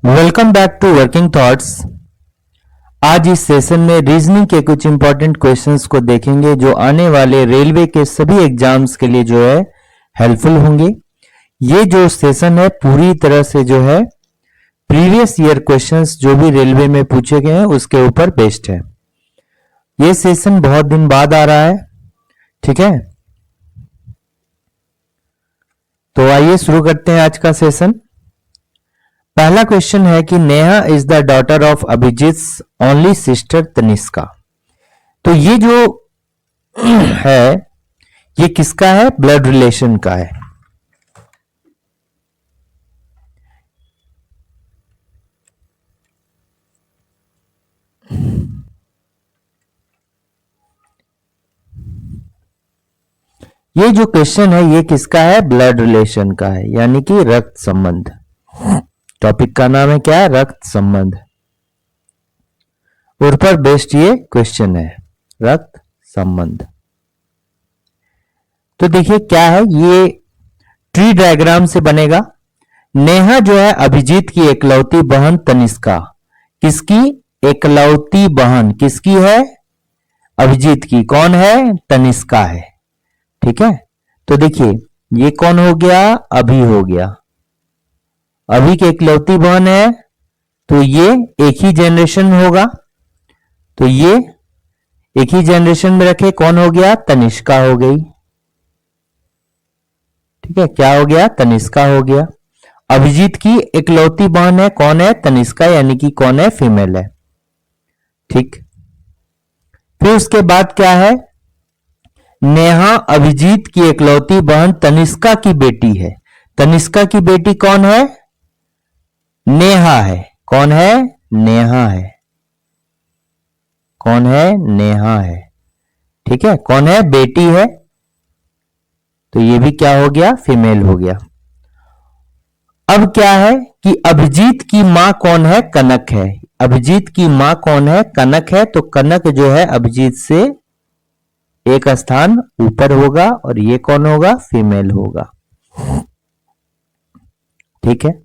Welcome back to working thoughts. आज इस session में रीजनिंग के कुछ इंपॉर्टेंट क्वेश्चंस को देखेंगे जो आने वाले रेलवे के सभी एग्जाम्स के लिए जो है हेल्पफुल होंगे। ये जो सेशन है पूरी तरह से जो है प्रीवियस ईयर क्वेश्चंस जो भी रेलवे में पूछे गए हैं उसके ऊपर बेस्ड है। ये सेशन बहुत दिन बाद आ रहा है, ठीक है। तो आइए शुरू करते हैं आज का सेशन। पहला क्वेश्चन है कि Neha is the daughter of Abhijit only sister Tanishka. तो ये जो है ये किसका है? ब्लड रिलेशन का है। ये जो क्वेश्चन है ये किसका है? ब्लड रिलेशन का है, यानी कि रक्त संबंध। टॉपिक का नाम है क्या? रक्त संबंध। और पर बेस्ड ये क्वेश्चन है, रक्त संबंध। तो देखिए क्या है, ये ट्री डायग्राम से बनेगा। नेहा जो है अभिजीत की एकलौती बहन तनिष्का। किसकी? एकलौती बहन किसकी है? अभिजीत की। कौन है? तनिष्का है, ठीक है। तो देखिए ये कौन हो गया? अभी हो गया। अभी की एकलौती बहन है तो ये एक ही जनरेशन होगा, तो ये एक ही जनरेशन में रखे। कौन हो गया? तनिष्का हो गई, ठीक है। क्या हो गया? तनिष्का हो गया। अभिजीत की एकलौती बहन है, कौन है? तनिष्का, यानी कि कौन है? फीमेल है, ठीक। फिर उसके बाद क्या है? नेहा अभिजीत की एकलौती बहन तनिष्का की बेटी है। तनिष्का की बेटी कौन है? नेहा है। कौन है? नेहा है। कौन है? नेहा है, ठीक है। कौन है? बेटी है, तो ये भी क्या हो गया? फीमेल हो गया। अब क्या है कि अभिजीत की मां कौन है? कनक है। अभिजीत की मां कौन है? कनक है। तो कनक जो है अभिजीत से एक स्थान ऊपर होगा और ये कौन होगा? फीमेल होगा, ठीक है।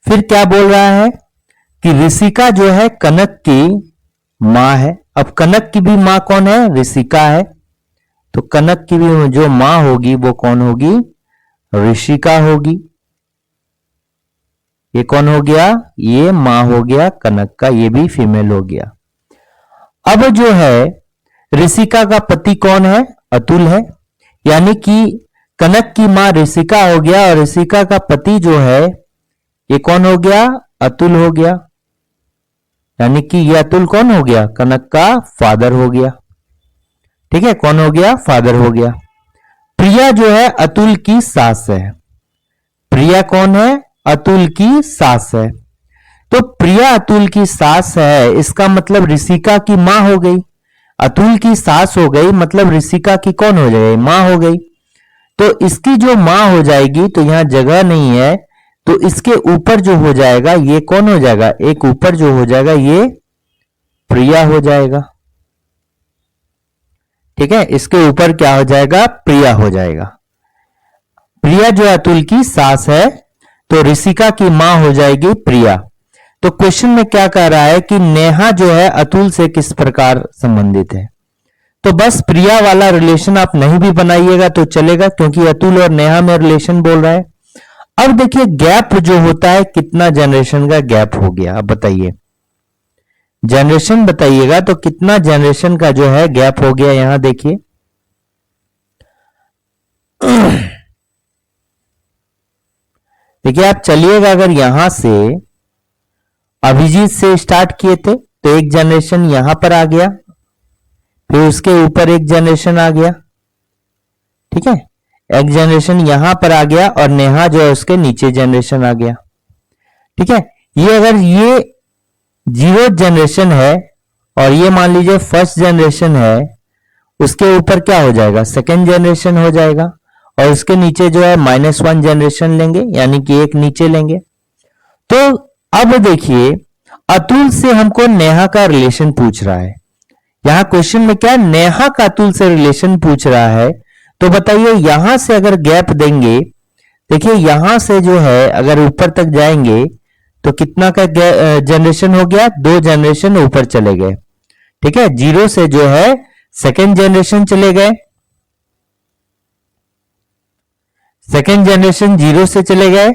फिर क्या बोल रहा है कि ऋषिका जो है कनक की मां है। अब कनक की भी मां कौन है? ऋषिका है। तो कनक की भी जो मां होगी वो कौन होगी? ऋषिका होगी। ये कौन हो गया? ये मां हो गया कनक का, ये भी फीमेल हो गया। अब जो है ऋषिका का पति कौन है? अतुल है, यानी कि कनक की मां ऋषिका हो गया और ऋषिका का पति जो है ये कौन हो गया? अतुल हो गया, यानी कि ये अतुल कौन हो गया? कनक का फादर हो गया, ठीक है। कौन हो गया? फादर हो गया। प्रिया जो है अतुल की सास है। प्रिया कौन है? अतुल की सास है। तो प्रिया अतुल की सास है, इसका मतलब ऋषिका की मां हो गई। अतुल की सास हो गई मतलब ऋषिका की कौन हो जाएगी? मां हो गई। तो इसकी जो मां हो जाएगी तो यहां जगह नहीं है, तो इसके ऊपर जो हो जाएगा ये कौन हो जाएगा? एक ऊपर जो हो जाएगा ये प्रिया हो जाएगा, ठीक है। इसके ऊपर क्या हो जाएगा? प्रिया हो जाएगा। प्रिया जो अतुल की सास है तो ऋषिका की मां हो जाएगी प्रिया। तो क्वेश्चन में क्या कह रहा है कि नेहा जो है अतुल से किस प्रकार संबंधित है। तो बस प्रिया वाला रिलेशन आप नहीं भी बनाइएगा तो चलेगा, क्योंकि अतुल और नेहा में रिलेशन बोल रहा है। अब देखिए गैप जो होता है, कितना जनरेशन का गैप हो गया, अब बताइए। जनरेशन बताइएगा तो कितना जनरेशन का जो है गैप हो गया, यहां देखिए। देखिए आप चलिएगा, अगर यहां से अभिजीत से स्टार्ट किए थे तो एक जनरेशन यहां पर आ गया, फिर उसके ऊपर एक जनरेशन आ गया, ठीक है। एक जनरेशन यहां पर आ गया और नेहा जो है उसके नीचे जनरेशन आ गया, ठीक है। ये अगर ये 0 जनरेशन है और ये मान लीजिए फर्स्ट जनरेशन है, उसके ऊपर क्या हो जाएगा? सेकेंड जनरेशन हो जाएगा और उसके नीचे जो है -1 जनरेशन लेंगे, यानी कि एक नीचे लेंगे। तो अब देखिए अतुल से हमको नेहा का रिलेशन पूछ रहा है। यहां क्वेश्चन में क्या? नेहा का अतुल से रिलेशन पूछ रहा है। तो बताइए यहां से अगर गैप देंगे, देखिए यहां से जो है अगर ऊपर तक जाएंगे तो कितना का जनरेशन हो गया, 2 जनरेशन ऊपर चले गए। ठीक है, 0 से जो है सेकेंड जनरेशन चले गए, सेकेंड जनरेशन 0 से चले गए,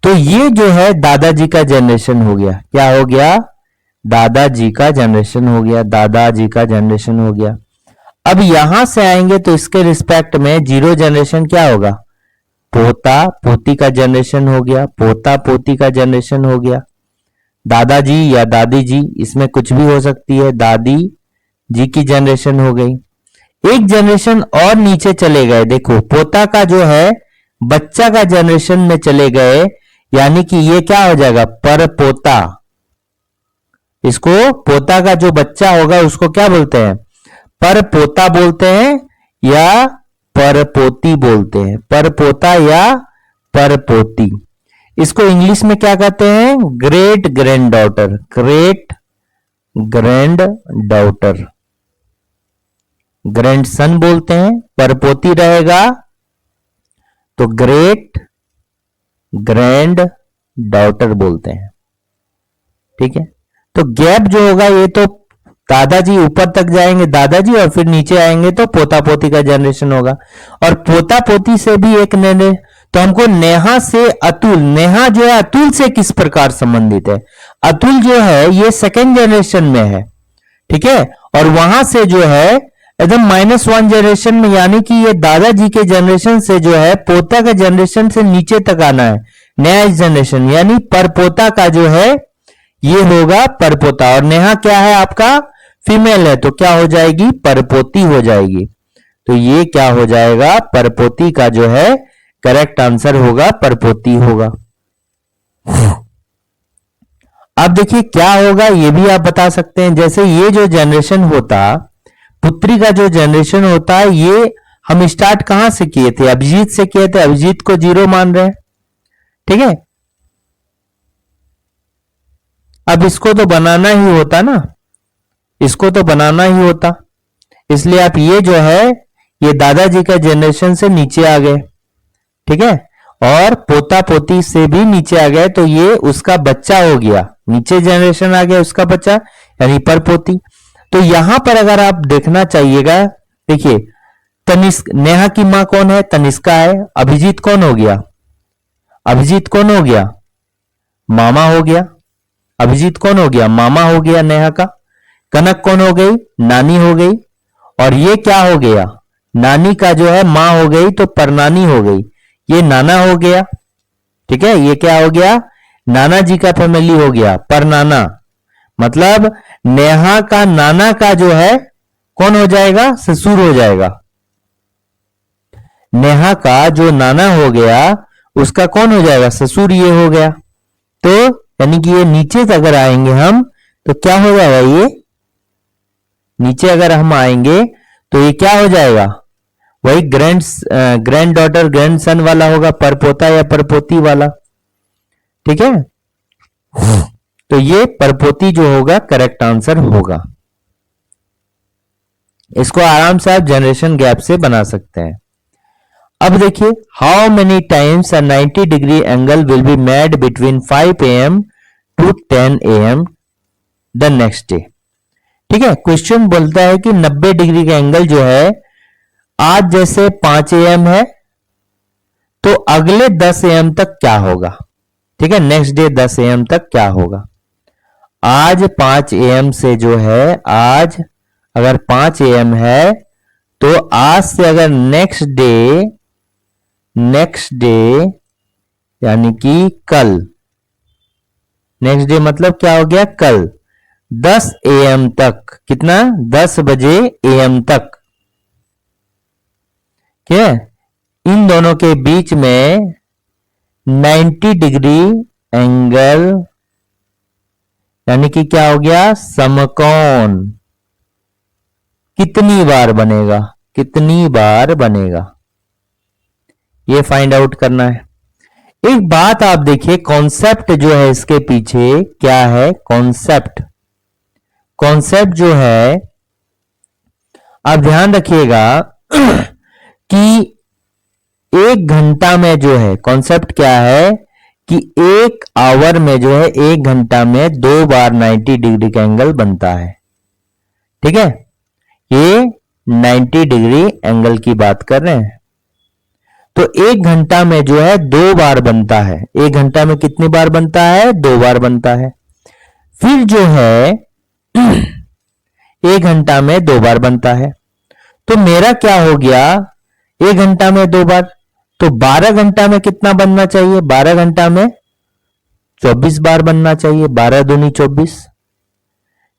तो ये जो है दादाजी का जनरेशन हो गया। क्या हो गया, दादाजी का जनरेशन हो गया, दादाजी का जनरेशन हो गया। अब यहां से आएंगे तो इसके रिस्पेक्ट में 0 जनरेशन क्या होगा, पोता पोती का जनरेशन हो गया, पोता पोती का जनरेशन हो गया। दादाजी या दादी जी, इसमें कुछ भी हो सकती है, दादी जी की जनरेशन हो गई। एक जनरेशन और नीचे चले गए, देखो पोता का जो है बच्चा का जनरेशन में चले गए, यानी कि ये क्या हो जाएगा, पर पोता। इसको पोता का जो बच्चा होगा उसको क्या बोलते हैं, पर पोता बोलते हैं या पर पोती बोलते हैं, पर पोता या पर पोती। इसको इंग्लिश में क्या कहते हैं, great grand daughter, great grand daughter, grand son बोलते हैं। पर पोती रहेगा तो ग्रेट ग्रैंड डॉटर बोलते हैं। ठीक है, तो गैप जो होगा ये तो दादाजी ऊपर तक जाएंगे दादाजी, और फिर नीचे आएंगे तो पोता पोती का जनरेशन होगा। और पोता पोती से भी एक निर्णय, तो हमको नेहा से अतुल, नेहा जो है अतुल से किस प्रकार संबंधित है, अतुल जो है ये सेकेंड जनरेशन में है। ठीक है, और वहां से जो है एकदम -1 जनरेशन में, यानी कि ये दादाजी के जनरेशन से जो है पोता के जनरेशन से नीचे तक आना है, नया जनरेशन, यानी परपोता का जो है ये होगा परपोता। और नेहा क्या है आपका, फीमेल है, तो क्या हो जाएगी, परपोती हो जाएगी। तो ये क्या हो जाएगा, परपोती का जो है करेक्ट आंसर होगा, परपोती होगा। अब देखिए क्या होगा, ये भी आप बता सकते हैं। जैसे ये जो जनरेशन होता, पुत्री का जो जनरेशन होता है, ये हम स्टार्ट कहां से किए थे, अभिजीत से किए थे, अभिजीत को 0 मान रहे हैं। ठीक है, अब इसको तो बनाना ही होता ना, इसको तो बनाना ही होता, इसलिए आप ये जो है ये दादाजी का जनरेशन से नीचे आ गए। ठीक है, और पोता पोती से भी नीचे आ गए, तो ये उसका बच्चा हो गया, नीचे जनरेशन आ गया उसका बच्चा, यानी परपोती। तो यहां पर अगर आप देखना चाहिएगा, देखिए तनिष्क, नेहा की मां कौन है, तनिष्का है। अभिजीत कौन हो गया, अभिजीत कौन हो गया, मामा हो गया। अभिजीत कौन हो गया, मामा हो गया नेहा का। कनक कौन हो गई, नानी हो गई। और ये क्या हो गया, नानी का जो है मां हो गई, तो परनानी हो गई, ये नाना हो गया। ठीक है, ये क्या हो गया, नाना जी का फैमिली हो गया, परनाना। मतलब नेहा का नाना का जो है कौन हो जाएगा, ससुर हो जाएगा। नेहा का जो नाना हो गया उसका कौन हो जाएगा, ससुर ये हो गया। तो यानी कि ये नीचे से अगर आएंगे हम तो क्या हो जाएगा, ये नीचे अगर हम आएंगे तो ये क्या हो जाएगा, वही ग्रैंड डॉटर ग्रैंड सन वाला होगा, परपोता या परपोती वाला। ठीक है, तो ये परपोती जो होगा करेक्ट आंसर होगा। इसको आराम से आप जनरेशन गैप से बना सकते हैं। अब देखिए, how many times a 90 degree angle will be made between 5 AM to 10 AM the next day. ठीक है, क्वेश्चन बोलता है कि 90 डिग्री का एंगल जो है आज जैसे 5 AM है, तो अगले 10 AM तक क्या होगा। ठीक है, नेक्स्ट डे 10 AM तक क्या होगा। आज 5 AM से जो है, आज अगर 5 AM है तो आज से अगर नेक्स्ट डे यानी कि कल, नेक्स्ट डे मतलब क्या हो गया, कल 10 AM तक, कितना 10 बजे AM तक, क्या इन दोनों के बीच में 90 डिग्री एंगल, यानी कि क्या हो गया, समकोण कितनी बार बनेगा, कितनी बार बनेगा, ये फाइंड आउट करना है। एक बात आप देखिए, कॉन्सेप्ट जो है इसके पीछे क्या है, कॉन्सेप्ट जो है आप ध्यान रखिएगा कि 1 घंटा में जो है, कॉन्सेप्ट क्या है कि एक आवर में जो है, एक घंटा में 2 बार 90 डिग्री का एंगल बनता है। ठीक है, ये 90 डिग्री एंगल की बात कर रहे हैं। तो एक घंटा में जो है 2 बार बनता है। एक घंटा में कितनी बार बनता है? 2 बार बनता है। फिर जो है एक घंटा में 2 बार बनता है। तो मेरा क्या हो गया? एक घंटा में 2 बार, तो 12 घंटा में कितना बनना चाहिए? 12 घंटा में 24 बार बनना चाहिए। 12 दूनी 24।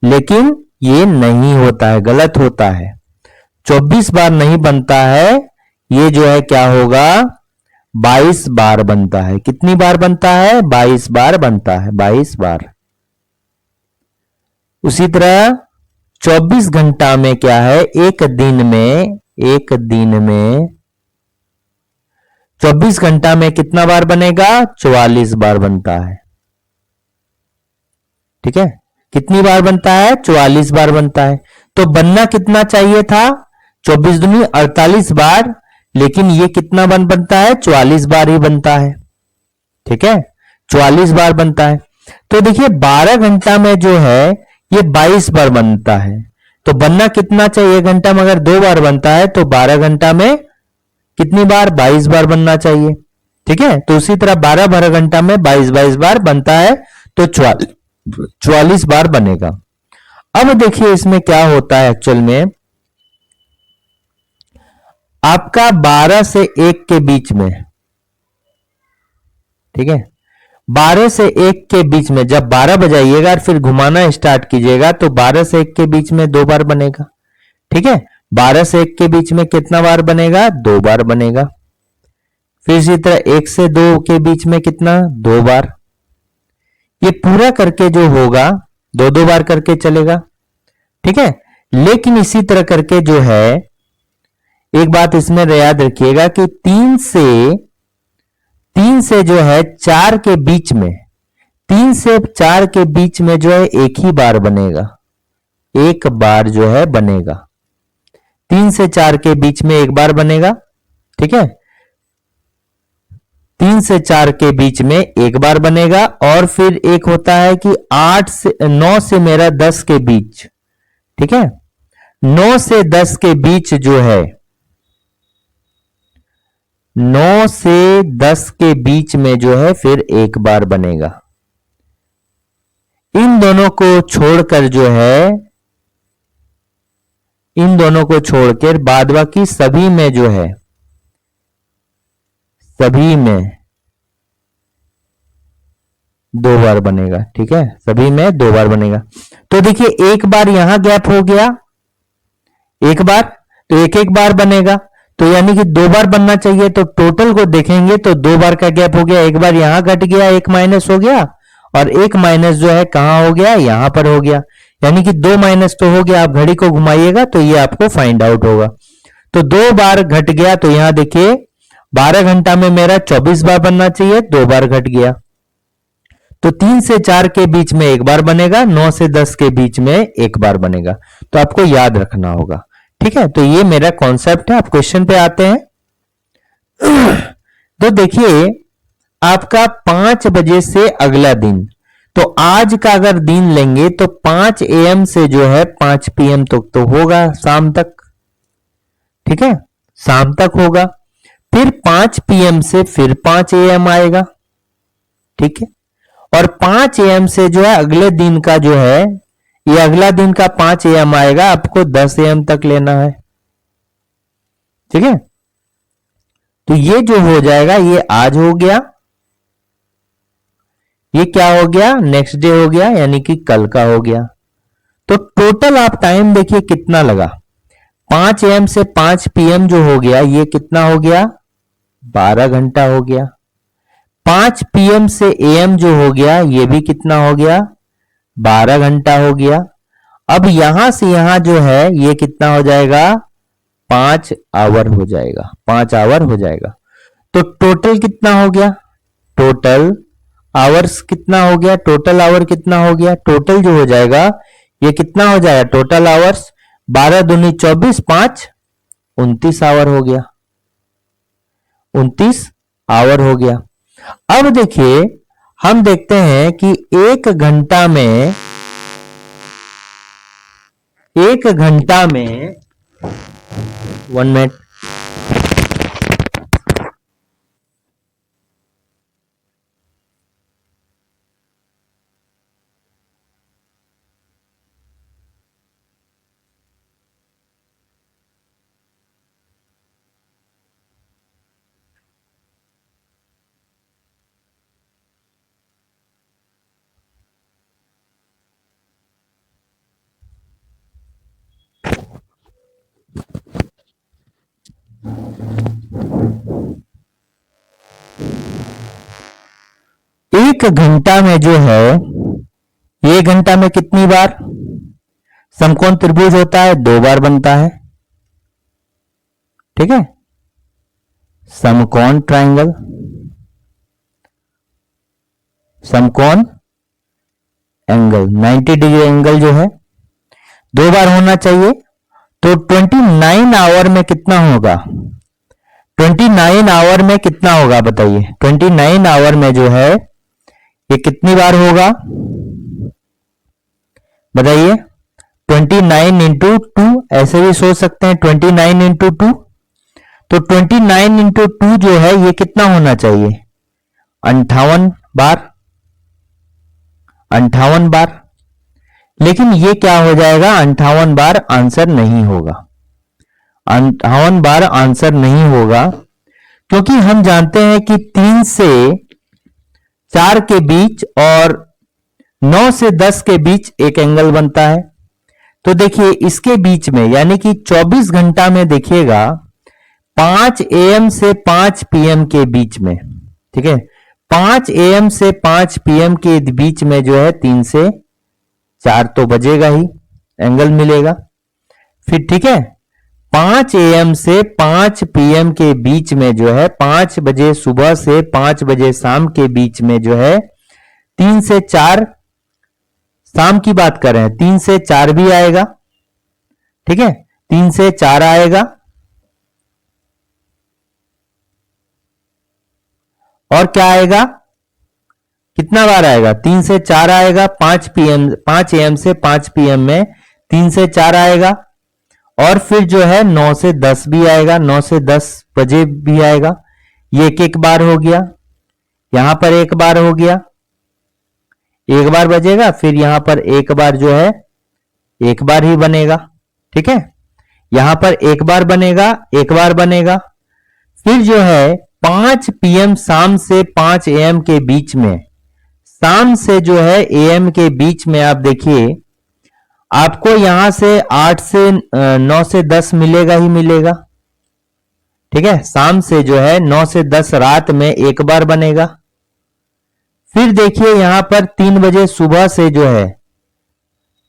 लेकिन ये नहीं होता है, गलत होता है। 24 बार नहीं बनता है, ये जो है क्या होगा? 22 बार बनता है। कितनी बार बनता है? 22 बार बनता है। 22 बार। उसी तरह 24 घंटा में क्या है? एक दिन में 24 घंटा में कितना बार बनेगा? 44 बार बनता है। ठीक है, कितनी बार बनता है? 44 बार बनता है। तो बनना कितना चाहिए था? 24 दूनी 48 बार, लेकिन ये कितना बनता है? 44 बार ही बनता है। ठीक है, 44 बार बनता है। तो देखिए 12 घंटा में जो है ये 22 बार बनता है। तो बनना कितना चाहिए? एक घंटा में अगर 2 बार बनता है तो 12 घंटा में कितनी बार? 22 बार बनना चाहिए। ठीक है, तो उसी तरह 12 घंटा में 22 बार बनता है, तो 44 बार बनेगा। अब देखिए इसमें क्या होता है एक्चुअल में, आपका 12 से 1 के बीच में, ठीक है, 12 से 1 के बीच में जब 12 बजाइएगा और फिर घुमाना स्टार्ट कीजिएगा तो 12 से 1 के बीच में 2 बार बनेगा। ठीक है, 12 से 1 के बीच में कितना बार बनेगा? 2 बार बनेगा। फिर इसी तरह 1 से 2 के बीच में कितना? 2 बार। ये पूरा करके जो होगा 2 बार करके चलेगा। ठीक है, लेकिन इसी तरह करके जो है, एक बात इसमें याद रखिएगा कि 3 से जो है 4 के बीच में, 3 से 4 के बीच में जो है एक ही बार बनेगा। एक बार जो है बनेगा। 3 से 4 के बीच में एक बार बनेगा। ठीक है, 3 से 4 के बीच में एक बार बनेगा। और फिर एक होता है कि 9 से मेरा 10 के बीच, ठीक है, 9 से 10 के बीच जो है, 9 से 10 के बीच में जो है फिर एक बार बनेगा। इन दोनों को छोड़कर जो है, इन दोनों को छोड़कर बाद बाकी सभी में जो है, सभी में 2 बार बनेगा। ठीक है, सभी में 2 बार बनेगा। तो देखिए एक बार यहां गैप हो गया, एक बार, तो एक एक बार बनेगा, तो यानी कि 2 बार बनना चाहिए। तो टोटल को देखेंगे तो 2 बार का गैप हो गया। एक बार यहां घट गया, एक माइनस हो गया, और एक माइनस जो है कहां हो गया? यहां पर हो गया। यानी कि 2 माइनस तो हो गया। आप घड़ी को घुमाइएगा तो ये आपको फाइंड आउट होगा। तो 2 बार घट गया, तो यहां देखिए 12 घंटा में मेरा 24 बार बनना चाहिए, 2 बार घट गया। तो 3 से 4 के बीच में एक बार बनेगा, 9 से 10 के बीच में एक बार बनेगा। तो आपको याद रखना होगा। ठीक है, तो ये मेरा कॉन्सेप्ट है। आप क्वेश्चन पे आते हैं। तो देखिए आपका 5 बजे से अगला दिन, तो आज का अगर दिन लेंगे तो 5 AM से जो है 5 PM तक तो होगा, शाम तक। ठीक है, शाम तक होगा। फिर 5 PM से फिर 5 AM आएगा। ठीक है, और 5 AM से जो है अगले दिन का जो है, ये अगला दिन का 5 AM आएगा, आपको 10 AM तक लेना है। ठीक है, तो ये जो हो जाएगा ये आज हो गया, ये क्या हो गया? नेक्स्ट डे हो गया, यानी कि कल का हो गया। तो टोटल आप टाइम देखिए कितना लगा। 5 AM से 5 PM जो हो गया, ये कितना हो गया? 12 घंटा हो गया। 5 PM से AM जो हो गया, ये भी कितना हो गया? 12 घंटा हो गया। अब यहां से यहां जो है ये कितना हो जाएगा? 5 आवर हो जाएगा। 5 आवर हो जाएगा। तो टोटल कितना हो गया? टोटल आवर्स कितना हो गया? टोटल आवर कितना हो गया? टोटल जो हो जाएगा ये कितना हो जाएगा? टोटल आवर्स 12 दूनी 24, 5 29 आवर हो गया। 29 आवर हो गया। अब देखिए हम देखते हैं कि एक घंटा में 1 मिनट, एक घंटा में जो है, ये घंटा में कितनी बार समकोण त्रिभुज होता है? 2 बार बनता है। ठीक है, समकोण ट्रायंगल, समकोण एंगल 90 डिग्री एंगल जो है 2 बार होना चाहिए। तो 29 आवर में कितना होगा? 29 आवर में कितना होगा बताइए? 29 आवर में जो है ये कितनी बार होगा बताइए? 29 इंटू 2, ऐसे भी सोच सकते हैं 29 इंटू 2। तो 29 इंटू 2 जो है ये कितना होना चाहिए? 58 बार, 58 बार। लेकिन ये क्या हो जाएगा? 58 बार आंसर नहीं होगा, 58 बार आंसर नहीं होगा, क्योंकि हम जानते हैं कि 3 से 4 के बीच और 9 से 10 के बीच एक एंगल बनता है। तो देखिए इसके बीच में, यानी कि 24 घंटा में देखिएगा 5 AM से 5 PM के बीच में, ठीक है, 5 AM से 5 PM के बीच में जो है 3 से 4 तो बजेगा ही, एंगल मिलेगा। फिर ठीक है, 5 AM से 5 PM के बीच में जो है 5 बजे सुबह से 5 बजे शाम के बीच में जो है 3 से 4, शाम की बात कर रहे हैं, 3 से 4 भी आएगा। ठीक है, 3 से 4 आएगा और क्या आएगा? कितना बार आएगा? 3 से 4 आएगा। 5 AM से 5 PM में 3 से 4 आएगा और फिर जो है 9 से 10 भी आएगा, 9 से 10 बजे भी आएगा। ये एक बार हो गया, यहां पर एक बार हो गया, एक बार बजेगा, फिर यहां पर एक बार जो है एक बार ही बनेगा। ठीक है, यहां पर एक बार बनेगा, एक बार बनेगा। फिर जो है 5 PM शाम से 5 AM के बीच में, शाम से जो है AM के बीच में आप देखिए आपको यहां से 8 से 9 से 10 मिलेगा ही मिलेगा। ठीक है, शाम से जो है 9 से 10 रात में एक बार बनेगा। फिर देखिए यहां पर 3 बजे सुबह से जो है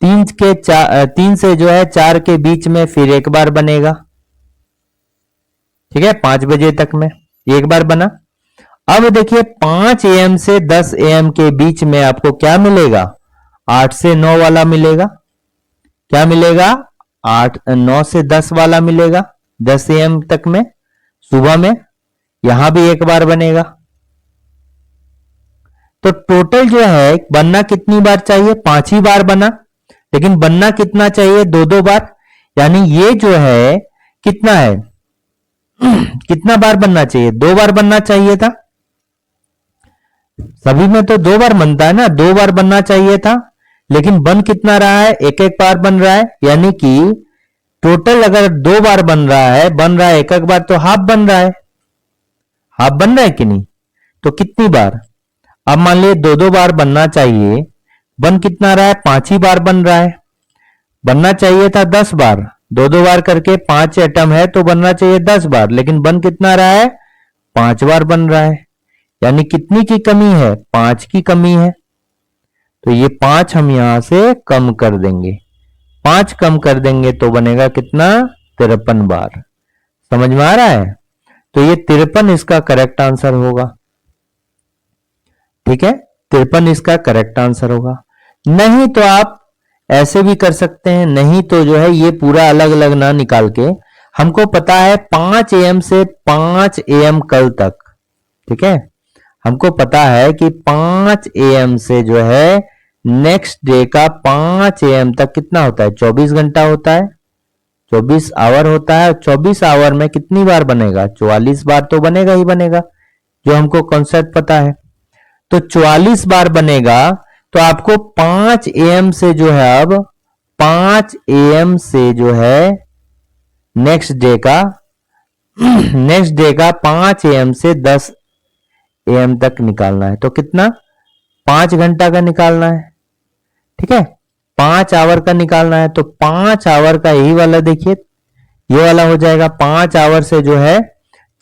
3 से जो है 4 के बीच में फिर एक बार बनेगा। ठीक है, 5 बजे तक में एक बार बना। अब देखिए 5 AM से 10 AM के बीच में आपको क्या मिलेगा? 8 से 9 वाला मिलेगा। क्या मिलेगा? 9 से 10 वाला मिलेगा, 10 AM तक में सुबह में, यहां भी एक बार बनेगा। तो टोटल जो है बनना कितनी बार चाहिए? 5 ही बार बना, लेकिन बनना कितना चाहिए? 2-2 बार। यानी ये जो है कितना है कितना बार बनना चाहिए? 2 बार बनना चाहिए था। सभी में तो 2 बार बनता है ना, 2 बार बनना चाहिए था, लेकिन बन कितना रहा है? एक बार बन रहा है। यानी कि टोटल अगर 2 बार बन रहा है एक बार, तो हाफ बन रहा है, हाफ बन रहा है कि नहीं? तो कितनी बार? अब मान लीजिए 2-2 बार बनना चाहिए, बन कितना रहा है? 5 ही बार बन रहा है। बनना चाहिए था 10 बार, 2-2 बार करके 5 एटम है तो बनना चाहिए 10 बार, लेकिन बन कितना रहा है? 5 बार बन रहा है। यानी कितनी की कमी है? 5 की कमी है। तो ये 5 हम यहां से कम कर देंगे, 5 कम कर देंगे तो बनेगा कितना? 53 बार। समझ में आ रहा है? तो ये 53 इसका करेक्ट आंसर होगा। ठीक है, 53 इसका करेक्ट आंसर होगा। नहीं तो आप ऐसे भी कर सकते हैं, नहीं तो जो है ये पूरा अलग अलग ना निकाल के, हमको पता है 5 AM से 5 AM कल तक, ठीक है, हमको पता है कि 5 AM से जो है नेक्स्ट डे का 5 AM तक कितना होता है, 24 घंटा होता है, 24 आवर होता है। 24 आवर में कितनी बार बनेगा, 44 बार तो बनेगा ही बनेगा, जो हमको कॉन्सेप्ट पता है। तो 44 बार बनेगा, तो आपको 5 AM से जो है, अब 5 AM से जो है नेक्स्ट डे का 5 AM से 10 AM तक निकालना है। तो कितना, 5 घंटा का निकालना है, ठीक है, 5 आवर का निकालना है। तो 5 आवर का यही वाला देखिए, ये वाला हो जाएगा। 5 आवर से जो है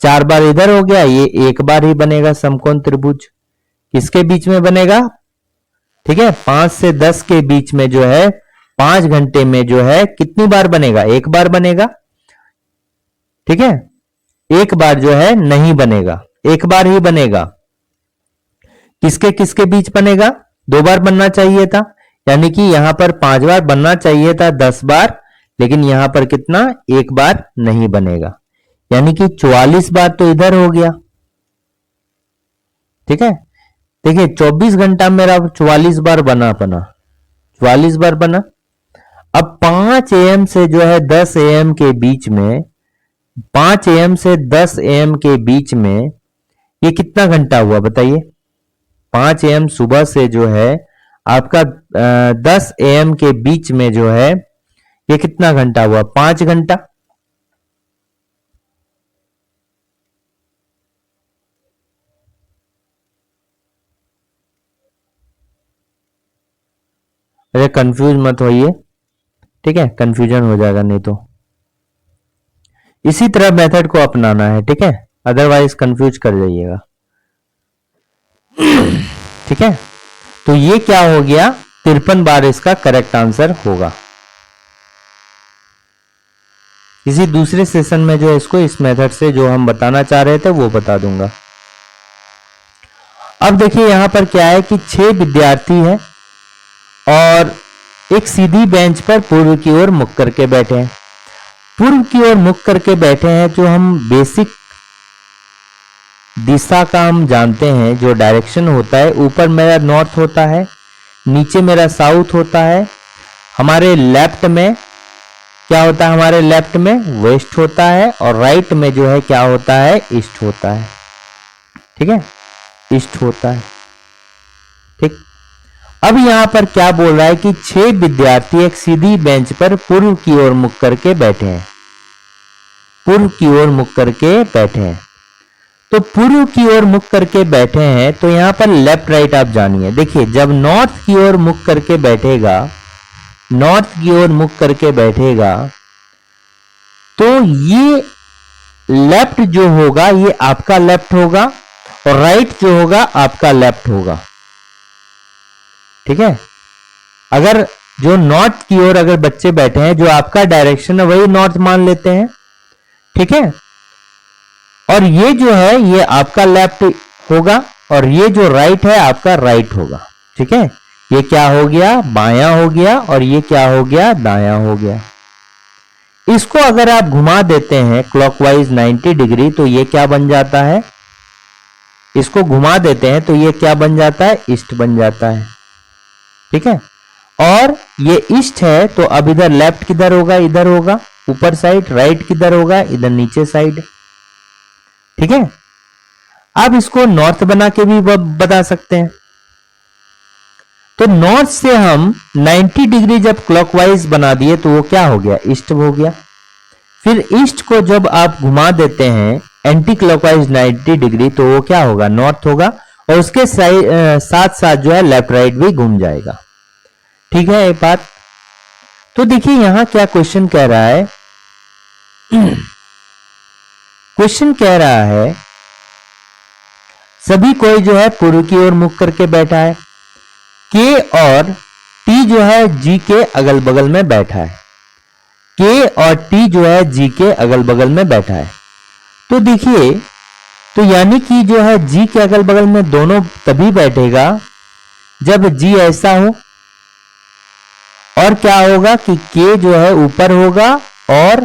4 बार इधर हो गया, ये एक बार ही बनेगा समकोण त्रिभुज, किसके बीच में बनेगा, ठीक है, 5 से 10 के बीच में जो है 5 घंटे में जो है कितनी बार बनेगा, एक बार बनेगा, ठीक है, एक बार जो है नहीं बनेगा, एक बार ही बनेगा। किसके किसके बीच बनेगा, 2 बार बनना चाहिए था, यानी कि यहां पर 5 बार बनना चाहिए था, 10 बार, लेकिन यहां पर कितना, एक बार नहीं बनेगा, यानी कि 44 बार तो इधर हो गया, ठीक है। देखिए 24 घंटा मेरा 44 बार बना 44 बार बना। अब 5 AM से जो है 10 AM के बीच में, 5 AM से 10 AM के बीच में ये कितना घंटा हुआ बताइए। 5 AM सुबह से जो है आपका 10 AM के बीच में जो है ये कितना घंटा हुआ, 5 घंटा। अरे कंफ्यूज मत होइए, ठीक है, कंफ्यूजन हो जाएगा नहीं तो। इसी तरह मेथड को अपनाना है, ठीक है, अदरवाइज कंफ्यूज कर जाइएगा, ठीक है। तो ये क्या हो गया, 53 बार इसका करेक्ट आंसर होगा। किसी दूसरे सेशन में जो है इसको इस मेथड से जो हम बताना चाह रहे थे वो बता दूंगा। अब देखिए यहां पर क्या है कि 6 विद्यार्थी हैं और एक सीधी बेंच पर पूर्व की ओर मुख करके बैठे हैं। पूर्व की ओर मुख करके बैठे हैं, जो हम बेसिक दिशा का हम जानते हैं, जो डायरेक्शन होता है, ऊपर मेरा नॉर्थ होता है, नीचे मेरा साउथ होता है, हमारे लेफ्ट में क्या होता है, हमारे लेफ्ट में वेस्ट होता है, और राइट में जो है क्या होता है, ईस्ट होता है, ठीक है, ईस्ट होता है, ठीक। अब यहां पर क्या बोल रहा है कि 6 विद्यार्थी एक सीधी बेंच पर पूर्व की ओर मुख करके बैठे हैं, पूर्व की ओर मुख करके बैठे हैं। तो पूर्व की ओर मुख करके बैठे हैं, तो यहां पर लेफ्ट राइट आप जानिए। देखिए जब नॉर्थ की ओर मुख करके बैठेगा, नॉर्थ की ओर मुख करके बैठेगा, तो ये लेफ्ट जो होगा ये आपका लेफ्ट होगा, और राइट जो होगा आपका लेफ्ट होगा, ठीक है। अगर जो नॉर्थ की ओर अगर बच्चे बैठे हैं, जो आपका डायरेक्शन है वही नॉर्थ मान लेते हैं, ठीक है, और ये जो है ये आपका लेफ्ट होगा, और ये जो राइट है आपका राइट होगा, ठीक है। ये क्या हो गया, बायां हो गया, और ये क्या हो गया, दायां हो गया। इसको अगर आप घुमा देते हैं क्लॉकवाइज 90 डिग्री, तो ये क्या बन जाता है, इसको घुमा देते हैं तो ये क्या बन जाता है, ईस्ट बन जाता है, ठीक है। और ये ईस्ट है, तो अब इधर लेफ्ट किधर होगा, इधर होगा ऊपर साइड, राइट किधर होगा, इधर नीचे साइड, ठीक है। अब इसको नॉर्थ बना के भी बता सकते हैं। तो नॉर्थ से हम 90 डिग्री जब क्लॉकवाइज बना दिए तो वो क्या हो गया, ईस्ट हो गया। फिर ईस्ट को जब आप घुमा देते हैं एंटी क्लॉकवाइज 90 डिग्री, तो वो क्या होगा, नॉर्थ होगा, और उसके साथ साथ जो है लेफ्ट राइट भी घूम जाएगा, ठीक है एक बात। तो देखिए यहां क्या क्वेश्चन कह रहा है, क्वेश्चन कह रहा है सभी कोई जो है पूर्व की ओर मुख करके बैठा है, के और टी जो है जी के अगल बगल में बैठा है, के और टी जो है जी के अगल बगल में बैठा है। तो देखिए, तो यानी कि जो है जी के अगल बगल में दोनों तभी बैठेगा जब जी ऐसा हो, और क्या होगा कि के जो है ऊपर होगा और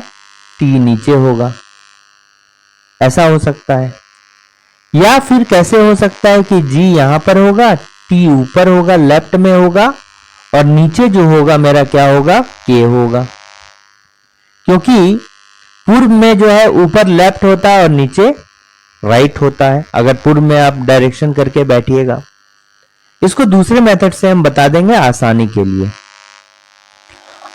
टी नीचे होगा, ऐसा हो सकता है। या फिर कैसे हो सकता है कि जी यहां पर होगा, टी ऊपर होगा, लेफ्ट में होगा, और नीचे जो होगा मेरा क्या होगा, के होगा। क्योंकि पूर्व में जो है ऊपर लेफ्ट होता है और नीचे राइट होता है, अगर पूर्व में आप डायरेक्शन करके बैठिएगा। इसको दूसरे मेथड से हम बता देंगे आसानी के लिए।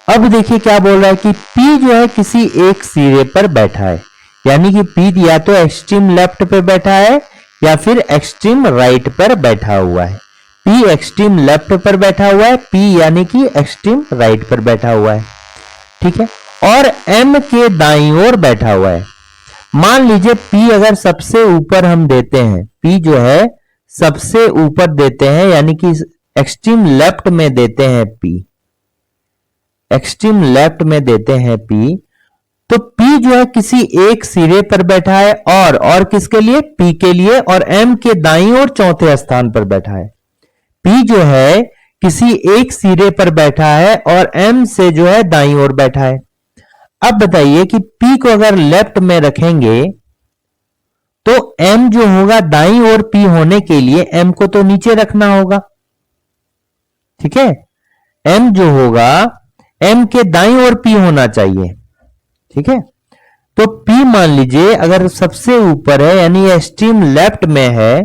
अब देखिए क्या बोल रहा है कि P जो है किसी एक सिरे पर बैठा है, यानी कि P या तो एक्सट्रीम लेफ्ट पे बैठा है या फिर एक्सट्रीम राइट पर बैठा हुआ है। P एक्सट्रीम लेफ्ट पर बैठा हुआ है, P यानी कि एक्सट्रीम राइट पर बैठा हुआ है, ठीक है, और M के दाईं ओर बैठा हुआ है। मान लीजिए P अगर सबसे ऊपर हम देते हैं, P जो है सबसे ऊपर देते हैं, यानी कि एक्सट्रीम लेफ्ट में देते हैं P, एक्सट्रीम लेफ्ट में देते हैं P, तो P जो है किसी एक सिरे पर बैठा है और किसके लिए, P के लिए, और M के दाईं ओर चौथे स्थान पर बैठा है। P जो है किसी एक सिरे पर बैठा है और M से जो है दाईं ओर बैठा है। अब बताइए कि P को अगर लेफ्ट में रखेंगे तो M जो होगा दाईं ओर P होने के लिए M को तो नीचे रखना होगा, ठीक है, M जो होगा M के दाईं ओर P होना चाहिए, ठीक है। तो P मान लीजिए अगर सबसे ऊपर है यानी एक्सट्रीम लेफ्ट में है,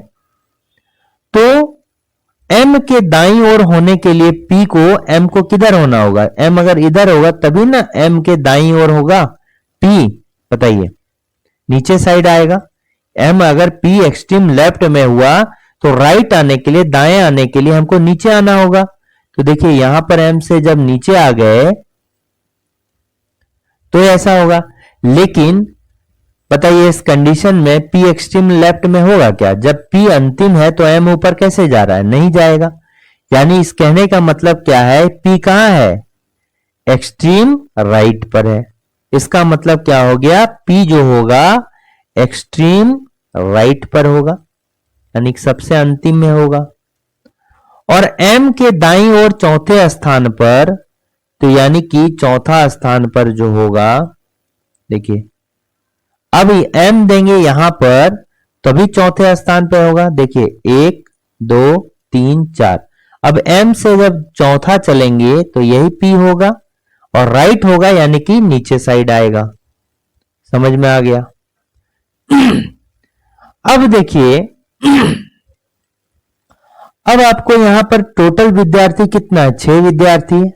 तो M के दाईं ओर होने के लिए P को M को किधर होना होगा, M अगर इधर होगा तभी ना M के दाईं ओर होगा P, बताइए नीचे साइड आएगा। M अगर P एक्सट्रीम लेफ्ट में हुआ तो राइट आने के लिए, दाएं आने के लिए हमको नीचे आना होगा। तो देखिए यहां पर M से जब नीचे आ गए तो ऐसा होगा, लेकिन बताइए इस कंडीशन में P एक्सट्रीम लेफ्ट में होगा क्या, जब P अंतिम है तो M ऊपर कैसे जा रहा है, नहीं जाएगा। यानी इस कहने का मतलब क्या है, P कहां है, एक्सट्रीम राइट पर है। इसका मतलब क्या हो गया, P जो होगा एक्सट्रीम राइट पर होगा, यानी सबसे अंतिम में होगा, और M के दाईं ओर चौथे स्थान पर, तो यानी कि चौथा स्थान पर जो होगा, देखिए अब M देंगे यहां पर तभी चौथे स्थान पर होगा। देखिए 1 2 3 4, अब M से जब चौथा चलेंगे तो यही P होगा और राइट होगा, यानी कि नीचे साइड आएगा। समझ में आ गया। अब देखिए अब आपको यहां पर टोटल विद्यार्थी कितना है, 6 विद्यार्थी है।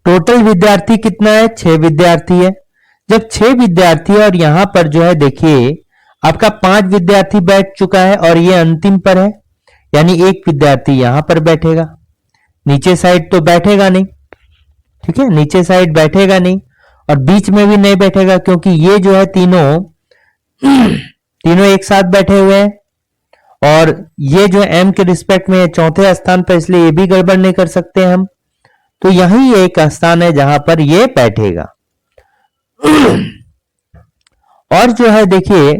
टोटल विद्यार्थी कितना है, 6 विद्यार्थी है। जब 6 विद्यार्थी और यहां पर जो है देखिए आपका 5 विद्यार्थी बैठ चुका है और ये अंतिम पर है, यानी एक विद्यार्थी यहां पर बैठेगा, नीचे साइड तो बैठेगा नहीं, ठीक है, नीचे साइड बैठेगा नहीं और बीच में भी नहीं बैठेगा, क्योंकि ये जो है तीनों एक साथ बैठे हुए हैं और ये जो M के रिस्पेक्ट में चौथे स्थान पर, इसलिए ये भी गड़बड़ नहीं कर सकते हम। तो यही एक स्थान है जहां पर ये बैठेगा। और जो है देखिए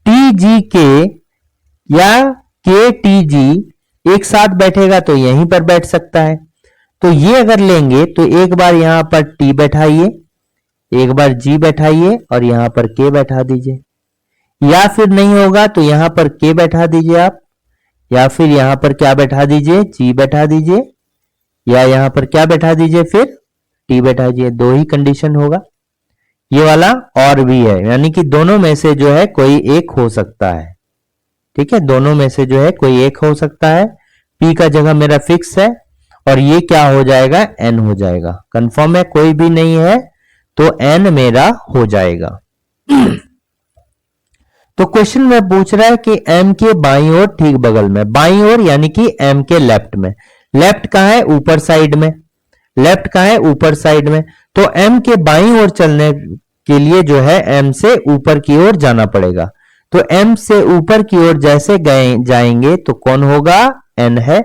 TGK या KTG एक साथ बैठेगा तो यहीं पर बैठ सकता है। तो ये अगर लेंगे तो एक बार यहां पर T बैठाइए, एक बार G बैठाइए और यहां पर K बैठा दीजिए, या फिर नहीं होगा तो यहां पर K बैठा दीजिए आप, या फिर यहां पर क्या बैठा दीजिए, G बैठा दीजिए, या यहां पर क्या बैठा दीजिए, फिर T बैठा दीजिए। दो ही कंडीशन होगा, ये वाला और भी है, यानी कि दोनों में से जो है कोई एक हो सकता है, ठीक है, दोनों में से जो है कोई एक हो सकता है। P का जगह मेरा फिक्स है और ये क्या हो जाएगा, N हो जाएगा। कंफर्म है, कोई भी नहीं है तो N मेरा हो जाएगा। तो क्वेश्चन में पूछ रहा है कि M के बाईं ओर ठीक बगल में, बाईं ओर यानी कि M के लेफ्ट में, लेफ्ट कहां है, ऊपर साइड में, लेफ्ट कहां है, ऊपर साइड में, तो M के बाईं ओर चलने के लिए जो है M से ऊपर की ओर जाना पड़ेगा। तो M से ऊपर की ओर जैसे गए जाएंगे तो कौन होगा, N है,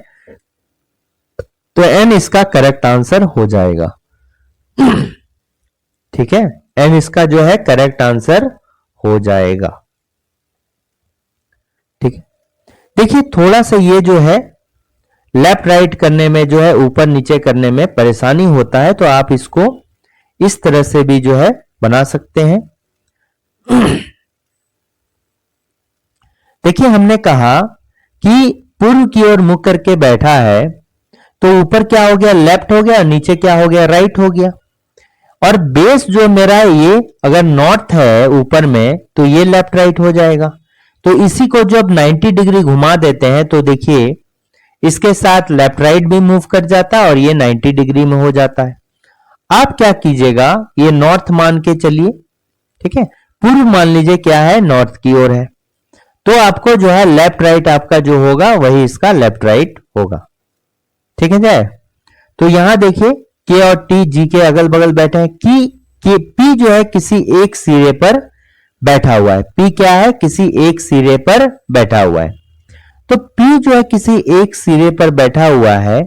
तो N इसका करेक्ट आंसर हो जाएगा। ठीक है, N इसका जो है करेक्ट आंसर हो जाएगा। ठीक है, देखिए थोड़ा सा ये जो है लेफ्ट राइट करने में जो है ऊपर नीचे करने में परेशानी होता है, तो आप इसको इस तरह से भी जो है बना सकते हैं। देखिए हमने कहा कि पूर्व की ओर मुख करके बैठा है, तो ऊपर क्या हो गया, लेफ्ट हो गया, नीचे क्या हो गया, राइट हो गया। और बेस जो मेरा ये अगर नॉर्थ है ऊपर में, तो ये लेफ्ट राइट हो जाएगा। तो इसी को जब 90 डिग्री घुमा देते हैं तो देखिए इसके साथ लेफ्ट राइट भी मूव कर जाता है और ये 90 डिग्री में हो जाता है। आप क्या कीजिएगा, ये नॉर्थ मान के चलिए, ठीक है, पूर्व मान लीजिए क्या है, नॉर्थ की ओर है, तो आपको जो है लेफ्ट राइट आपका जो होगा वही इसका लेफ्ट राइट होगा। ठीक है जाए। तो यहां देखिए के और टी जी के अगल बगल बैठे हैं, कि पी जो है किसी एक सिरे पर बैठा हुआ है। पी क्या है, किसी एक सिरे पर बैठा हुआ है। तो पी जो है किसी एक सिरे पर बैठा हुआ है,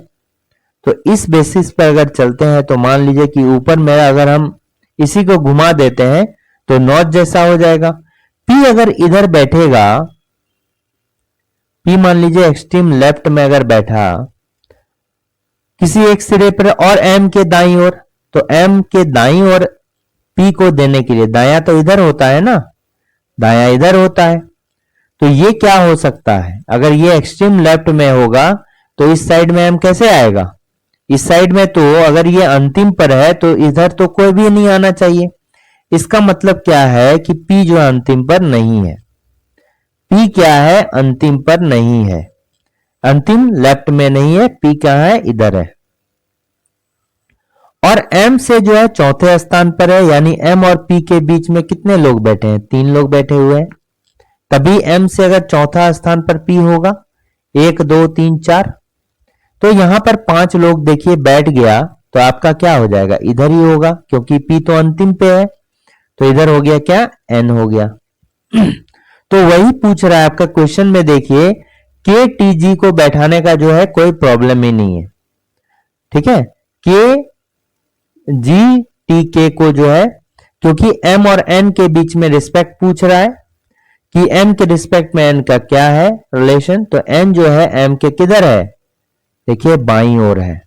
तो इस बेसिस पर अगर चलते हैं तो मान लीजिए कि ऊपर मेरा अगर हम इसी को घुमा देते हैं तो नॉर्थ जैसा हो जाएगा। पी अगर इधर बैठेगा, पी मान लीजिए एक्सट्रीम लेफ्ट में अगर बैठा किसी एक सिरे पर और एम के दाईं ओर, तो एम के दाईं ओर पी को देने के लिए, दाया तो इधर होता है ना, दाया इधर होता है, तो ये क्या हो सकता है, अगर ये एक्सट्रीम लेफ्ट में होगा तो इस साइड में एम कैसे आएगा, इस साइड में, तो अगर ये अंतिम पर है तो इधर तो कोई भी नहीं आना चाहिए। इसका मतलब क्या है कि पी जो अंतिम पर नहीं है। पी क्या है, अंतिम पर नहीं है, अंतिम लेफ्ट में नहीं है, पी कहां है, इधर है। और एम से जो है चौथे स्थान पर है, यानी एम और पी के बीच में कितने लोग बैठे हैं, 3 लोग बैठे हुए हैं। तभी एम से अगर चौथा स्थान पर पी होगा, 1 2 3 4, तो यहां पर 5 लोग देखिए बैठ गया, तो आपका क्या हो जाएगा, इधर ही होगा, क्योंकि पी तो अंतिम पे है, तो इधर हो गया क्या, एन हो गया। तो वही पूछ रहा है आपका क्वेश्चन में, देखिए के टी जी को बैठाने का जो है कोई प्रॉब्लम ही नहीं है। ठीक है, के जी टी के को जो है, क्योंकि एम और एन के बीच में रिस्पेक्ट पूछ रहा है कि एम के रिस्पेक्ट में एन का क्या है रिलेशन, तो एन जो है एम के किधर है, देखिए बाईं ओर है,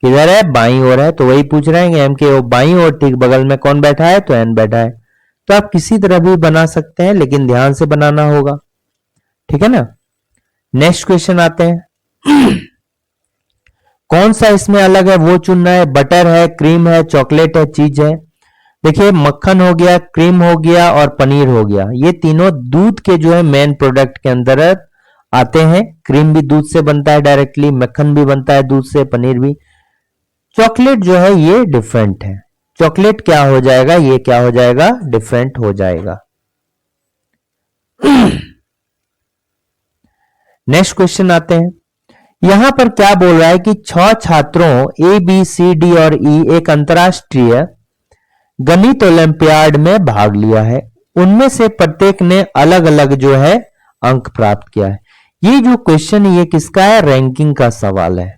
किधर है, बाईं ओर है, तो वही पूछ रहे हैं एम के वो बाईं ओर ठीक बगल में कौन बैठा है, तो एन बैठा है। तो आप किसी तरह भी बना सकते हैं, लेकिन ध्यान से बनाना होगा। ठीक है ना। नेक्स्ट क्वेश्चन आते हैं। कौन सा इसमें अलग है वो चुनना है, बटर है, क्रीम है, चॉकलेट है, चीज है। देखिए मक्खन हो गया, क्रीम हो गया और पनीर हो गया, ये तीनों दूध के जो है मेन प्रोडक्ट के अंदर आते हैं। क्रीम भी दूध से बनता है डायरेक्टली, मक्खन भी बनता है दूध से, पनीर भी। चॉकलेट जो है ये डिफरेंट है, चॉकलेट क्या हो जाएगा, ये क्या हो जाएगा, डिफरेंट हो जाएगा। नेक्स्ट क्वेश्चन आते हैं। यहां पर क्या बोल रहा है कि 6 छात्रों ए बी सी डी और ई एक अंतरराष्ट्रीय गणित ओलंपियाड में भाग लिया है। उनमें से प्रत्येक ने अलग अलग जो है अंक प्राप्त किया है। ये जो क्वेश्चन ये किसका है, रैंकिंग का सवाल है।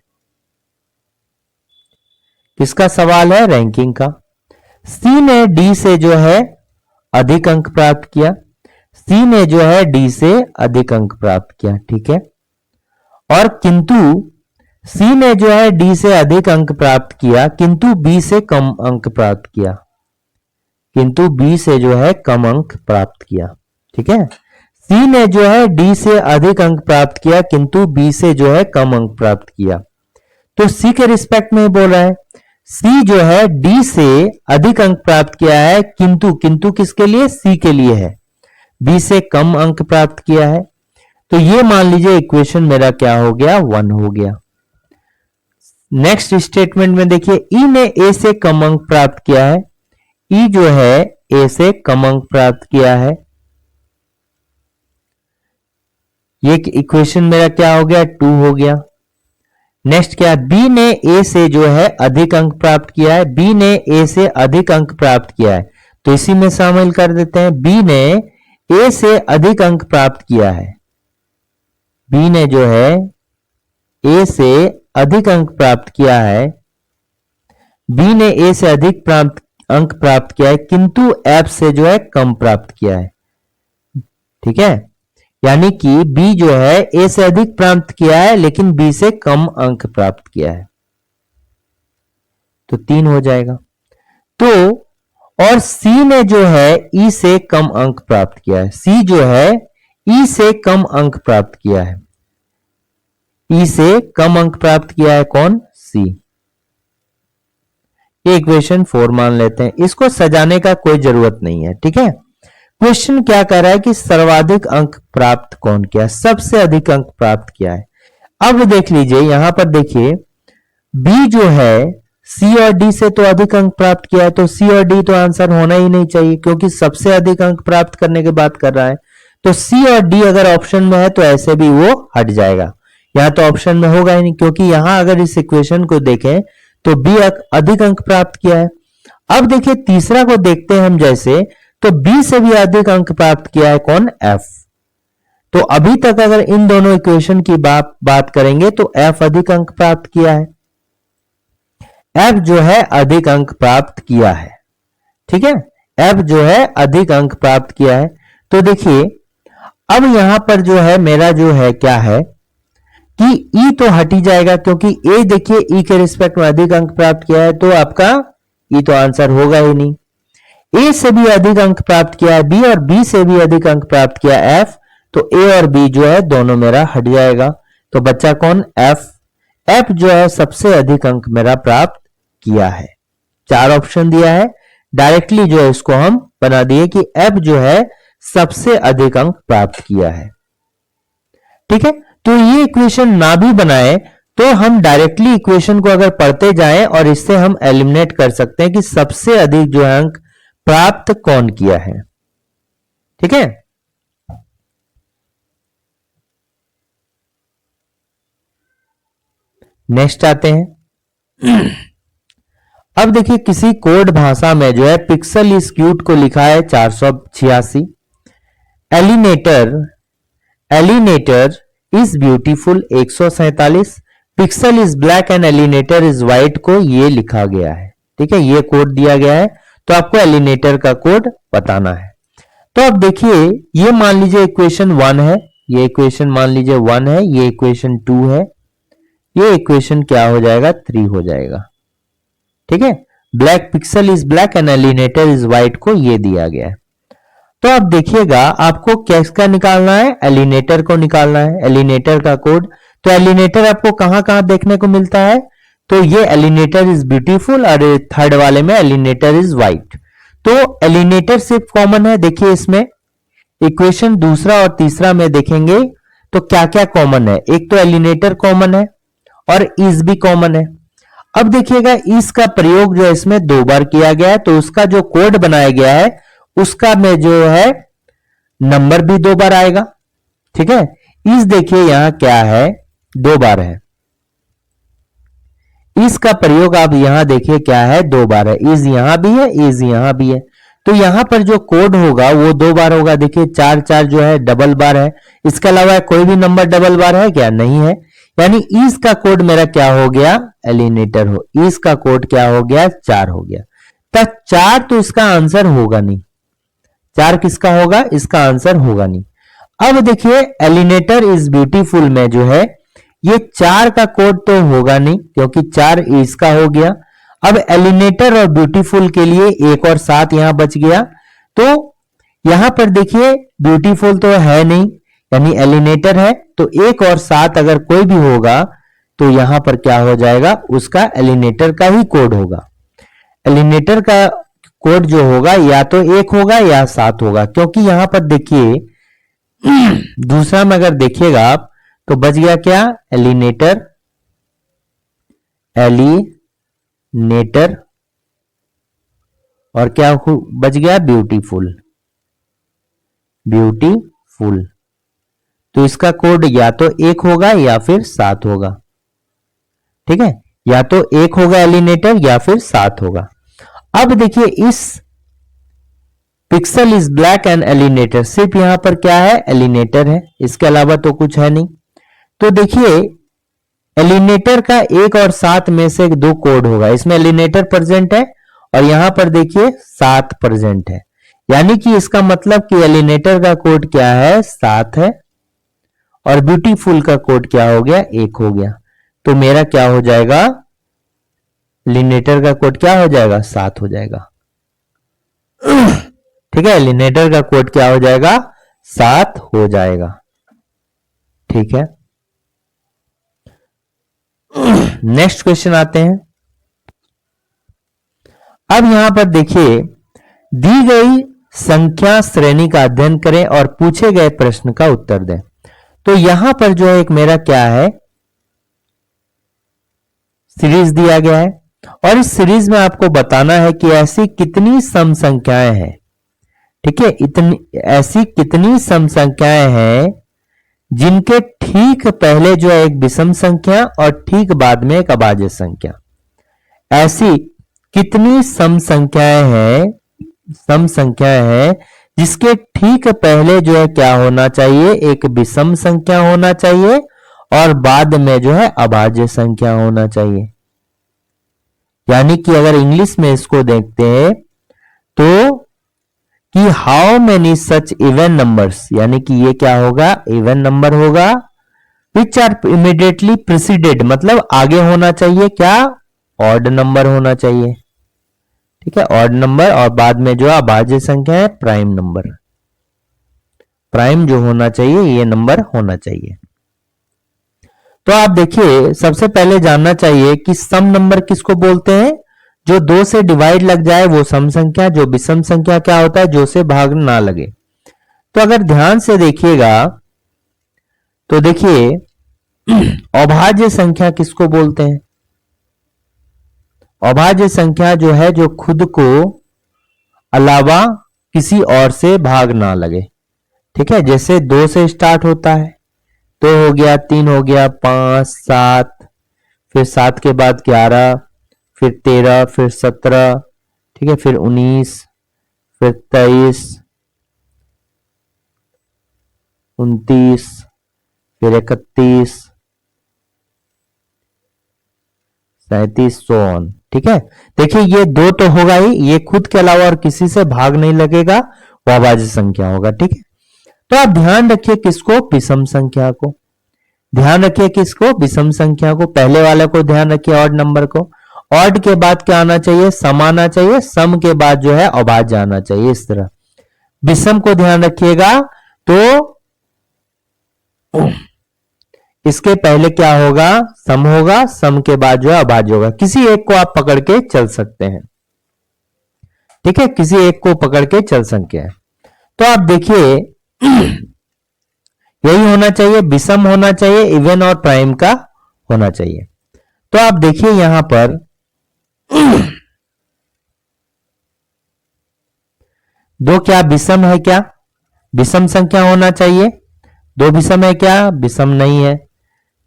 किसका सवाल है, रैंकिंग का। सी ने डी से जो है अधिक अंक प्राप्त किया, सी ने जो है डी से अधिक अंक प्राप्त किया, ठीक है। और किंतु सी ने जो है डी से अधिक अंक प्राप्त किया, किंतु बी से कम अंक प्राप्त किया, किंतु बी से जो है कम अंक प्राप्त किया, ठीक है। सी ने जो है डी से अधिक अंक प्राप्त किया, किंतु बी से जो है कम अंक प्राप्त किया। तो सी के रिस्पेक्ट में बोल रहा है, सी जो है डी से अधिक अंक प्राप्त किया है, किंतु किंतु किसके लिए, सी के लिए है, बी से कम अंक प्राप्त किया है। तो ये मान लीजिए इक्वेशन मेरा क्या हो गया, 1 हो गया। नेक्स्ट स्टेटमेंट में देखिए ई ने ए से कम अंक प्राप्त किया है, ई जो है ए से कम अंक प्राप्त किया है। ये इक्वेशन मेरा क्या हो गया, 2 हो गया। नेक्स्ट क्या, बी ने ए से जो है अधिक अंक प्राप्त किया है, बी ने ए से अधिक अंक प्राप्त किया है, तो इसी में शामिल कर देते हैं। बी ने ए से अधिक अंक प्राप्त किया है, बी ने जो है ए से अधिक अंक प्राप्त किया है, बी ने ए से अधिक अंक प्राप्त किया है, किंतु एफ से जो है कम प्राप्त किया है, ठीक है। यानी कि बी जो है ए से अधिक प्राप्त किया है, लेकिन बी से कम अंक प्राप्त किया है, तो 3 हो जाएगा। तो और सी ने जो है ई से कम अंक प्राप्त किया है, सी जो है ई से कम अंक प्राप्त किया है, ई से कम अंक प्राप्त किया है कौन, सी। ये इक्वेशन 4 मान लेते हैं, इसको सजाने का कोई जरूरत नहीं है, ठीक है। क्वेश्चन क्या कह रहा है कि सर्वाधिक अंक प्राप्त कौन किया, सबसे अधिक अंक प्राप्त किया है। अब देख लीजिए यहां पर देखिए बी जो है सी और डी से तो अधिक अंक प्राप्त किया है, तो सी और डी तो आंसर होना ही नहीं चाहिए क्योंकि सबसे अधिक अंक प्राप्त करने की बात कर रहा है। तो सी और डी अगर ऑप्शन में है तो ऐसे भी वो हट जाएगा, यहां तो ऑप्शन में होगा ही नहीं क्योंकि यहां अगर इस इक्वेशन को देखें तो बी अधिक अंक प्राप्त किया है। अब देखिए तीसरा को देखते हैं हम, जैसे तो बी से भी अधिक अंक प्राप्त किया है कौन, एफ। तो अभी तक अगर इन दोनों इक्वेशन की बात करेंगे तो एफ अधिक अंक प्राप्त किया है, एफ जो है अधिक अंक प्राप्त किया है, ठीक है, एफ जो है अधिक अंक प्राप्त किया है। तो देखिए अब यहां पर जो है मेरा जो है क्या है कि ई तो हट ही जाएगा क्योंकि ए देखिए ई के रिस्पेक्ट में अधिक अंक प्राप्त किया है, तो आपका ई तो आंसर होगा ही नहीं। ए से भी अधिक अंक प्राप्त किया है बी और बी से भी अधिक अंक प्राप्त किया एफ, तो ए और बी जो है दोनों मेरा हट जाएगा, तो बच्चा कौन, एफ। एफ जो है सबसे अधिक अंक मेरा प्राप्त किया है। 4 ऑप्शन दिया है, डायरेक्टली जो है इसको हम बना दिए कि एफ जो है सबसे अधिक अंक प्राप्त किया है, ठीक है। तो ये इक्वेशन ना भी बनाए तो हम डायरेक्टली इक्वेशन को अगर पढ़ते जाएं और इससे हम एलिमिनेट कर सकते हैं कि सबसे अधिक जो अंक प्राप्त कौन किया है, ठीक है। नेक्स्ट आते हैं। अब देखिए किसी कोड भाषा में जो है पिक्सल इज क्यूट को लिखा है 486, एलिनेटर is beautiful 147, pixel is black and एलिनेटर इज व्हाइट को ये लिखा गया है, ठीक है, ये कोड दिया गया है, तो आपको एलिनेटर का कोड बताना है। तो अब देखिए ये मान लीजिए इक्वेशन 1 है, ये इक्वेशन मान लीजिए 1 है, ये इक्वेशन 2 है, ये इक्वेशन क्या हो जाएगा, 3 हो जाएगा, ठीक है। Black pixel is black and एलिनेटर इज व्हाइट को ये दिया गया है। तो अब देखिएगा आपको किसका निकालना है, एलिनेटर को निकालना है, एलिनेटर का कोड। तो एलिनेटर आपको कहां कहां देखने को मिलता है, तो ये एलिनेटर इज ब्यूटीफुल और थर्ड वाले में एलिनेटर इज व्हाइट। तो एलिनेटर सिर्फ कॉमन है, देखिए इसमें इक्वेशन दूसरा और तीसरा में देखेंगे तो क्या क्या कॉमन है, एक तो एलिनेटर कॉमन है और इज भी कॉमन है। अब देखिएगा इस का प्रयोग जो है इसमें 2 बार किया गया है, तो उसका जो कोड बनाया गया है उसका में जो है नंबर भी 2 बार आएगा, ठीक है। इस देखिए यहां क्या है, 2 बार है, इसका प्रयोग आप यहां देखिए क्या है, 2 बार है, इज यहां भी है, इज यहां भी है, तो यहां पर जो कोड होगा वो 2 बार होगा। देखिए 4 4 जो है डबल बार है, इसके अलावा कोई भी नंबर डबल बार है क्या, नहीं है, यानी इस का कोड मेरा क्या हो गया, एलिनेटर हो, इस का कोड क्या हो गया, 4 हो गया। तब 4 तो इसका आंसर होगा नहीं, 4 किसका होगा, इसका आंसर होगा नहीं। अब देखिए एलिनेटर इज ब्यूटीफुल में जो है ये 4 का कोड तो होगा नहीं क्योंकि 4 इसका हो गया। अब एलिनेटर और ब्यूटीफुल के लिए 1 और 7 यहां बच गया, तो यहां पर देखिए ब्यूटीफुल तो है नहीं यानी एलिनेटर है, तो 1 और 7 अगर कोई भी होगा तो यहां पर क्या हो जाएगा, उसका एलिनेटर का ही कोड होगा। एलिनेटर का कोड जो होगा या तो 1 होगा या 7 होगा, क्योंकि यहां पर देखिए दूसरा में अगर देखिएगा आप तो बच गया क्या, एलिनेटर, एलिनेटर और क्या बच गया, ब्यूटीफुल, ब्यूटीफुल। तो इसका कोड या तो 1 होगा या फिर 7 होगा, ठीक है, या तो 1 होगा एलिनेटर या फिर 7 होगा। अब देखिए इस पिक्सल इज ब्लैक एंड एलिनेटर, सिर्फ यहां पर क्या है, एलिनेटर है, इसके अलावा तो कुछ है नहीं। तो देखिए एलिनेटर का 1 और 7 में से 2 कोड होगा, इसमें एलिनेटर प्रेजेंट है और यहां पर देखिए 7 प्रेजेंट है, यानी कि इसका मतलब कि एलिनेटर का कोड क्या है, 7 है और ब्यूटीफुल का कोड क्या हो गया, 1 हो गया। तो मेरा क्या हो जाएगा, एलिनेटर का कोड क्या हो जाएगा, 7 हो जाएगा, ठीक है, एलिनेटर का कोड क्या हो जाएगा, 7 हो जाएगा। ठीक है, नेक्स्ट क्वेश्चन आते हैं। अब यहां पर देखिए, दी गई संख्या श्रेणी का अध्ययन करें और पूछे गए प्रश्न का उत्तर दें। तो यहां पर जो है एक मेरा क्या है, सीरीज दिया गया है और इस सीरीज में आपको बताना है कि ऐसी कितनी सम संख्याएं हैं। ठीक है, इतनी ऐसी कितनी सम संख्याएं हैं जिनके ठीक पहले जो है एक विषम संख्या और ठीक बाद में एक अभाज्य संख्या। ऐसी कितनी सम संख्याएं हैं जिसके ठीक पहले जो है क्या होना चाहिए, एक विषम संख्या होना चाहिए और बाद में जो है अभाज्य संख्या होना चाहिए। यानी कि अगर इंग्लिश में इसको देखते हैं तो कि how many such even numbers, यानी कि ये क्या होगा, इवन नंबर होगा, विच आर इमीडिएटली प्रिसीडेड, मतलब आगे होना चाहिए क्या, ऑड नंबर होना चाहिए। ठीक है, ऑड नंबर और बाद में जो अभाज्य संख्या है प्राइम नंबर, प्राइम जो होना चाहिए ये नंबर होना चाहिए। तो आप देखिए, सबसे पहले जानना चाहिए कि सम नंबर किसको बोलते हैं, जो 2 से डिवाइड लग जाए वो सम संख्या, जो विषम संख्या क्या होता है, जो से भाग ना लगे। तो अगर ध्यान से देखिएगा तो देखिए अभाज्य संख्या किसको बोलते हैं, अभाज्य संख्या जो है जो खुद को अलावा किसी और से भाग ना लगे। ठीक है, जैसे 2 से स्टार्ट होता है, 2 हो गया, 3 हो गया, 5, 7, फिर 7 के बाद 11, फिर 13, फिर 17, ठीक है, फिर 19, फिर 23, 29, फिर 31, 37, 100। ठीक है, देखिए ये 2 तो होगा ही, ये खुद के अलावा और किसी से भाग नहीं लगेगा, वो अभाज्य संख्या होगा। ठीक है, तो आप ध्यान रखिए किसको, विषम संख्या को ध्यान रखिए, किसको, विषम संख्या को। पहले वाले को ध्यान रखिए, ऑड नंबर को। ऑड के बाद क्या आना चाहिए, सम आना चाहिए, सम के बाद जो है अभाज्य आना चाहिए, इस तरह। विषम को ध्यान रखिएगा तो इसके पहले क्या होगा, सम होगा, सम के बाद जो है अभाज्य होगा। किसी एक को आप पकड़ के चल सकते हैं। ठीक है, किसी एक को पकड़ के चल सकते हैं। तो आप देखिए यही होना चाहिए, विषम होना चाहिए, इवन और प्राइम का होना चाहिए। तो आप देखिए यहां पर दो क्या विषम है, क्या विषम संख्या होना चाहिए, 2 विषम है क्या, विषम नहीं है।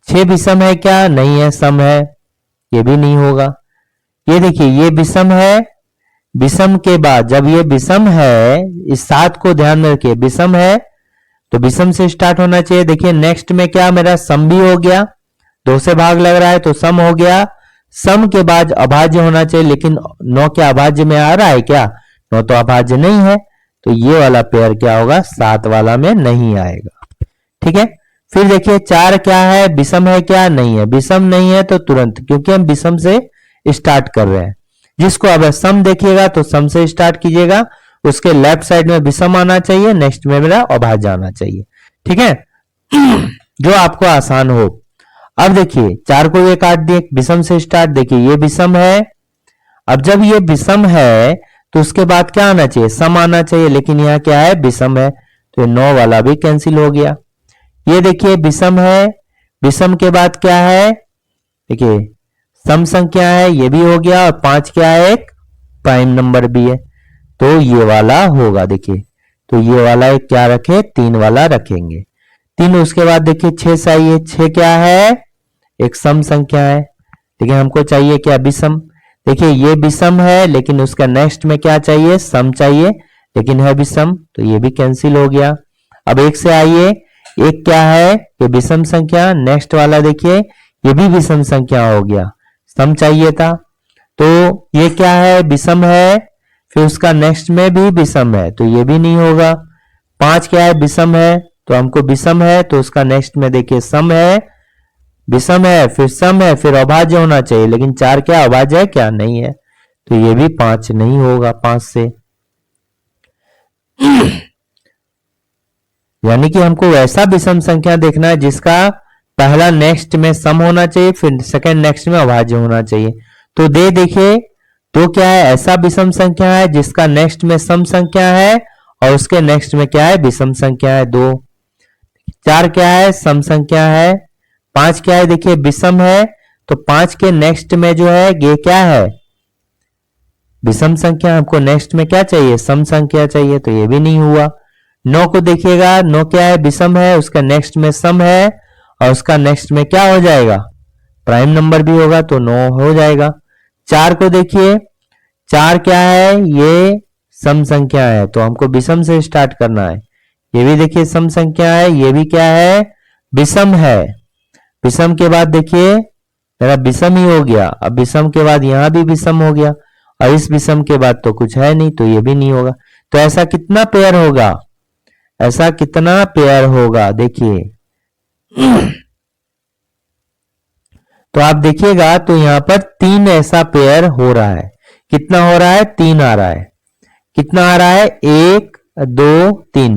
6 विषम है क्या, नहीं है, सम है, ये भी नहीं होगा। ये देखिए ये विषम है, विषम के बाद जब ये विषम है, इस 7 को ध्यान में रखिए, विषम है तो विषम से स्टार्ट होना चाहिए। देखिए नेक्स्ट में क्या, मेरा सम भी हो गया, 2 से भाग लग रहा है तो सम हो गया। सम के बाद अभाज्य होना चाहिए, लेकिन 9 क्या अभाज्य में आ रहा है क्या, 9 तो अभाज्य नहीं है, तो ये वाला पेयर क्या होगा, 7 वाला में नहीं आएगा। ठीक है, फिर देखिए 4 क्या है, विषम है क्या, नहीं है, विषम नहीं है तो तुरंत, क्योंकि हम विषम से स्टार्ट कर रहे हैं। जिसको अब सम देखिएगा तो सम से स्टार्ट कीजिएगा, उसके लेफ्ट साइड में विषम आना चाहिए, नेक्स्ट में मेरा अभाज्य आना चाहिए। ठीक है, जो आपको आसान हो। अब देखिए 4 को ये काट दिए, विषम से स्टार्ट, देखिए ये विषम है। अब जब ये विषम है तो उसके बाद क्या आना चाहिए, सम आना चाहिए, लेकिन यहाँ क्या है, विषम है, तो 9 वाला भी कैंसिल हो गया। ये देखिए विषम है, विषम के बाद क्या है, देखिए सम संख्या है, ये भी हो गया, और 5 क्या है, एक प्राइम नंबर भी है, तो ये वाला होगा। देखिए तो ये वाला एक क्या रखे, 3 वाला रखेंगे, 3। उसके बाद देखिए 6 चाहिए, 6 क्या है, एक सम संख्या है, लेकिन हमको चाहिए क्या, विषम। देखिए ये विषम है, लेकिन उसका नेक्स्ट में क्या चाहिए, सम चाहिए, लेकिन है विषम, तो ये भी कैंसिल हो गया। अब 1 से आइए, 1 क्या है, ये विषम संख्या, नेक्स्ट वाला देखिए ये भी विषम संख्या हो गया, सम चाहिए था, तो ये क्या है, विषम है, फिर उसका नेक्स्ट में भी विषम है, तो ये भी नहीं होगा। 5 क्या है, विषम है, तो हमको विषम है, तो उसका नेक्स्ट में देखिए सम है, विषम है, फिर सम है, फिर अभाज्य होना चाहिए, लेकिन 4 क्या अभाज्य है क्या, नहीं है, तो ये भी 5 नहीं होगा 5 से। यानी कि हमको वैसा विषम संख्या देखना है जिसका पहला नेक्स्ट में सम होना चाहिए, फिर सेकंड नेक्स्ट में अभाज्य होना चाहिए। तो देखिए तो क्या है, ऐसा विषम संख्या है जिसका नेक्स्ट में सम संख्या है और उसके नेक्स्ट में क्या है, विषम संख्या है। 2 4 क्या है, सम संख्या है। 5 क्या है, देखिए विषम है, तो 5 के नेक्स्ट में जो है ये क्या है, विषम संख्या। हमको नेक्स्ट में क्या चाहिए, सम संख्या चाहिए, तो ये भी नहीं हुआ। 9 को देखिएगा, 9 क्या है, विषम है, उसका नेक्स्ट में सम है और उसका नेक्स्ट में क्या हो जाएगा, प्राइम नंबर भी होगा, तो 9 हो जाएगा। 4 को देखिए, 4 क्या है, ये सम संख्या है, तो हमको विषम से स्टार्ट करना है। ये भी देखिए सम संख्या है, ये भी क्या है, विषम है। विषम के बाद देखिए मेरा विषम ही हो गया, अब विषम के बाद यहां भी विषम हो गया और इस विषम के बाद तो कुछ है नहीं, तो ये भी नहीं होगा। तो ऐसा कितना पेयर होगा, ऐसा कितना पेयर होगा देखिए। तो आप देखिएगा तो यहां पर 3 ऐसा पेयर हो रहा है। कितना हो रहा है, 3 आ रहा है। कितना आ रहा है, 1 2 3,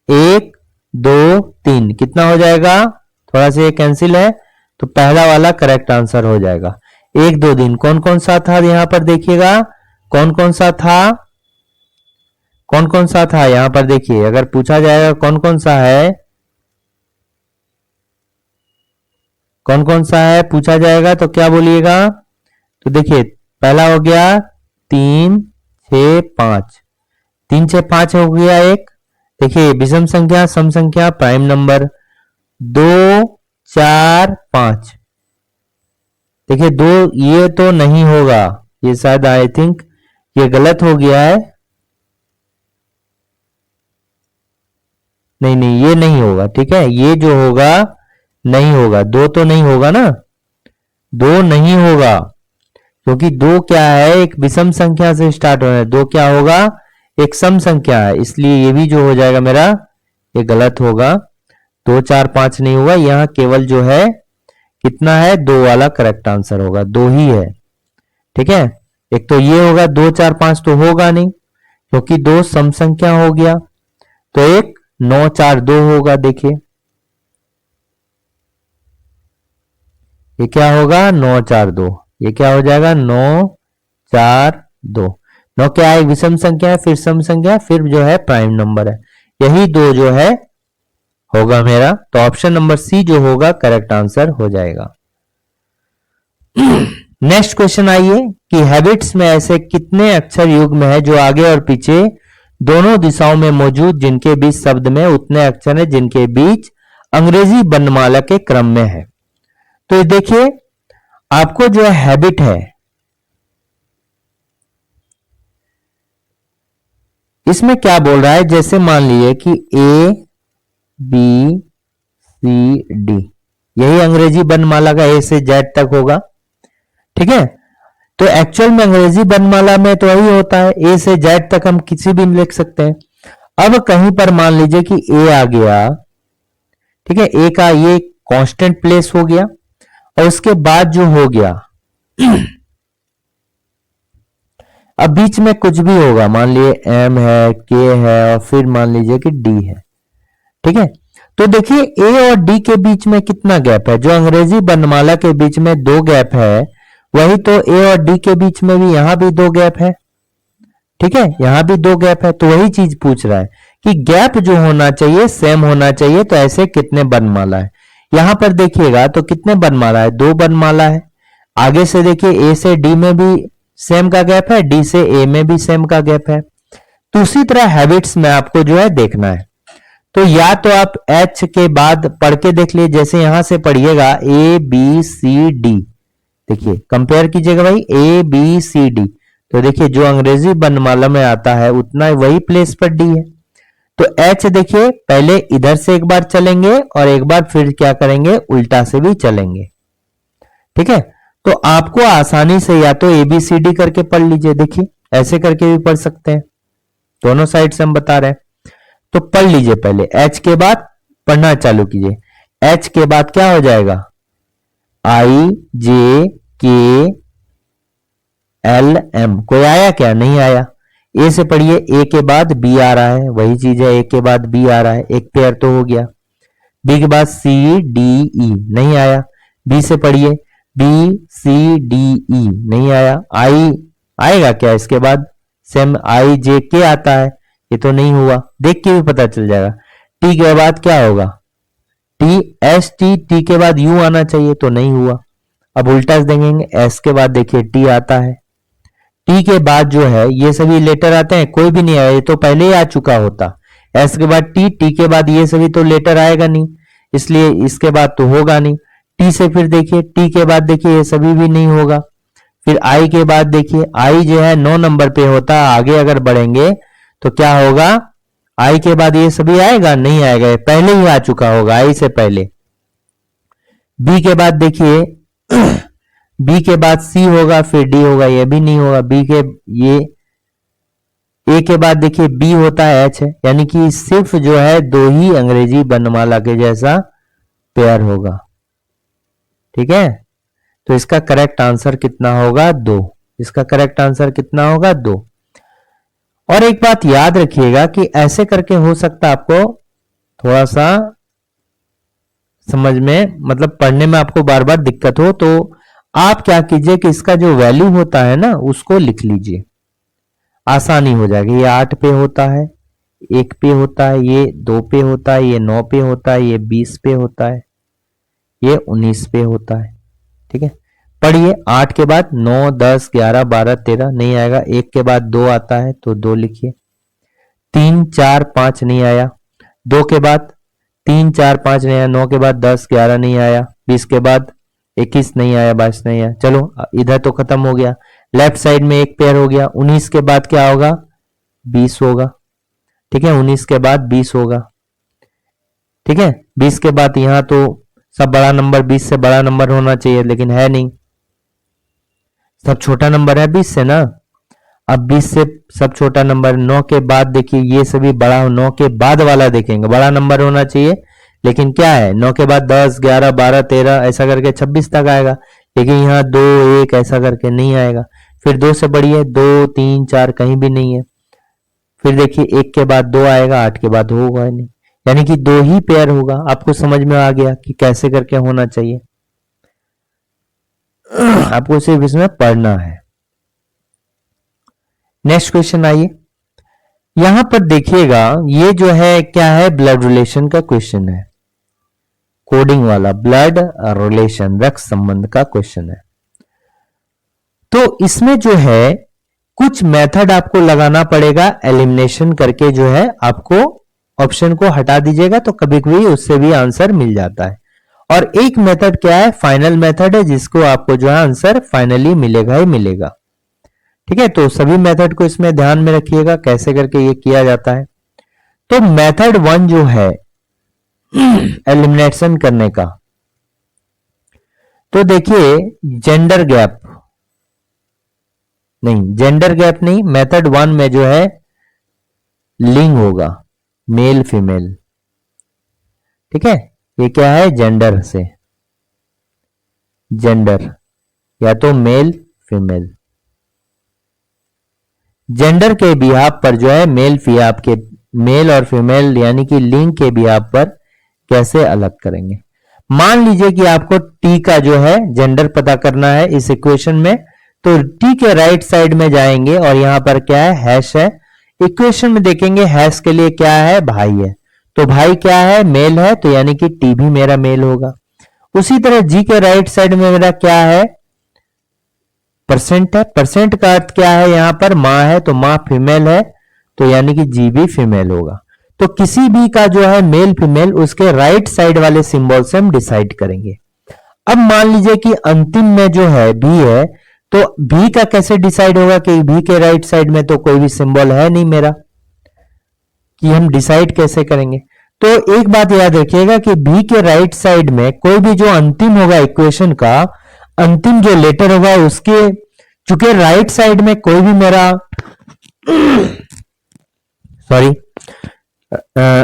1 2 3, कितना हो जाएगा, थोड़ा सा ये कैंसिल है, तो पहला वाला करेक्ट आंसर हो जाएगा। 1 2 3 कौन कौन सा था, यहां पर देखिएगा कौन कौन सा था, कौन कौन सा था यहां पर देखिए, अगर पूछा जाएगा कौन कौन सा है, कौन कौन सा है पूछा जाएगा तो क्या बोलिएगा। तो देखिए पहला हो गया 3 6 5, 3 6 5 हो गया एक। देखिए विषम संख्या, सम संख्या, प्राइम नंबर। 2 4 5, देखिए 2 ये तो नहीं होगा, ये शायद आई थिंक ये गलत हो गया है। नहीं नहीं ये नहीं होगा, ठीक है, ये जो होगा नहीं होगा, 2 तो नहीं होगा ना, 2 नहीं होगा, क्योंकि 2 क्या है, एक विषम संख्या से स्टार्ट हो रहा है। 2 क्या होगा, एक सम संख्या है, इसलिए ये भी जो हो जाएगा मेरा ये गलत होगा। 2 4 5 नहीं होगा, यहां केवल जो है कितना है, 2 वाला करेक्ट आंसर होगा, 2 ही है, ठीक है। एक तो ये होगा, 2 4 5 तो होगा नहीं क्योंकि 2 सम संख्या हो गया, तो एक 9 4 2 होगा। देखिए ये क्या होगा, 9 4 2, ये क्या हो जाएगा, 9 4 2। 9 क्या है, विषम संख्या है, फिर सम संख्या, फिर जो है प्राइम नंबर है, यही 2 जो है होगा मेरा। तो ऑप्शन नंबर सी जो होगा करेक्ट आंसर हो जाएगा। नेक्स्ट क्वेश्चन आइए कि हैबिट्स में ऐसे कितने अक्षर युग्म है जो आगे और पीछे दोनों दिशाओं में मौजूद, जिनके बीच शब्द में उतने अक्षर है जिनके बीच अंग्रेजी वर्णमाला के क्रम में है। तो देखिए आपको जो है हैबिट है, इसमें क्या बोल रहा है, जैसे मान लीजिए कि A B C D, यही अंग्रेजी वर्णमाला का A से Z तक होगा, ठीक है। तो एक्चुअल में अंग्रेजी वर्णमाला में तो वही होता है, A से Z तक हम किसी भी लिख सकते हैं। अब कहीं पर मान लीजिए कि A आ गया, ठीक है, A का ये कांस्टेंट प्लेस हो गया और उसके बाद जो हो गया अब बीच में कुछ भी होगा, मान लीजिए M है, K है और फिर मान लीजिए कि D है, ठीक है। तो देखिए A और D के बीच में कितना गैप है, जो अंग्रेजी वर्णमाला के बीच में 2 गैप है, वही तो A और D के बीच में भी यहां भी 2 गैप है, ठीक है, यहां भी 2 गैप है। तो वही चीज पूछ रहा है कि गैप जो होना चाहिए सेम होना चाहिए, तो ऐसे कितने वर्णमाला है। यहां पर देखिएगा तो कितने वर्णमाला है, 2 वर्णमाला है। आगे से देखिए A से D में भी सेम का गैप है, D से A में भी सेम का गैप है। तो उसी तरह हैबिट्स में आपको जो है देखना है, तो या तो आप H के बाद पढ़ के देख लीजिए, जैसे यहां से पढ़िएगा A B C D, देखिए कंपेयर कीजिएगा भाई A B C D, तो देखिए जो अंग्रेजी वर्णमाला में आता है उतना वही प्लेस पर D है। तो H देखिए पहले इधर से एक बार चलेंगे और एक बार फिर क्या करेंगे, उल्टा से भी चलेंगे, ठीक है। तो आपको आसानी से या तो ABCD करके पढ़ लीजिए, देखिए ऐसे करके भी पढ़ सकते हैं, दोनों साइड से हम बता रहे हैं। तो पढ़ लीजिए, पहले H के बाद पढ़ना चालू कीजिए। H के बाद क्या हो जाएगा, I J K L M, कोई आया क्या, नहीं आया। ए से पढ़िए, ए के बाद बी आ रहा है, वही चीज है, ए के बाद बी आ रहा है, एक पेयर तो हो गया। बी के बाद सी डी ई नहीं आया। बी से पढ़िए, बी सी डी ई नहीं आया। आई आएगा क्या इसके बाद? सेम आई जे के आता है, ये तो नहीं हुआ, देख के भी पता चल जाएगा। टी के बाद क्या होगा? टी एस टी, टी के बाद यू आना चाहिए, तो नहीं हुआ। अब उल्टा देखेंगे, एस के बाद देखिए टी आता है। टी के बाद जो है ये सभी लेटर आते हैं, कोई भी नहीं आया, ये तो पहले ही आ चुका होता। एस के बाद टी, टी के बाद ये सभी तो लेटर आएगा नहीं, इसलिए इसके बाद तो होगा नहीं। टी से फिर देखिए, टी के बाद देखिए ये सभी भी नहीं होगा। फिर आई के बाद देखिए, आई जो है 9 नंबर पे होता है, आगे अगर बढ़ेंगे तो क्या होगा? आई के बाद ये सभी आएगा? नहीं आएगा, ये पहले ही आ चुका होगा आई से पहले। बी के बाद देखिए बी के बाद सी होगा, फिर डी होगा, ये भी नहीं होगा। बी के ये ए के बाद देखिए बी होता है, एच है, यानी कि सिर्फ जो है दो ही अंग्रेजी वर्णमाला के जैसा पेयर होगा। ठीक है, तो इसका करेक्ट आंसर कितना होगा? 2। इसका करेक्ट आंसर कितना होगा? 2। और एक बात याद रखिएगा कि ऐसे करके हो सकता है आपको थोड़ा सा समझ में, मतलब पढ़ने में आपको बार बार दिक्कत हो, तो आप क्या कीजिए कि इसका जो वैल्यू होता है ना उसको लिख लीजिए, आसानी हो जाएगी। ये 8 पे होता है, 1 पे होता है, ये 2 पे होता है, ये 9 पे होता है, ये 20 पे होता है, ये 19 पे होता है। ठीक है, पढ़िए 8 के बाद 9, 10, 11, 12, 13 नहीं आएगा। 1 के बाद 2 आता है तो 2 लिखिए। 3, 4, 5 नहीं आया। 2 के बाद 3, 4, 5 नहीं आया। 9 के बाद 10, 11 नहीं आया। 20 के बाद 21 नहीं आया, 22 नहीं आया। चलो इधर तो खत्म हो गया, लेफ्ट साइड में एक पेयर हो गया। 19 के बाद क्या होगा? 20 होगा। ठीक है, 19 के बाद 20 होगा। ठीक है, 20 के बाद यहां तो सब बड़ा नंबर 20 से बड़ा नंबर होना चाहिए, लेकिन है नहीं, सब छोटा नंबर है 20 से ना। अब 20 से सब छोटा नंबर। 9 के बाद देखिए ये सभी बड़ा, 9 के बाद वाला देखेंगे बड़ा नंबर होना चाहिए, लेकिन क्या है 9 के बाद 10, 11, 12, 13 ऐसा करके 26 तक आएगा, लेकिन यहाँ 2, 1 ऐसा करके नहीं आएगा। फिर 2 से बढ़िए, 2, 3, 4 कहीं भी नहीं है। फिर देखिए 1 के बाद 2 आएगा, 8 के बाद होगा नहीं, यानी कि 2 ही पेयर होगा। आपको समझ में आ गया कि कैसे करके होना चाहिए। आपको सिर्फ इसमें पढ़ना है। नेक्स्ट क्वेश्चन आइए, यहां पर देखिएगा ये जो है क्या है? ब्लड रिलेशन का क्वेश्चन है, कोडिंग वाला ब्लड रिलेशन, रक्त संबंध का क्वेश्चन है। तो इसमें जो है कुछ मेथड आपको लगाना पड़ेगा, एलिमिनेशन करके जो है आपको ऑप्शन को हटा दीजिएगा, तो कभी कभी उससे भी आंसर मिल जाता है। और एक मेथड क्या है? फाइनल मेथड है, जिसको आपको जो है आंसर फाइनली मिलेगा ही मिलेगा। ठीक है, तो सभी मेथड को इसमें ध्यान में रखिएगा कैसे करके ये किया जाता है। तो मेथड 1 जो है एलिमिनेशन करने का, तो देखिए जेंडर गैप नहीं, मेथड 1 में जो है लिंग होगा, मेल फीमेल। ठीक है, ये क्या है? जेंडर से, जेंडर या तो मेल फीमेल। जेंडर के बिहाफ पर जो है मेल और फीमेल यानी कि लिंग के बिहाफ पर कैसे अलग करेंगे। मान लीजिए कि आपको टी का जो है जेंडर पता करना है इस इक्वेशन में, तो टी के राइट साइड में जाएंगे और यहां पर क्या है? हैश है। इक्वेशन में देखेंगे हैश के लिए क्या है? भाई है, तो भाई क्या है? मेल है, तो यानी कि टी भी मेरा मेल होगा। उसी तरह जी के राइट साइड में मेरा क्या है? परसेंट है। परसेंट का अर्थ क्या है? यहां पर माँ है, तो माँ फीमेल है, तो यानी कि जी भी फीमेल होगा। तो किसी भी का जो है मेल फीमेल उसके राइट साइड वाले सिंबल से हम डिसाइड करेंगे। अब मान लीजिए कि अंतिम में जो है भी है, तो भी का कैसे डिसाइड होगा कि भी के राइट साइड में तो कोई भी सिंबल है नहीं मेरा, कि हम डिसाइड कैसे करेंगे। तो एक बात याद रखिएगा कि भी के राइट साइड में कोई भी जो अंतिम होगा इक्वेशन का, अंतिम जो लेटर होगा उसके, चूंकि राइट साइड में कोई भी मेरा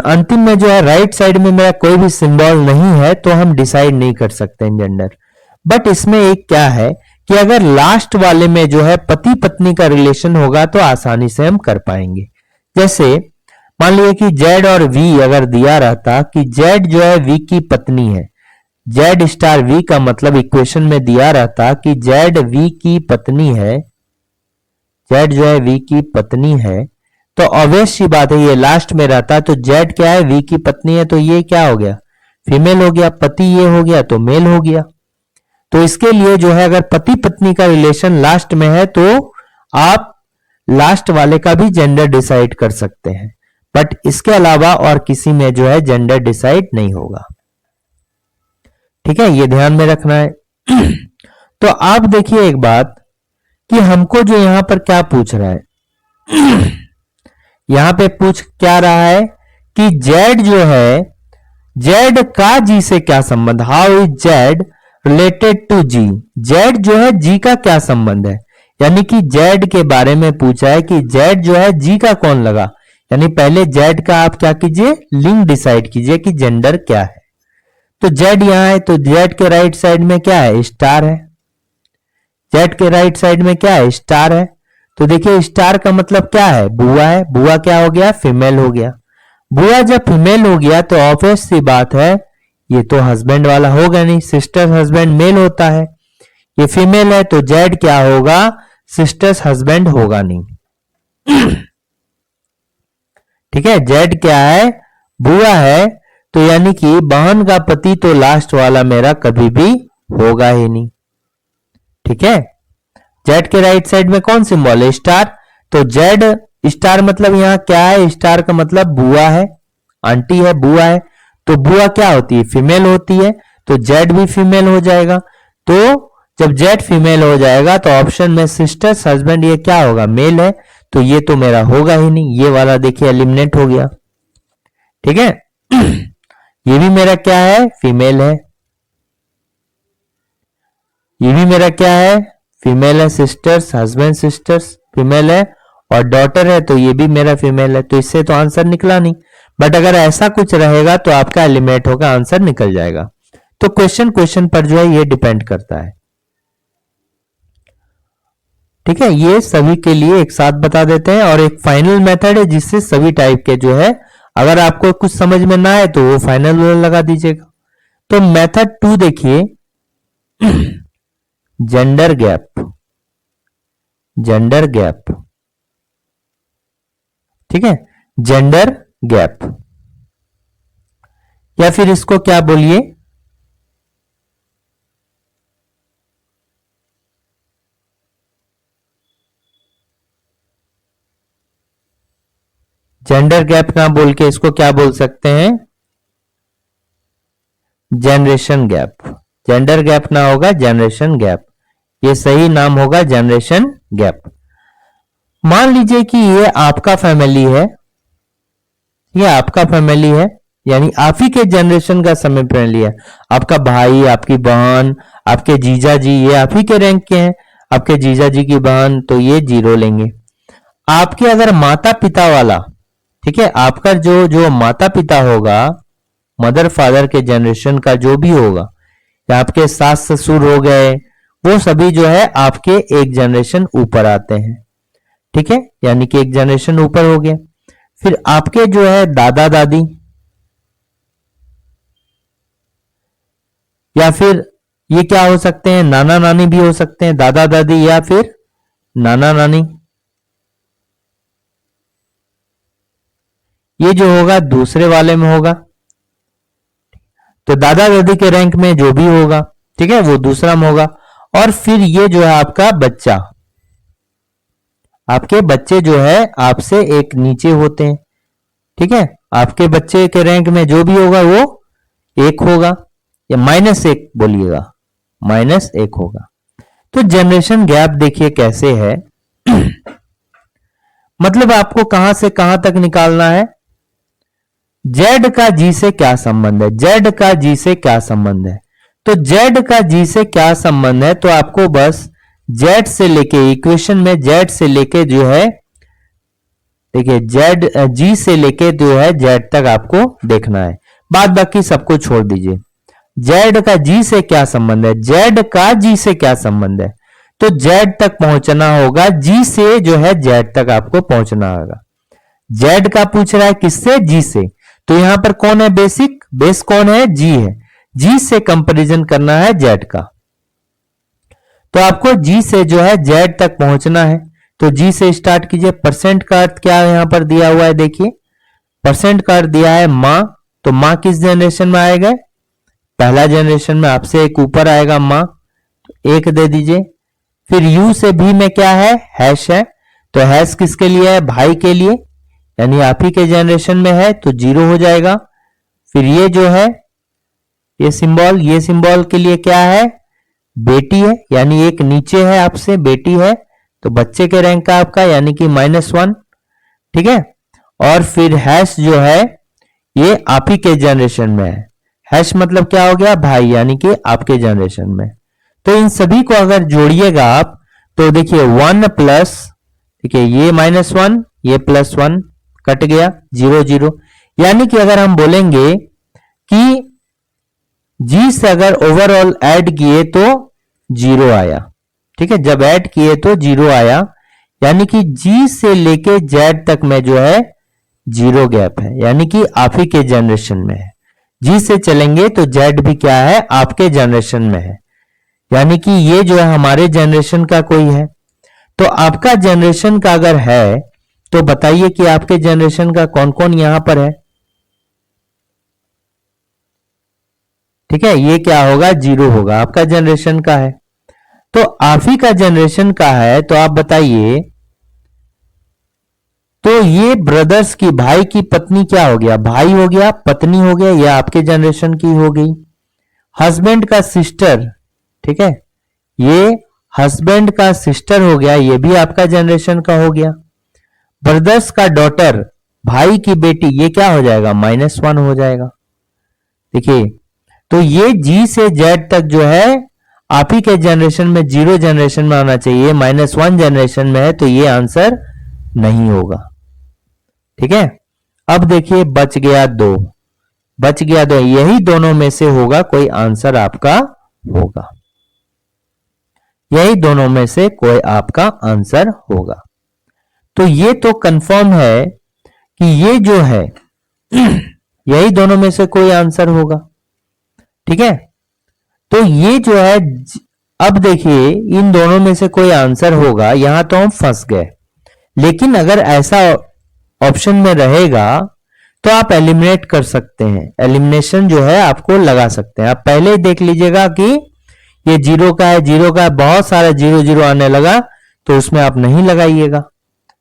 अंतिम में जो है राइट साइड में मेरा कोई भी सिंबल नहीं है, तो हम डिसाइड नहीं कर सकते जेंडर। बट इसमें एक क्या है कि अगर लास्ट वाले में जो है पति पत्नी का रिलेशन होगा तो आसानी से हम कर पाएंगे। जैसे मान लीजिए कि जेड और वी अगर दिया रहता कि जेड जो है वी की पत्नी है, जेड स्टार वी का मतलब इक्वेशन में दिया रहता कि जेड वी की पत्नी है, जेड जो है वी की पत्नी है, तो ऑब्वियस सी बात है ये लास्ट में रहता तो जेड क्या है वी की पत्नी है, तो ये क्या हो गया फीमेल हो गया, पति ये हो गया तो मेल हो गया। तो इसके लिए जो है अगर पति पत्नी का रिलेशन लास्ट में है तो आप लास्ट वाले का भी जेंडर डिसाइड कर सकते हैं, बट इसके अलावा और किसी में जो है जेंडर डिसाइड नहीं होगा। ठीक है, ये ध्यान में रखना है। तो आप देखिए एक बात कि हमको जो यहां पर क्या पूछ रहा है, यहां पे पूछ क्या रहा है कि जेड जो है, जेड का जी से क्या संबंध, how is Z related to G, Z जो है जी का क्या संबंध है, यानी कि जेड के बारे में पूछा है कि जेड जो है जी का कौन लगा, यानी पहले जेड का आप क्या कीजिए लिंग डिसाइड कीजिए कि जेंडर क्या है। तो जेड यहां है तो जेड के राइट साइड में क्या है स्टार है, जेड के राइट साइड में क्या है स्टार है, तो देखिए स्टार का मतलब क्या है बुआ है, बुआ क्या हो गया फीमेल हो गया, बुआ जब फीमेल हो गया तो ऑब्वियस सी बात है ये तो हस्बैंड वाला होगा नहीं, सिस्टर हस्बैंड मेल होता है, ये फीमेल है तो जेड क्या होगा सिस्टर्स हस्बैंड होगा नहीं। ठीक है, जेड क्या है बुआ है, तो यानी कि बहन का पति तो लास्ट वाला मेरा कभी भी होगा ही नहीं। ठीक है, जेड के राइट साइड में कौन सिंबल है स्टार, तो जेड स्टार मतलब यहां क्या है, स्टार का मतलब बुआ है, आंटी है बुआ है, तो बुआ क्या होती है फीमेल होती है, तो जेड भी फीमेल हो जाएगा। तो जब जेड फीमेल हो जाएगा तो ऑप्शन में सिस्टर्स हस्बैंड ये क्या होगा मेल है, तो ये तो मेरा होगा ही नहीं, ये वाला देखिए एलिमिनेट हो गया। ठीक है, ये भी मेरा क्या है फीमेल है, ये भी मेरा क्या है फीमेल है, सिस्टर्स हस्बैंड सिस्टर्स फीमेल है, और डॉटर है तो ये भी मेरा फीमेल है, तो इससे तो आंसर निकला नहीं। बट अगर ऐसा कुछ रहेगा तो आपका एलिमिनेट होगा, आंसर निकल जाएगा। तो क्वेश्चन पर जो है ये डिपेंड करता है। ठीक है, ये सभी के लिए एक साथ बता देते हैं, और एक फाइनल मेथड है जिससे सभी टाइप के जो है अगर आपको कुछ समझ में ना आए तो वो फाइनल लगा दीजिएगा। तो मेथड 2 देखिए, जेंडर गैप, जेंडर गैप। ठीक है, जेंडर गैप, या फिर इसको क्या बोलिए जेंडर गैप ना बोल के इसको क्या बोल सकते हैं जनरेशन गैप, जेंडर गैप ना होगा जनरेशन गैप, ये सही नाम होगा जनरेशन गैप। मान लीजिए कि ये आपका फैमिली है, ये आपका फैमिली है, यानी आप ही के जनरेशन का समय फैमिली है, आपका भाई आपकी बहन आपके जीजा जी ये आप ही के रैंक के हैं, आपके जीजा जी की बहन तो ये 0 लेंगे। आपके अगर माता पिता वाला, ठीक है, आपका जो जो माता पिता होगा मदर फादर के जनरेशन का जो भी होगा, या आपके सास ससुर हो गए, वो सभी जो है आपके एक जनरेशन ऊपर आते हैं। ठीक है, यानी कि एक जनरेशन ऊपर हो गया। फिर आपके जो है दादा दादी, या फिर ये क्या हो सकते हैं नाना नानी भी हो सकते हैं, दादा दादी या फिर नाना नानी, ये जो होगा दूसरे वाले में होगा। तो दादा दादी के रैंक में जो भी होगा, ठीक है, वो दूसरा में होगा। और फिर ये जो है आपका बच्चा, आपके बच्चे जो है आपसे एक नीचे होते हैं। ठीक है, आपके बच्चे के रैंक में जो भी होगा वो 1 होगा, या -1 बोलिएगा, -1 होगा। तो जनरेशन गैप देखिए कैसे है। मतलब आपको कहां से कहां तक निकालना है, जेड का जी से क्या संबंध है, जेड का जी से क्या संबंध है। तो जेड का जी से क्या संबंध है, तो आपको बस जेड से लेके इक्वेशन में जेड से लेके जो है, देखिए जेड जी से लेके जो है जेड तक आपको देखना है, बाद बाकी सबको छोड़ दीजिए। जेड का जी से क्या संबंध है, जेड का जी से क्या संबंध है, तो जेड तक पहुंचना होगा, जी से जो है जेड तक आपको पहुंचना होगा। जेड का पूछ रहा है किससे, जी से, तो यहां पर कौन है बेसिक, बेस कौन है, जी है, जी से कंपैरिजन करना है जेड का। तो आपको जी से जो है जेड तक पहुंचना है, तो जी से स्टार्ट कीजिए। परसेंट का अर्थ क्या यहां पर दिया हुआ है, देखिए परसेंट का अर्थ दिया है माँ, तो माँ किस जनरेशन में आएगा, पहला जनरेशन में, आपसे एक ऊपर आएगा माँ, तो एक दे दीजिए। फिर यू से भी में क्या है, हैश है, तो हैश किसके लिए है, भाई के लिए, यानी आप ही के जनरेशन में है, तो 0 हो जाएगा। फिर ये जो है ये सिंबल के लिए क्या है, बेटी है, यानी एक नीचे है आपसे, बेटी है, तो बच्चे के रैंक का आपका, यानी कि -1, ठीक है। और फिर हैश जो है ये आप ही के जनरेशन में है, हैश मतलब क्या हो गया, भाई, यानी कि आपके जनरेशन में। तो इन सभी को अगर जोड़िएगा आप, तो देखिए 1 प्लस, ठीक है, ये -1, ये +1 कट गया, 0 0, यानी कि अगर हम बोलेंगे कि जी से अगर ओवरऑल ऐड किए तो 0 आया, ठीक है, जब ऐड किए तो 0 आया, यानी कि जी से लेके जेड तक में जो है 0 गैप है, यानी कि आप ही के जनरेशन में है। जी से चलेंगे तो जेड भी क्या है, आपके जनरेशन में है, यानी कि ये जो है हमारे जनरेशन का कोई है। तो आपका जनरेशन का अगर है तो बताइए कि आपके जनरेशन का कौन कौन यहां पर है, ठीक है, ये क्या होगा, 0 होगा, आपका जनरेशन का है। तो आप ही का जनरेशन का है, तो आप बताइए, तो ये ब्रदर्स की, भाई की पत्नी क्या हो गया, भाई हो गया, पत्नी हो गया, ये आपके जनरेशन की हो गई। हस्बैंड का सिस्टर, ठीक है, ये हस्बैंड का सिस्टर हो गया, ये भी आपका जनरेशन का हो गया। ब्रदर्स का डॉटर, भाई की बेटी, ये क्या हो जाएगा, -1 हो जाएगा। देखिए, तो ये जी से जेड तक जो है आप ही के जनरेशन में, 0 जनरेशन में आना चाहिए, -1 जनरेशन में है, तो ये आंसर नहीं होगा, ठीक है। अब देखिए बच गया 2, बच गया 2, यही दोनों में से होगा कोई आंसर आपका होगा, यही दोनों में से कोई आपका आंसर होगा। तो ये तो कंफर्म है कि ये जो है यही दोनों में से कोई आंसर होगा, ठीक है। तो ये जो है, अब देखिए इन दोनों में से कोई आंसर होगा, यहां तो हम फंस गए। लेकिन अगर ऐसा ऑप्शन में रहेगा तो आप एलिमिनेट कर सकते हैं, एलिमिनेशन जो है आपको लगा सकते हैं। आप पहले ही देख लीजिएगा कि ये 0 का है, 0 का है, बहुत सारा 0 0 आने लगा, तो उसमें आप नहीं लगाइएगा,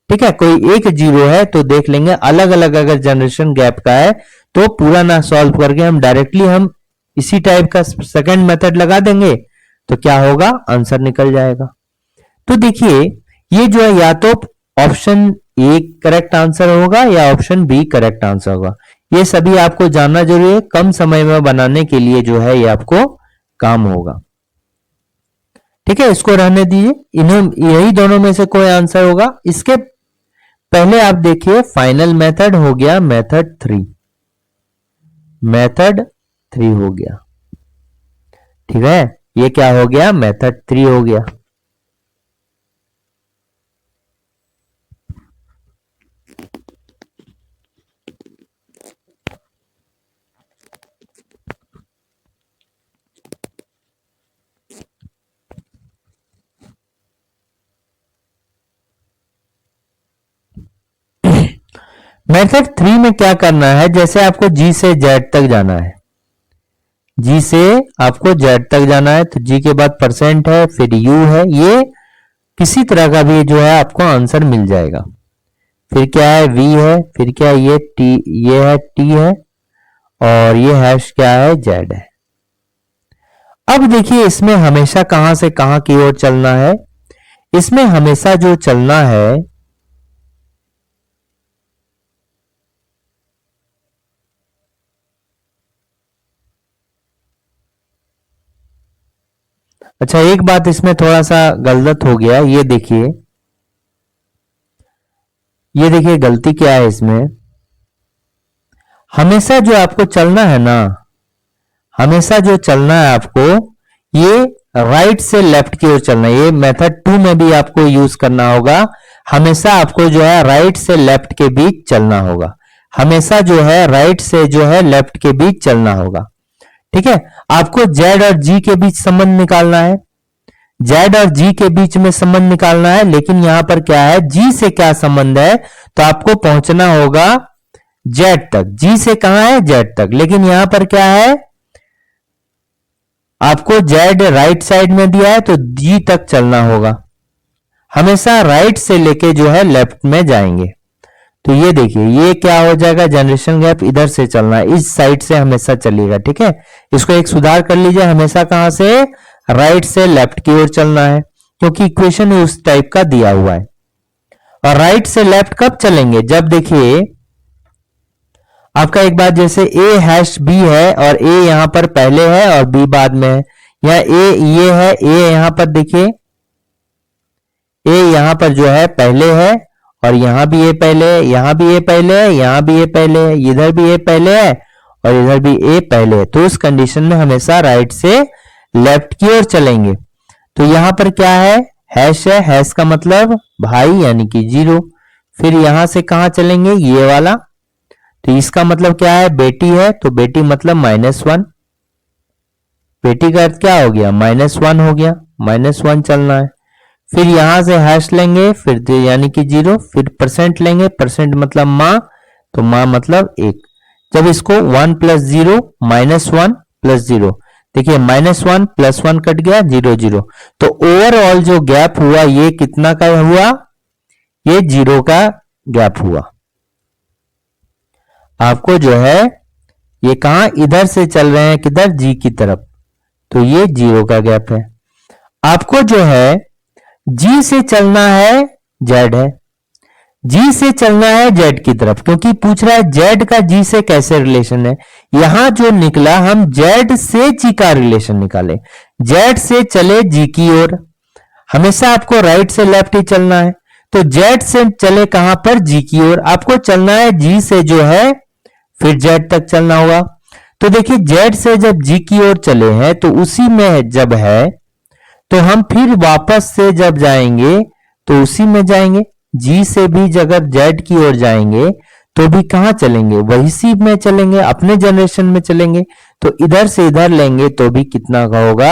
ठीक है। कोई एक 0 है तो देख लेंगे, अलग अलग अगर जनरेशन गैप का है तो पूरा ना सॉल्व करके हम डायरेक्टली हम इसी टाइप का सेकंड मेथड लगा देंगे, तो क्या होगा, आंसर निकल जाएगा। तो देखिए ये जो है या तो ऑप्शन ए करेक्ट आंसर होगा या ऑप्शन बी करेक्ट आंसर होगा, ये सभी आपको जानना जरूरी है, कम समय में बनाने के लिए जो है ये आपको काम होगा, ठीक है। इसको रहने दीजिए, इन्हें यही दोनों में से कोई आंसर होगा। इसके पहले आप देखिए फाइनल मेथड हो गया मेथड 3, मेथड 3 हो गया, ठीक है, ये क्या हो गया, मेथड 3 हो गया। मेथड 3 में क्या करना है, जैसे आपको जी से जेड तक जाना है, जी से आपको जेड तक जाना है, तो जी के बाद परसेंट है, फिर यू है, ये किसी तरह का भी जो है आपको आंसर मिल जाएगा। फिर क्या है, वी है, फिर क्या है, ये टी, ये है टी है, और ये हैश क्या है, जेड है। अब देखिए इसमें हमेशा कहां से कहां की ओर चलना है, इसमें हमेशा जो चलना है, अच्छा एक बात इसमें थोड़ा सा गलत हो गया, ये देखिए, ये देखिए गलती क्या है इसमें, हमेशा जो आपको चलना है ना, हमेशा जो चलना है आपको, ये राइट से लेफ्ट की ओर चलना है। ये मेथड 2 में भी आपको यूज करना होगा। हमेशा आपको जो है राइट से लेफ्ट के बीच चलना होगा। हमेशा जो है राइट से जो है लेफ्ट के बीच चलना होगा। ठीक है, आपको जेड और जी के बीच संबंध निकालना है। जेड और जी के बीच में संबंध निकालना है, लेकिन यहां पर क्या है, जी से क्या संबंध है, तो आपको पहुंचना होगा जेड तक। जी से कहां है, जेड तक, लेकिन यहां पर क्या है, आपको जेड राइट साइड में दिया है तो जी तक चलना होगा। हमेशा राइट से लेके जो है लेफ्ट में जाएंगे। तो ये देखिए, ये क्या हो जाएगा, जनरेशन गैप इधर से चलना है, इस साइड से हमेशा चलेगा। ठीक है, इसको एक सुधार कर लीजिए, हमेशा कहां से, राइट से लेफ्ट की ओर चलना है, क्योंकि इक्वेशन उस टाइप का दिया हुआ है। और राइट से लेफ्ट कब चलेंगे, जब देखिए आपका एक बात, जैसे ए हैश बी है और ए यहां पर पहले है और बी बाद में है, या ए ये है, ए यहां पर देखिए, ए यहां पर जो है पहले है और यहां भी ए पहले है, यहां भी ए पहले है, यहां भी ए पहले है, इधर भी ए पहले है और इधर भी ए पहले है। तो उस कंडीशन में हमेशा राइट से लेफ्ट की ओर चलेंगे। तो यहां पर क्या है, हैश है, हैश का मतलब भाई यानी कि 0। फिर यहां से कहां चलेंगे, ये वाला, तो इसका मतलब क्या है, बेटी है, तो बेटी मतलब -1। बेटी का अर्थ क्या हो गया, -1 हो गया, -1 चलना है। फिर यहां से हैश लेंगे, फिर यानी कि 0, फिर परसेंट लेंगे, परसेंट मतलब माँ, तो माँ मतलब 1। जब इसको 1 + 0 -1 + 0, देखिए -1 + 1 कट गया, 0 0। तो ओवरऑल जो गैप हुआ ये कितना का हुआ, ये 0 का गैप हुआ। आपको जो है ये कहां, इधर से चल रहे हैं, किधर, जी की तरफ, तो ये 0 का गैप है। आपको जो है जी से चलना है, जेड है, जी से चलना है जेड की तरफ, क्योंकि पूछ रहा है जेड का जी से कैसे रिलेशन है। यहां जो निकला, हम जेड से जी का रिलेशन निकाले, जेड से चले जी की ओर। हमेशा आपको राइट से लेफ्ट ही चलना है, तो जेड से चले कहां पर, जी की ओर। आपको चलना है जी से जो है फिर जेड तक चलना होगा। तो देखिए जेड से जब जी की ओर चले हैं तो उसी में जब है, तो हम फिर वापस से जब जाएंगे तो उसी में जाएंगे। जी से भी अगर जेड की ओर जाएंगे तो भी कहां चलेंगे, वही सी में चलेंगे, अपने जनरेशन में चलेंगे। तो इधर से इधर लेंगे तो भी कितना का होगा,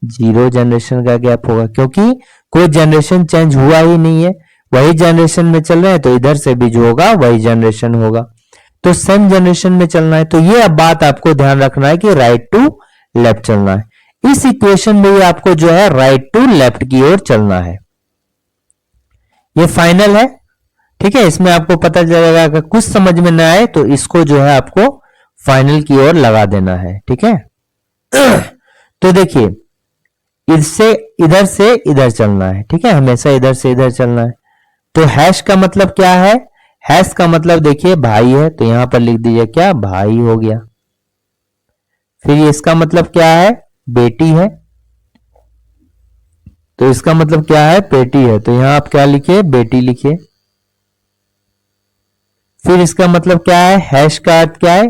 0 जनरेशन का गैप होगा, क्योंकि कोई जनरेशन चेंज हुआ ही नहीं है, वही जनरेशन में चल रहे हैं, तो इधर से भी जो होगा वही जनरेशन होगा। तो सेम जनरेशन में चलना है। तो ये अब बात आपको ध्यान रखना है कि राइट टू लेफ्ट चलना है। इस इक्वेशन में आपको जो है राइट टू लेफ्ट की ओर चलना है। ये फाइनल है, ठीक है। इसमें आपको पता चलेगा कि कुछ समझ में ना आए तो इसको जो है आपको फाइनल की ओर लगा देना है, ठीक है। तो देखिए इससे इधर से इधर चलना है, ठीक है, हमेशा इधर से इधर चलना है। तो हैश का मतलब क्या है, हैश का मतलब देखिए भाई है, तो यहां पर लिख दीजिए क्या, भाई हो गया। फिर इसका मतलब क्या है, बेटी है, तो इसका मतलब क्या है, बेटी है, तो यहां आप क्या लिखिए, बेटी लिखिए। फिर इसका मतलब क्या है, हैश का अर्थ क्या है,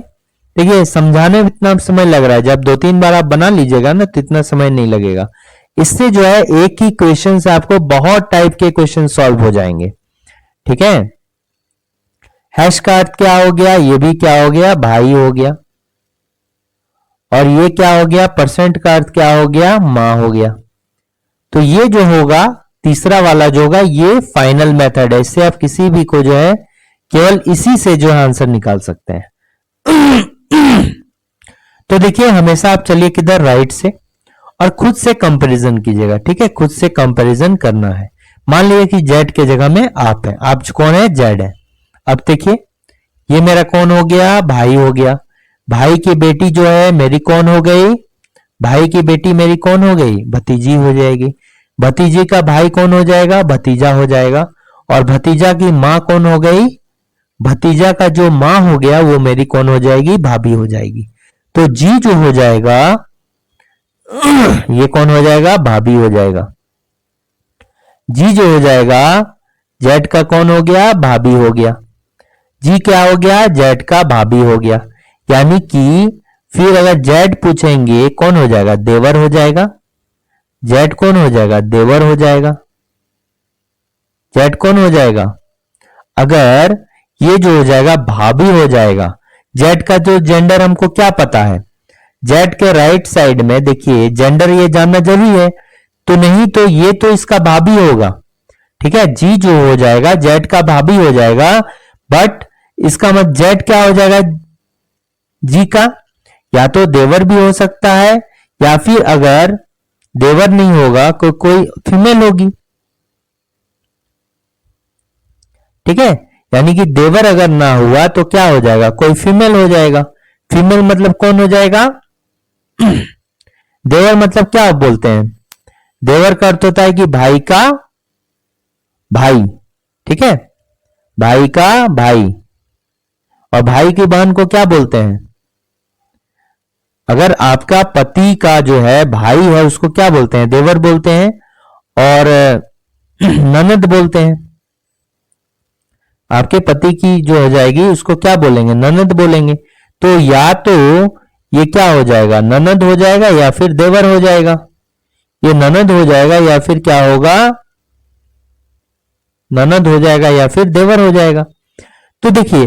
देखिए समझाने में इतना समय लग रहा है, जब 2-3 बार आप बना लीजिएगा ना तो इतना समय नहीं लगेगा। इससे जो है एक ही क्वेश्चन से आपको बहुत टाइप के क्वेश्चन सॉल्व हो जाएंगे, ठीक है। हैश का अर्थ क्या हो गया, ये भी क्या हो गया, भाई हो गया। और ये क्या हो गया, परसेंट का अर्थ क्या हो गया, मां हो गया। तो ये जो होगा तीसरा वाला जो होगा ये फाइनल मेथड है। इससे आप किसी भी को जो है केवल इसी से जो है आंसर निकाल सकते हैं। तो देखिए हमेशा आप चलिए किधर, राइट से, और खुद से कंपैरिजन कीजिएगा, ठीक है, खुद से कंपैरिजन करना है। मान लीजिए कि जेड के जगह में आप है, आप कौन है, जेड है। अब देखिए ये मेरा कौन हो गया, भाई हो गया। भाई की बेटी जो है मेरी कौन हो गई, भाई की बेटी मेरी कौन हो गई, भतीजी हो जाएगी। भतीजी का भाई कौन हो जाएगा, भतीजा हो जाएगा। और भतीजा की मां कौन हो गई, भतीजा का जो मां हो गया वो मेरी कौन हो जाएगी, भाभी हो जाएगी। तो जी जो हो जाएगा ये कौन हो जाएगा, भाभी हो जाएगा। जी जो हो जाएगा जेड का कौन हो गया, भाभी हो गया। जी क्या हो गया, जेड का भाभी हो गया। यानी कि फिर अगर जेड पूछेंगे कौन हो जाएगा, देवर हो जाएगा। जेठ कौन हो जाएगा? देवर हो जाएगा। जेठ कौन हो जाएगा? अगर ये जो हो जाएगा भाभी हो जाएगा। जेठ का जो जेंडर हमको क्या पता है? जेड के राइट साइड में देखिए जेंडर ये जानना जरूरी है, तो नहीं तो ये तो इसका भाभी होगा। ठीक है, जी जो हो जाएगा जेड का भाभी हो जाएगा, बट इसका मतलब जेड क्या हो जाएगा? जी का या तो देवर भी हो सकता है, या फिर अगर देवर नहीं होगा कोई फीमेल होगी। ठीक है, यानी कि देवर अगर ना हुआ तो क्या हो जाएगा? कोई फीमेल हो जाएगा। फीमेल मतलब कौन हो जाएगा? देवर मतलब क्या बोलते हैं? देवर का अर्थ होता है कि भाई का भाई। ठीक है, भाई का भाई। और भाई की बहन को क्या बोलते हैं? अगर आपका पति का जो है भाई है उसको क्या बोलते हैं? देवर बोलते हैं। और ननद बोलते हैं। आपके पति की जो हो जाएगी उसको क्या बोलेंगे? ननद बोलेंगे। तो या तो ये क्या हो जाएगा? ननद हो जाएगा या फिर देवर हो जाएगा। ये ननद हो जाएगा या फिर क्या होगा? ननद हो जाएगा या फिर देवर हो जाएगा। तो देखिए,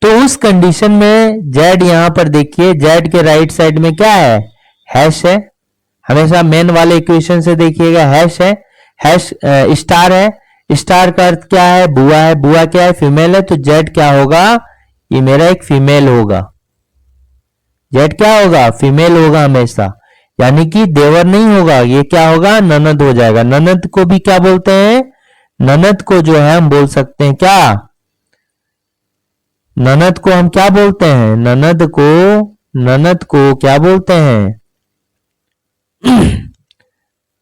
तो उस कंडीशन में जेड यहां पर देखिए, जेड के राइट साइड में क्या है? हैश है। हमेशा मेन वाले इक्वेशन से देखिएगा, हैश है, हैश स्टार है। स्टार का अर्थ क्या है? बुआ है। बुआ क्या है? फीमेल है। तो जेड क्या होगा? ये मेरा एक फीमेल होगा। जेड क्या होगा? फीमेल होगा हमेशा, यानी कि देवर नहीं होगा। ये क्या होगा? ननद हो जाएगा। ननद को भी क्या बोलते हैं? ननद को जो है हम बोल सकते हैं क्या? ननद को हम क्या बोलते हैं? ननद को क्या बोलते हैं?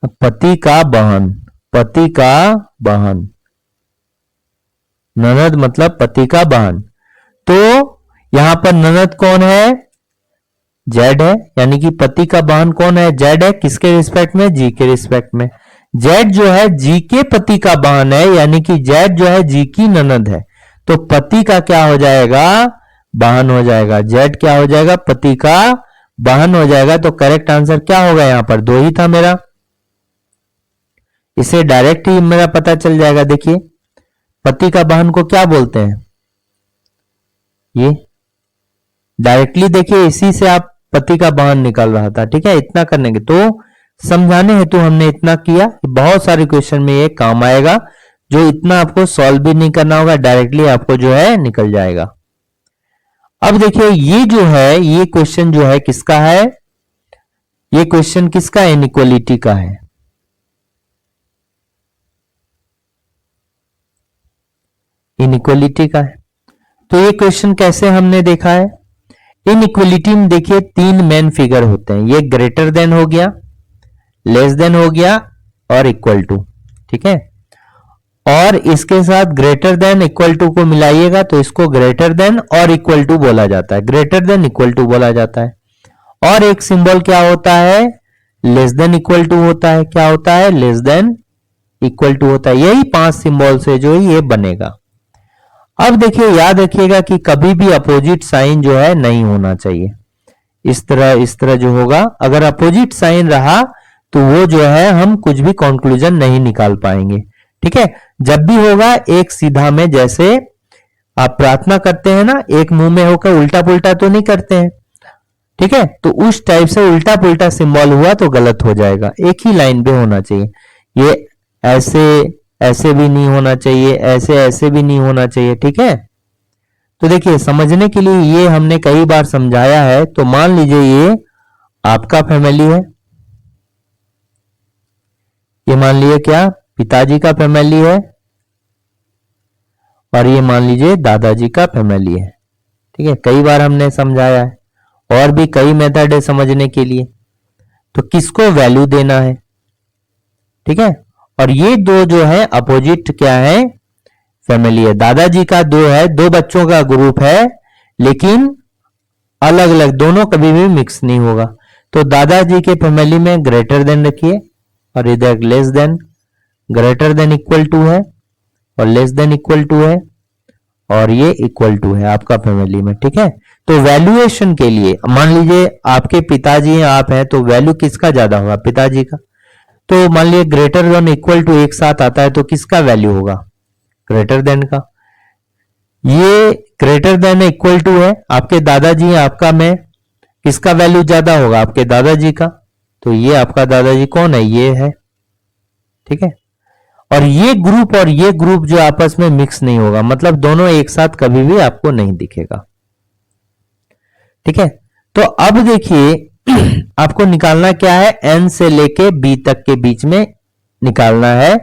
पति का बहन। पति का बहन। ननद मतलब पति का बहन। तो यहां पर ननद कौन है? जेड है, यानी कि पति का बहन कौन है? जेड है। किसके रिस्पेक्ट में? जी के रिस्पेक्ट में। जेड जो है जी के पति का बहन है, यानी कि जेड जो है जी की ननद है। तो पति का क्या हो जाएगा? बहन हो जाएगा। जेड क्या हो जाएगा? पति का बहन हो जाएगा। तो करेक्ट आंसर क्या होगा? यहां पर दो ही था मेरा, इसे डायरेक्ट ही मेरा पता चल जाएगा। देखिए, पति का बहन को क्या बोलते हैं? ये डायरेक्टली देखिए, इसी से आप पति का बहन निकल रहा था। ठीक है, इतना करने के तो समझाने हेतु हमने इतना किया। बहुत सारे क्वेश्चन में ये काम आएगा, जो इतना आपको सॉल्व भी नहीं करना होगा, डायरेक्टली आपको जो है निकल जाएगा। अब देखिए, ये जो है ये क्वेश्चन जो है किसका है? ये क्वेश्चन किसका? इनइक्वालिटी का है। इनइक्वालिटी का है। तो ये क्वेश्चन कैसे हमने देखा है? इनइक्वालिटी में देखिए तीन मेन फिगर होते हैं। ये ग्रेटर देन हो गया, लेस देन हो गया, और इक्वल टू। ठीक है, और इसके साथ ग्रेटर देन इक्वल टू को मिलाइएगा तो इसको ग्रेटर देन और इक्वल टू बोला जाता है। ग्रेटर देन इक्वल टू बोला जाता है। और एक सिंबल क्या होता है? लेस देन इक्वल टू होता है। क्या होता है? लेस देन इक्वल टू होता है। यही 5 सिंबल से जो ये बनेगा। अब देखिए, याद रखिएगा कि कभी भी अपोजिट साइन जो है नहीं होना चाहिए। इस तरह जो होगा, अगर अपोजिट साइन रहा तो वो जो है हम कुछ भी कंक्लूजन नहीं निकाल पाएंगे। ठीक है, जब भी होगा एक सीधा में, जैसे आप प्रार्थना करते हैं ना, एक मुंह में होकर उल्टा पुल्टा तो नहीं करते हैं। ठीक है, तो उस टाइप से उल्टा पुल्टा सिंबल हुआ तो गलत हो जाएगा। एक ही लाइन पे होना चाहिए। ये ऐसे ऐसे भी नहीं होना चाहिए, ऐसे ऐसे भी नहीं होना चाहिए। ठीक है, तो देखिए, समझने के लिए ये हमने कई बार समझाया है। तो मान लीजिए ये आपका फैमिली है, ये मान लीजिए क्या पिताजी का फैमिली है, और ये मान लीजिए दादाजी का फैमिली है। ठीक है, कई बार हमने समझाया है, और भी कई मेथड है समझने के लिए। तो किसको वैल्यू देना है? ठीक है, और ये दो जो है अपोजिट क्या है? फैमिली है। दादाजी का दो है, दो बच्चों का ग्रुप है, लेकिन अलग अलग, दोनों कभी भी मिक्स नहीं होगा। तो दादाजी के फैमिली में ग्रेटर देन रखिए, और इधर less than. Greater than equal to है और लेस देन इक्वल टू है, और ये इक्वल टू है आपका फैमिली में। ठीक है, तो वैल्यूएशन के लिए मान लीजिए आपके पिताजी हैं, आप हैं, तो वैल्यू किसका ज्यादा होगा? पिताजी का। तो मान लिया ग्रेटर देन इक्वल टू एक साथ आता है तो किसका वैल्यू होगा? ग्रेटर देन का। ये ग्रेटर देन इक्वल टू है, आपके दादाजी हैं, आपका मैं, किसका वैल्यू ज्यादा होगा? आपके दादाजी का। तो ये आपका दादाजी कौन है? ये है। ठीक है। और ये ग्रुप जो आपस में मिक्स नहीं होगा, मतलब दोनों एक साथ कभी भी आपको नहीं दिखेगा। ठीक है। तो अब देखिए आपको निकालना क्या है? एन से लेके बी तक के बीच में निकालना है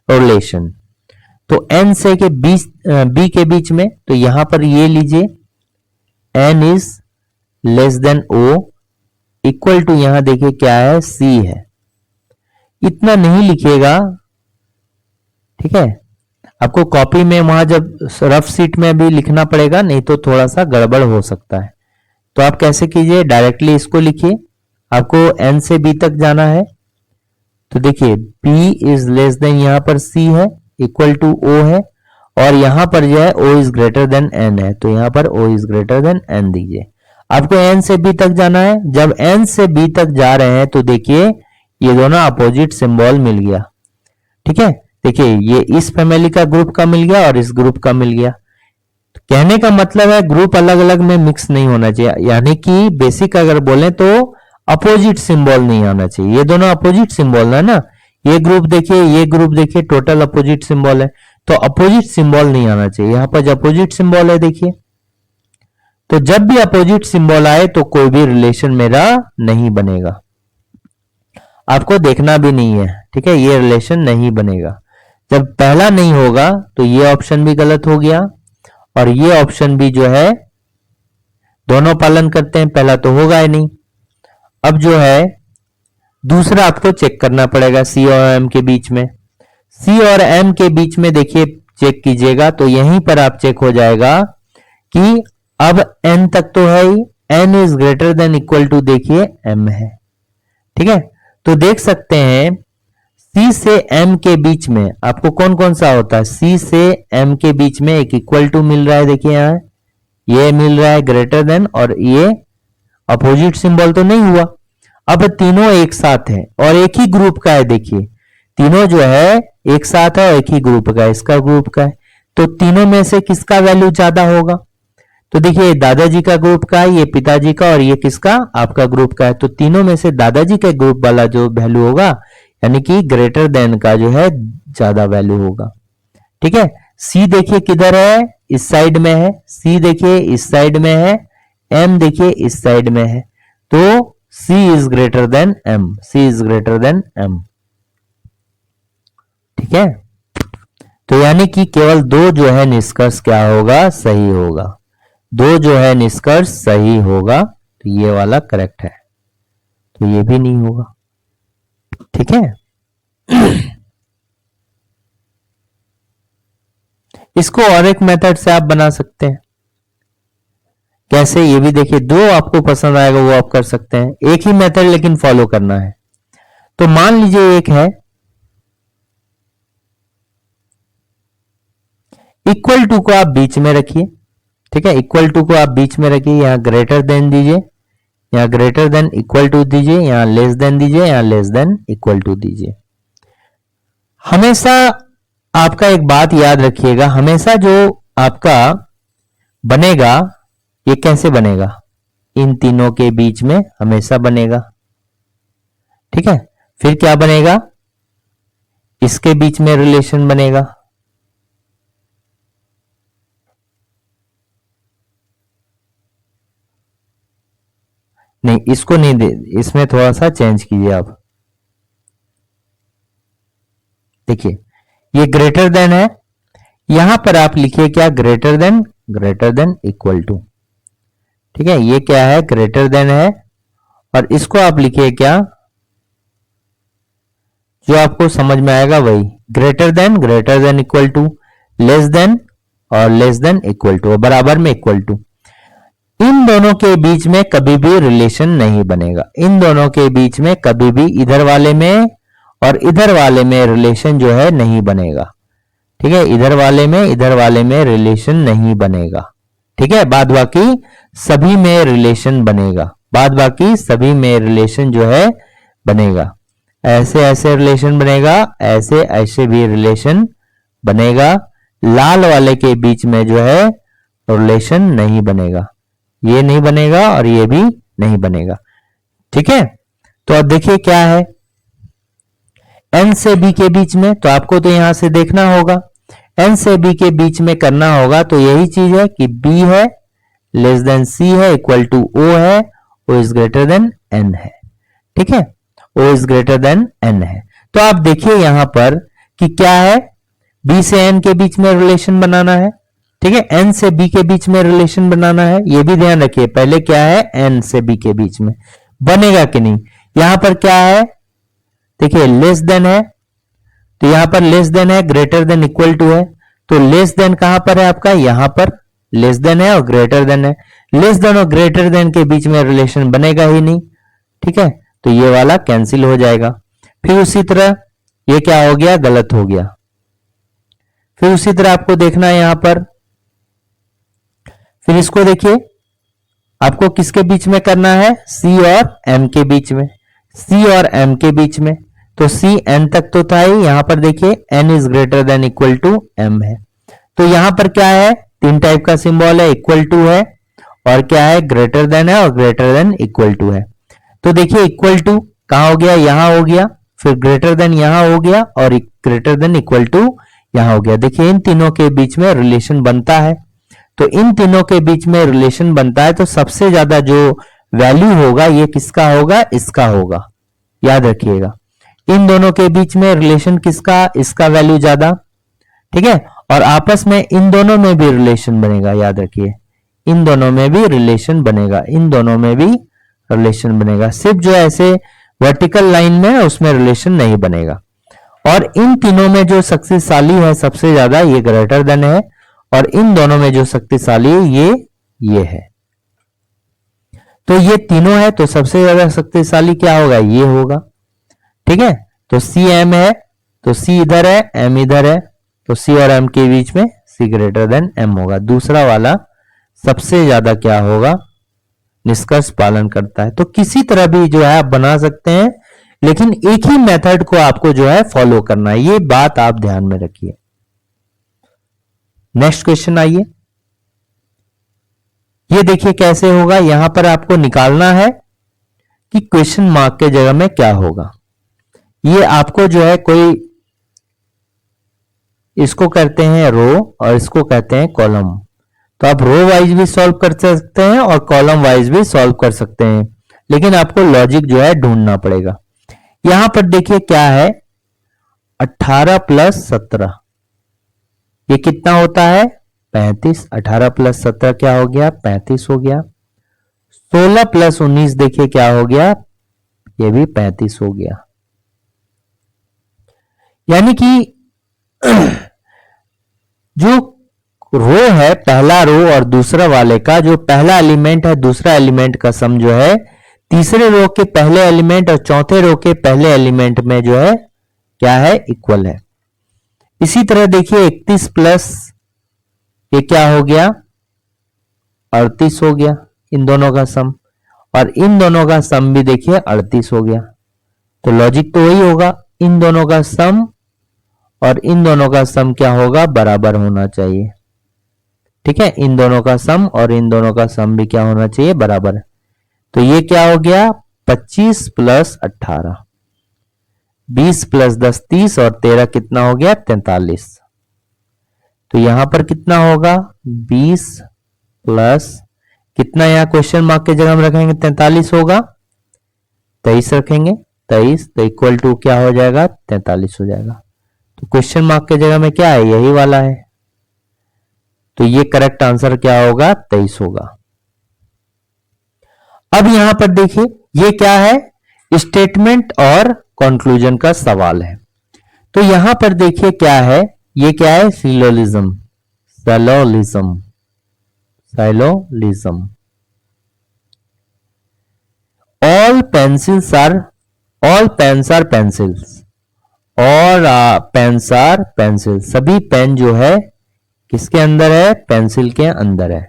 रिलेशन। तो एन से के बी के बीच में, तो यहां पर ये लीजिए N is less than or equal to, यहां देखिए क्या है? सी है। इतना नहीं लिखिएगा, ठीक है। आपको कॉपी में वहां जब रफ सीट में भी लिखना पड़ेगा, नहीं तो थोड़ा सा गड़बड़ हो सकता है। तो आप कैसे कीजिए? डायरेक्टली इसको लिखिए। आपको एन से बी तक जाना है, तो देखिए P इज लेस देन, यहां पर C है, इक्वल टू O है, और यहां पर जो है O is greater then N है, तो यहां पर O is greater then N दीजिए। आपको N से B तक जाना है। जब N से B तक जा रहे हैं तो देखिए ये दोनों अपोजिट सिंबल मिल गया। ठीक है। देखिए ये इस फैमिली का ग्रुप का मिल गया और इस ग्रुप का मिल गया। कहने का मतलब है ग्रुप अलग अलग में मिक्स नहीं होना चाहिए, यानी कि बेसिक अगर बोले तो अपोजिट सिंबल नहीं आना चाहिए। ये दोनों अपोजिट सिंबल है ना, ये ग्रुप देखिए, ये ग्रुप देखिए, टोटल अपोजिट सिंबल है, तो अपोजिट सिंबल नहीं आना चाहिए। यहां पर अपोजिट सिंबल है देखिए, तो जब भी अपोजिट सिंबल आए तो कोई भी रिलेशन मेरा नहीं बनेगा, आपको देखना भी नहीं है। ठीक है, ये रिलेशन नहीं बनेगा। जब पहला नहीं होगा तो ये ऑप्शन भी गलत हो गया और ये ऑप्शन भी जो है दोनों पालन करते हैं, पहला तो होगा ही नहीं। अब जो है दूसरा आपको चेक करना पड़ेगा सी और एम के बीच में। सी और एम के बीच में देखिए चेक कीजिएगा तो यहीं पर आप चेक हो जाएगा कि अब एन तक तो है ही, N is greater than equal to देखिए एम है। ठीक है, तो देख सकते हैं सी से एम के बीच में आपको कौन कौन सा होता है? सी से एम के बीच में एक इक्वल टू मिल रहा है, देखिए यहां ये मिल रहा है ग्रेटर देन, और ये अपोजिट सिंबल तो नहीं हुआ। अब तीनों एक साथ हैं और एक ही ग्रुप का है, देखिए तीनों जो है एक साथ है और एक ही ग्रुप का है, इसका ग्रुप का है, तो तीनों में से किसका वैल्यू ज्यादा होगा? तो देखिए दादाजी का ग्रुप का है, ये पिताजी का, और ये किसका? आपका ग्रुप का है। तो तीनों में से दादाजी के ग्रुप वाला जो वैल्यू होगा, यानी कि ग्रेटर देन का जो है ज्यादा वैल्यू होगा। ठीक है, सी देखिए किधर है? इस साइड में है। सी देखिए इस साइड में है। एम देखिए इस साइड में है, तो C is greater then M, C is greater then M। ठीक है, तो यानी कि केवल दो जो है निष्कर्ष क्या होगा? सही होगा। दो जो है निष्कर्ष सही होगा, तो ये वाला करेक्ट है, तो ये भी नहीं होगा। ठीक है, इसको और एक मेथड से आप बना सकते हैं। कैसे? ये भी देखिए, दो आपको पसंद आएगा वो आप कर सकते हैं, एक ही मेथड लेकिन फॉलो करना है। तो मान लीजिए एक है इक्वल टू को आप बीच में रखिए। ठीक है, इक्वल टू को आप बीच में रखिए, यहां ग्रेटर देन दीजिए, यहां ग्रेटर देन इक्वल टू दीजिए, यहां लेस देन दीजिए, यहां लेस देन इक्वल टू दीजिए। हमेशा आपका एक बात याद रखिएगा, हमेशा जो आपका बनेगा ये कैसे बनेगा? इन तीनों के बीच में हमेशा बनेगा। ठीक है, फिर क्या बनेगा? इसके बीच में रिलेशन बनेगा। नहीं, इसको नहीं दे, इसमें थोड़ा सा चेंज कीजिए आप। देखिए ये ग्रेटर देन है, यहां पर आप लिखिए क्या? Greater than equal to. ठीक है, ये क्या है? ग्रेटर देन है, और इसको आप लिखिए क्या? जो आपको समझ में आएगा वही, greater than equal to, less than और लेस देन इक्वल टू, बराबर में इक्वल टू। इन दोनों के बीच में कभी भी रिलेशन नहीं बनेगा, इन दोनों के बीच में कभी भी इधर वाले में और इधर वाले में रिलेशन जो है नहीं बनेगा। ठीक है, इधर वाले में रिलेशन नहीं बनेगा। ठीक है, बाद बाकी सभी में रिलेशन बनेगा, बाद बाकी सभी में रिलेशन जो है बनेगा। ऐसे ऐसे रिलेशन बनेगा, ऐसे ऐसे भी रिलेशन बनेगा। लाल वाले के बीच में जो है रिलेशन नहीं बनेगा, ये नहीं बनेगा और ये भी नहीं बनेगा। ठीक है, तो अब देखिए क्या है एन से बी के बीच में, तो आपको तो यहां से देखना होगा एन से बी के बीच में करना होगा। तो यही चीज है कि बी है लेस देन सी है इक्वल टू ओ है, O is greater than N है। ठीक है, O is greater than N है। तो आप देखिए यहां पर कि क्या है, बी से एन के बीच में रिलेशन बनाना है। ठीक है, एन से बी के बीच में रिलेशन बनाना है, ये भी ध्यान रखिए। पहले क्या है, एन से बी के बीच में बनेगा कि नहीं। यहां पर क्या है, देखिए लेस देन है, तो यहां पर लेस देन है, ग्रेटर देन इक्वल टू है। तो लेस देन कहां पर है आपका, यहां पर लेस देन है और ग्रेटर देन है। लेस देन और ग्रेटर देन के बीच में रिलेशन बनेगा ही नहीं। ठीक है, तो ये वाला कैंसिल हो जाएगा। फिर उसी तरह ये क्या हो गया, गलत हो गया। फिर उसी तरह आपको देखना है यहां पर, फिर इसको देखिए आपको किसके बीच में करना है, सी और एम के बीच में, सी और एम के बीच में। तो सी एन तक तो था ही, यहां पर देखिए N is greater than equal to M है। तो यहां पर क्या है, तीन टाइप का सिंबल है, इक्वल टू है और क्या है, ग्रेटर देन है और ग्रेटर देन इक्वल टू है। तो देखिए इक्वल टू कहां हो गया, यहां हो गया, फिर ग्रेटर देन यहां हो गया और ग्रेटर देन इक्वल टू यहां हो गया। देखिए इन तीनों के बीच में रिलेशन बनता है। तो इन तीनों के बीच में रिलेशन बनता है, तो सबसे ज्यादा जो वैल्यू होगा ये किसका होगा, इसका होगा। याद रखिएगा इन दोनों के बीच में रिलेशन किसका, इसका वैल्यू ज्यादा। ठीक है, और आपस में इन दोनों में भी रिलेशन बनेगा। याद रखिए इन दोनों में भी रिलेशन बनेगा, इन दोनों में भी रिलेशन बनेगा। सिर्फ जो ऐसे वर्टिकल लाइन में है उसमें रिलेशन नहीं बनेगा। और इन तीनों में जो शक्तिशाली है सबसे ज्यादा, ये ग्रेटर देन है, और इन दोनों में जो शक्तिशाली है ये है। तो ये तीनों है, तो सबसे ज्यादा शक्तिशाली क्या होगा, ये होगा। ठीक है, तो सी एम है, तो सी इधर है, एम इधर है, तो सी और एम के बीच में सी ग्रेटर देन एम होगा। दूसरा वाला सबसे ज्यादा क्या होगा, निष्कर्ष पालन करता है। तो किसी तरह भी जो है आप बना सकते हैं, लेकिन एक ही मेथड को आपको जो है फॉलो करना है, ये बात आप ध्यान में रखिए। नेक्स्ट क्वेश्चन आइए, ये देखिए कैसे होगा। यहां पर आपको निकालना है कि क्वेश्चन मार्क के जगह में क्या होगा। ये आपको जो है कोई, इसको कहते हैं रो और इसको कहते हैं कॉलम। तो आप रो वाइज भी सॉल्व कर सकते हैं और कॉलम वाइज भी सॉल्व कर सकते हैं, लेकिन आपको लॉजिक जो है ढूंढना पड़ेगा। यहां पर देखिए क्या है, 18 प्लस 17 ये कितना होता है, 35। 18 प्लस 17 क्या हो गया, 35 हो गया। 16 प्लस 19 देखिए क्या हो गया, ये भी 35 हो गया। यानी कि जो रो है, पहला रो और दूसरा वाले का जो पहला एलिमेंट है दूसरा एलिमेंट का सम जो है, तीसरे रो के पहले एलिमेंट और चौथे रो के पहले एलिमेंट में जो है क्या है, इक्वल है। इसी तरह देखिए 31 प्लस ये क्या हो गया, 38 हो गया इन दोनों का सम, और इन दोनों का सम भी देखिए 38 हो गया। तो लॉजिक तो वही होगा, इन दोनों का सम और इन दोनों का सम क्या होगा, बराबर होना चाहिए। ठीक है, इन दोनों का सम और इन दोनों का सम भी क्या होना चाहिए, बराबर। तो ये क्या हो गया, 25 प्लस 18, 20 प्लस 10 30 और 13 कितना हो गया, 43। तो यहां पर कितना होगा, 20 प्लस कितना, यहां क्वेश्चन मार्क के जगह में रखेंगे 43 होगा, 23 रखेंगे 23, तो इक्वल टू क्या हो जाएगा, 43 हो जाएगा। तो क्वेश्चन मार्क के जगह में क्या है, यही वाला है। तो ये करेक्ट आंसर क्या होगा, 23 होगा। अब यहां पर देखिए ये क्या है, स्टेटमेंट और कंक्लूजन का सवाल है। तो यहां पर देखिए क्या है, ये क्या है, syllogism, syllogism, syllogism. All pencils are, all pens are pencils, और पेन्स आर पेंसिल, सभी पेन जो है किसके अंदर है, पेंसिल के अंदर है।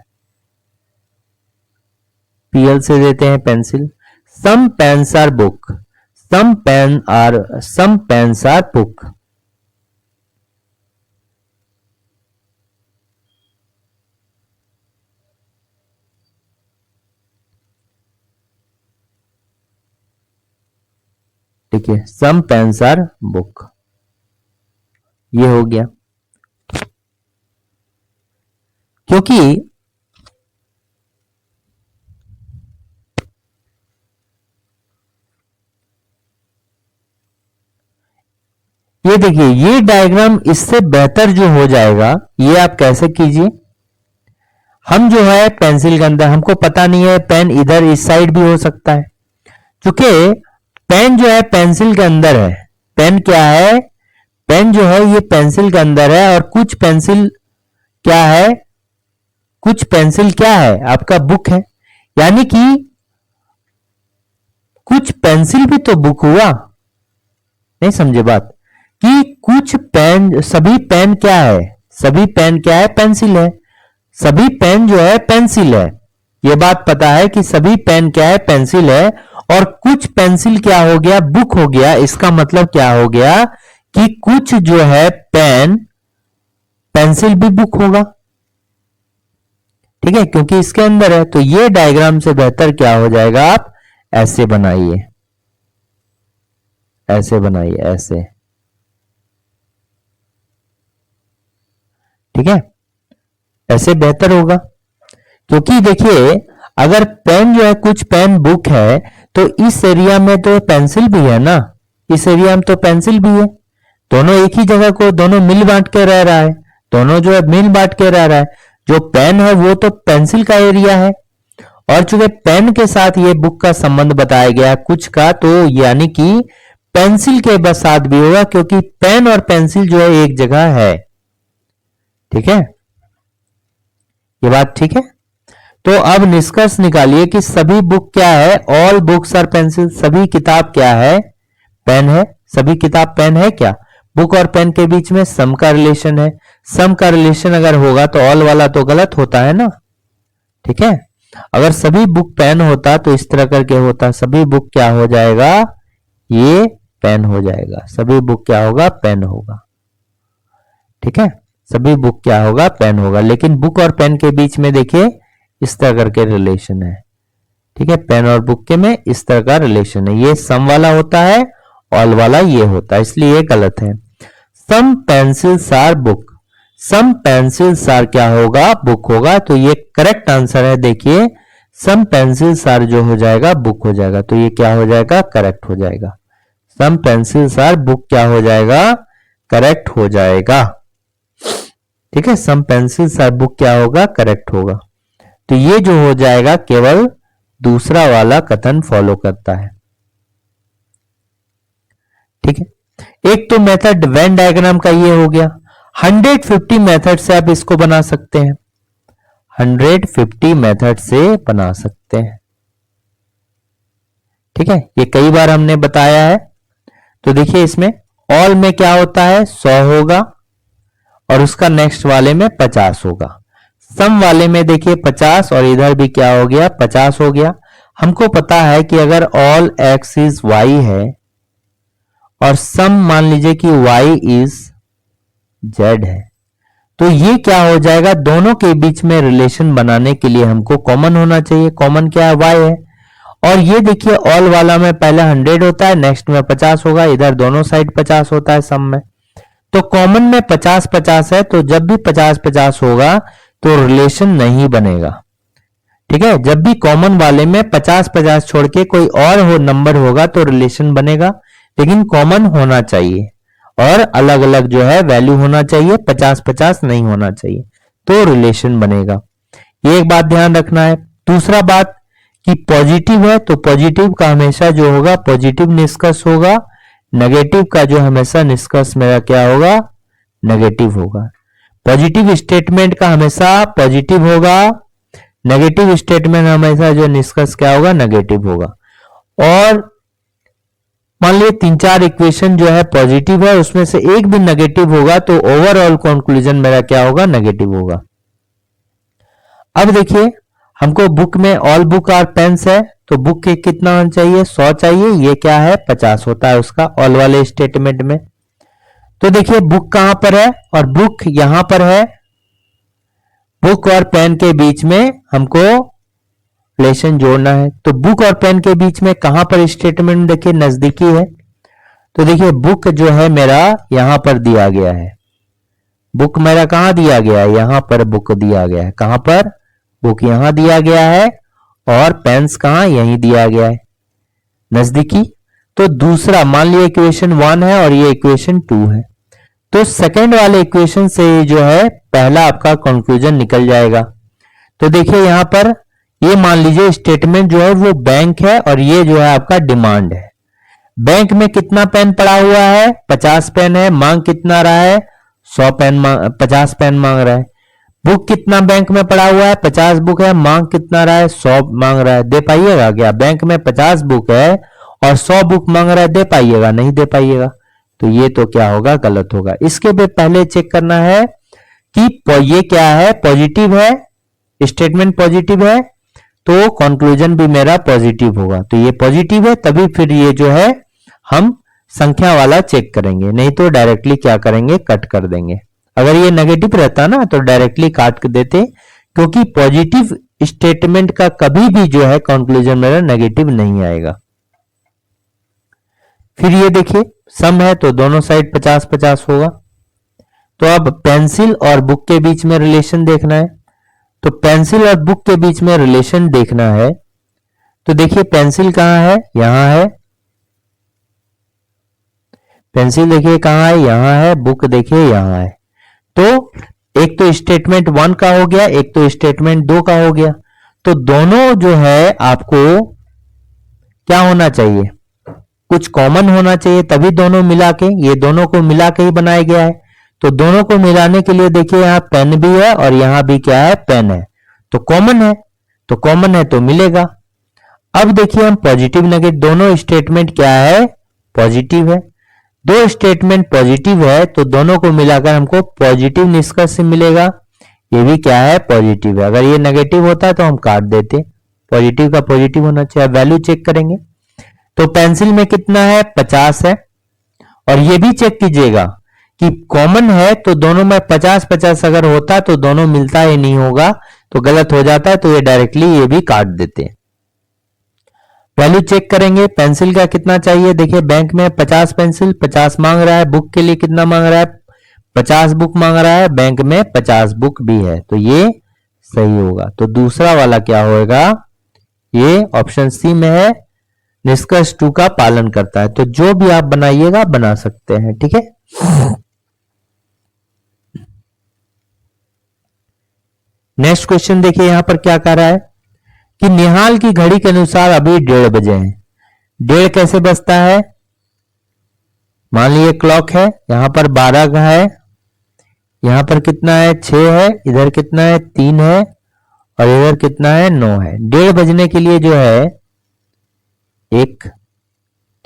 पीएल से देते हैं pencil. Some pens are book, some pens are book. ठीक है, some pens are book, ये हो गया। क्योंकि ये देखिए, ये डायग्राम इससे बेहतर जो हो जाएगा, ये आप कैसे कीजिए, हम जो है पेंसिल के अंदर, हमको पता नहीं है पेन इधर इस साइड भी हो सकता है, क्योंकि पेन जो है पेंसिल के अंदर है। पेन क्या है, पेन जो है ये पेंसिल के अंदर है, और कुछ पेंसिल क्या है, कुछ पेंसिल क्या है, आपका बुक है। यानी कि कुछ पेंसिल भी तो बुक हुआ, नहीं समझे बात, कि कुछ पेन, सभी पेन क्या है, सभी पेन क्या है, पेंसिल है। सभी पेन जो है पेंसिल है, ये बात पता है कि सभी पेन क्या है, पेंसिल है। और कुछ पेंसिल क्या हो गया, बुक हो गया। इसका मतलब क्या हो गया कि कुछ जो है पेन, पेंसिल भी बुक होगा। ठीक है, क्योंकि इसके अंदर है। तो ये डायग्राम से बेहतर क्या हो जाएगा, आप ऐसे बनाइए, ऐसे बनाइए, ऐसे। ठीक है, ऐसे बेहतर होगा। क्योंकि देखिए, अगर पेन जो है, कुछ पेन बुक है, तो इस एरिया में तो पेंसिल भी है ना, इस एरिया में तो पेंसिल भी है। दोनों एक ही जगह को, दोनों मिल बांट के रह रहा है, दोनों जो है मिल बांट के रह रहा है। जो पेन है वो तो पेंसिल का एरिया है, और चूंकि पेन के साथ ये बुक का संबंध बताया गया है कुछ का, तो यानी कि पेंसिल के बस साथ भी होगा, क्योंकि पेन और पेंसिल जो है एक जगह है। ठीक है, ये बात ठीक है। तो अब निष्कर्ष निकालिए कि सभी बुक क्या है, ऑल बुक्स आर पेंसिल। सभी किताब क्या है, पेन है। सभी किताब पेन है क्या, बुक और पेन के बीच में सम का रिलेशन है। सम का रिलेशन अगर होगा तो ऑल वाला तो गलत होता है ना। ठीक है, अगर सभी बुक पेन होता तो इस तरह करके होता, सभी बुक क्या हो जाएगा, ये पेन हो जाएगा। सभी बुक क्या होगा, पेन होगा। ठीक है, सभी बुक क्या होगा, पेन होगा। लेकिन बुक और पेन के बीच में देखिए इस तरह करके रिलेशन है। ठीक है, पेन और बुक के में इस तरह का रिलेशन है। ये सम वाला होता है, ऑल वाला ये होता है, इसलिए ये गलत है। Some pencils are book, some pencils are क्या होगा, बुक होगा। तो ये करेक्ट आंसर है। देखिए, सम पेंसिल्स आर जो हो जाएगा, बुक हो जाएगा। तो ये क्या हो जाएगा, करेक्ट हो जाएगा। सम पेंसिल्स आर बुक क्या हो जाएगा, करेक्ट हो जाएगा। ठीक है, सम पेंसिल्स आर बुक क्या होगा, करेक्ट होगा। तो ये जो हो जाएगा केवल दूसरा वाला कथन फॉलो करता है। ठीक है, एक तो मेथड वेन डायग्राम का ये हो गया। 150 मेथड से आप इसको बना सकते हैं, 150 मेथड से बना सकते हैं। ठीक है, ये कई बार हमने बताया है। तो देखिए, इसमें ऑल में क्या होता है, 100 होगा, और उसका नेक्स्ट वाले में 50 होगा। सम वाले में देखिए 50, और इधर भी क्या हो गया, 50 हो गया। हमको पता है कि अगर ऑल एक्स इज वाई है और सम मान लीजिए कि वाई इज जेड है, तो ये क्या हो जाएगा, दोनों के बीच में रिलेशन बनाने के लिए हमको कॉमन होना चाहिए। कॉमन क्या है, वाई है। और ये देखिए, ऑल वाला में पहले 100 होता है, नेक्स्ट में 50 होगा, इधर दोनों साइड 50 होता है सम में। तो कॉमन में 50-50 है, तो जब भी 50-50 होगा तो रिलेशन नहीं बनेगा। ठीक है, जब भी कॉमन वाले में 50-50 छोड़ के कोई और नंबर होगा तो रिलेशन बनेगा, लेकिन कॉमन होना चाहिए और अलग अलग जो है वैल्यू होना चाहिए, 50-50 नहीं होना चाहिए, तो रिलेशन बनेगा। ये एक बात ध्यान रखना है। दूसरा बात कि पॉजिटिव है तो पॉजिटिव का हमेशा जो होगा पॉजिटिव निष्कर्ष होगा, नेगेटिव का जो हमेशा निष्कर्ष मेरा क्या होगा, नेगेटिव होगा। पॉजिटिव स्टेटमेंट का हमेशा पॉजिटिव होगा, नेगेटिव स्टेटमेंट हमेशा जो निष्कर्ष क्या होगा, नेगेटिव होगा। और मान लीजिए 3-4 इक्वेशन जो है पॉजिटिव है, उसमें से एक भी नेगेटिव होगा तो ओवरऑल कंक्लूजन मेरा क्या होगा, नेगेटिव होगा। अब देखिए, हमको बुक में ऑल बुक आर पेन्स है, तो बुक के कितना होना चाहिए, 100 चाहिए, ये क्या है 50 होता है उसका ऑल वाले स्टेटमेंट में। तो देखिए बुक कहां पर है और बुक यहां पर है, बुक और पेन के बीच में हमको रिलेशन जोड़ना है। तो बुक और पेन के बीच में कहां पर स्टेटमेंट देखिए नजदीकी है, तो देखिए बुक जो है मेरा यहां पर दिया गया है, बुक मेरा कहां दिया गया है, यहां पर बुक दिया गया है, कहां पर बुक यहां दिया गया है और पेन्स कहां यहीं दिया गया है नजदीकी। तो दूसरा मान लिया इक्वेशन 1 है और ये इक्वेशन 2 है, तो सेकंड वाले इक्वेशन से जो है पहला आपका कंक्लूजन निकल जाएगा। तो देखिए यहां पर ये मान लीजिए स्टेटमेंट जो है वो बैंक है और ये जो है आपका डिमांड है। बैंक में कितना पेन पड़ा हुआ है, 50 पेन है, मांग कितना रहा है 100 पेन, 50 पेन मांग रहा है। बुक कितना बैंक में पड़ा हुआ है, 50 बुक है, मांग कितना रहा है 100 मांग रहा है। दे पाइएगा क्या, बैंक में 50 बुक है और 100 बुक मांग रहा है, दे पाइएगा नहीं दे पाइएगा, तो ये तो क्या होगा गलत होगा। इसके भी पहले चेक करना है कि ये क्या है पॉजिटिव है, स्टेटमेंट पॉजिटिव है तो कंक्लूजन भी मेरा पॉजिटिव होगा, तो ये पॉजिटिव है तभी फिर ये जो है हम संख्या वाला चेक करेंगे, नहीं तो डायरेक्टली क्या करेंगे कट कर देंगे। अगर ये नेगेटिव रहता ना तो डायरेक्टली काट कर देते, क्योंकि पॉजिटिव स्टेटमेंट का कभी भी जो है कंक्लूजन मेरा नेगेटिव नहीं आएगा। फिर ये देखिए सम है तो दोनों साइड 50-50 होगा। तो अब पेंसिल और बुक के बीच में रिलेशन देखना है, तो पेंसिल और बुक के बीच में रिलेशन देखना है, तो देखिए पेंसिल कहां है, यहां है, पेंसिल देखिए कहां है, यहां है, बुक देखिए यहां है। तो एक तो स्टेटमेंट 1 का हो गया, एक तो स्टेटमेंट 2 का हो गया, तो दोनों जो है आपको क्या होना चाहिए, कुछ कॉमन होना चाहिए, तभी दोनों मिला के, ये दोनों को मिला के ही बनाया गया है। तो दोनों को मिलाने के लिए देखिए यहां पेन भी है और यहां भी क्या है पेन है, तो कॉमन है, तो कॉमन है तो मिलेगा। अब देखिए हम पॉजिटिव नेगेटिव दोनों स्टेटमेंट क्या है पॉजिटिव है, दो स्टेटमेंट पॉजिटिव है तो दोनों को मिलाकर हमको पॉजिटिव निष्कर्ष मिलेगा, ये भी क्या है पॉजिटिव है। अगर ये नेगेटिव होता तो हम काट देते, पॉजिटिव का पॉजिटिव होना चाहिए। वैल्यू चेक करेंगे तो पेंसिल में कितना है 50 है, और ये भी चेक कीजिएगा कि कॉमन है तो दोनों में 50-50 अगर होता तो दोनों मिलता ही नहीं होगा तो गलत हो जाता है, तो ये डायरेक्टली ये भी काट देते। वैल्यू चेक करेंगे पेंसिल का कितना चाहिए, देखिए बैंक में 50 पेंसिल 50 मांग रहा है, बुक के लिए कितना मांग रहा है 50 बुक मांग रहा है, बैंक में 50 बुक भी है, तो ये सही होगा। तो दूसरा वाला क्या होगा, ये ऑप्शन सी में है, निष्कर्ष 2 का पालन करता है। तो जो भी आप बनाइएगा बना सकते हैं, ठीक है। नेक्स्ट क्वेश्चन देखिए यहां पर क्या कह रहा है कि निहाल की घड़ी के अनुसार अभी 1:30 बजे हैं। 1:30 कैसे बजता है, मान लीजिए क्लॉक है, यहां पर 12 का है, यहां पर कितना है 6 है, इधर कितना है 3 है और इधर कितना है 9 है। 1:30 बजने के लिए जो है एक,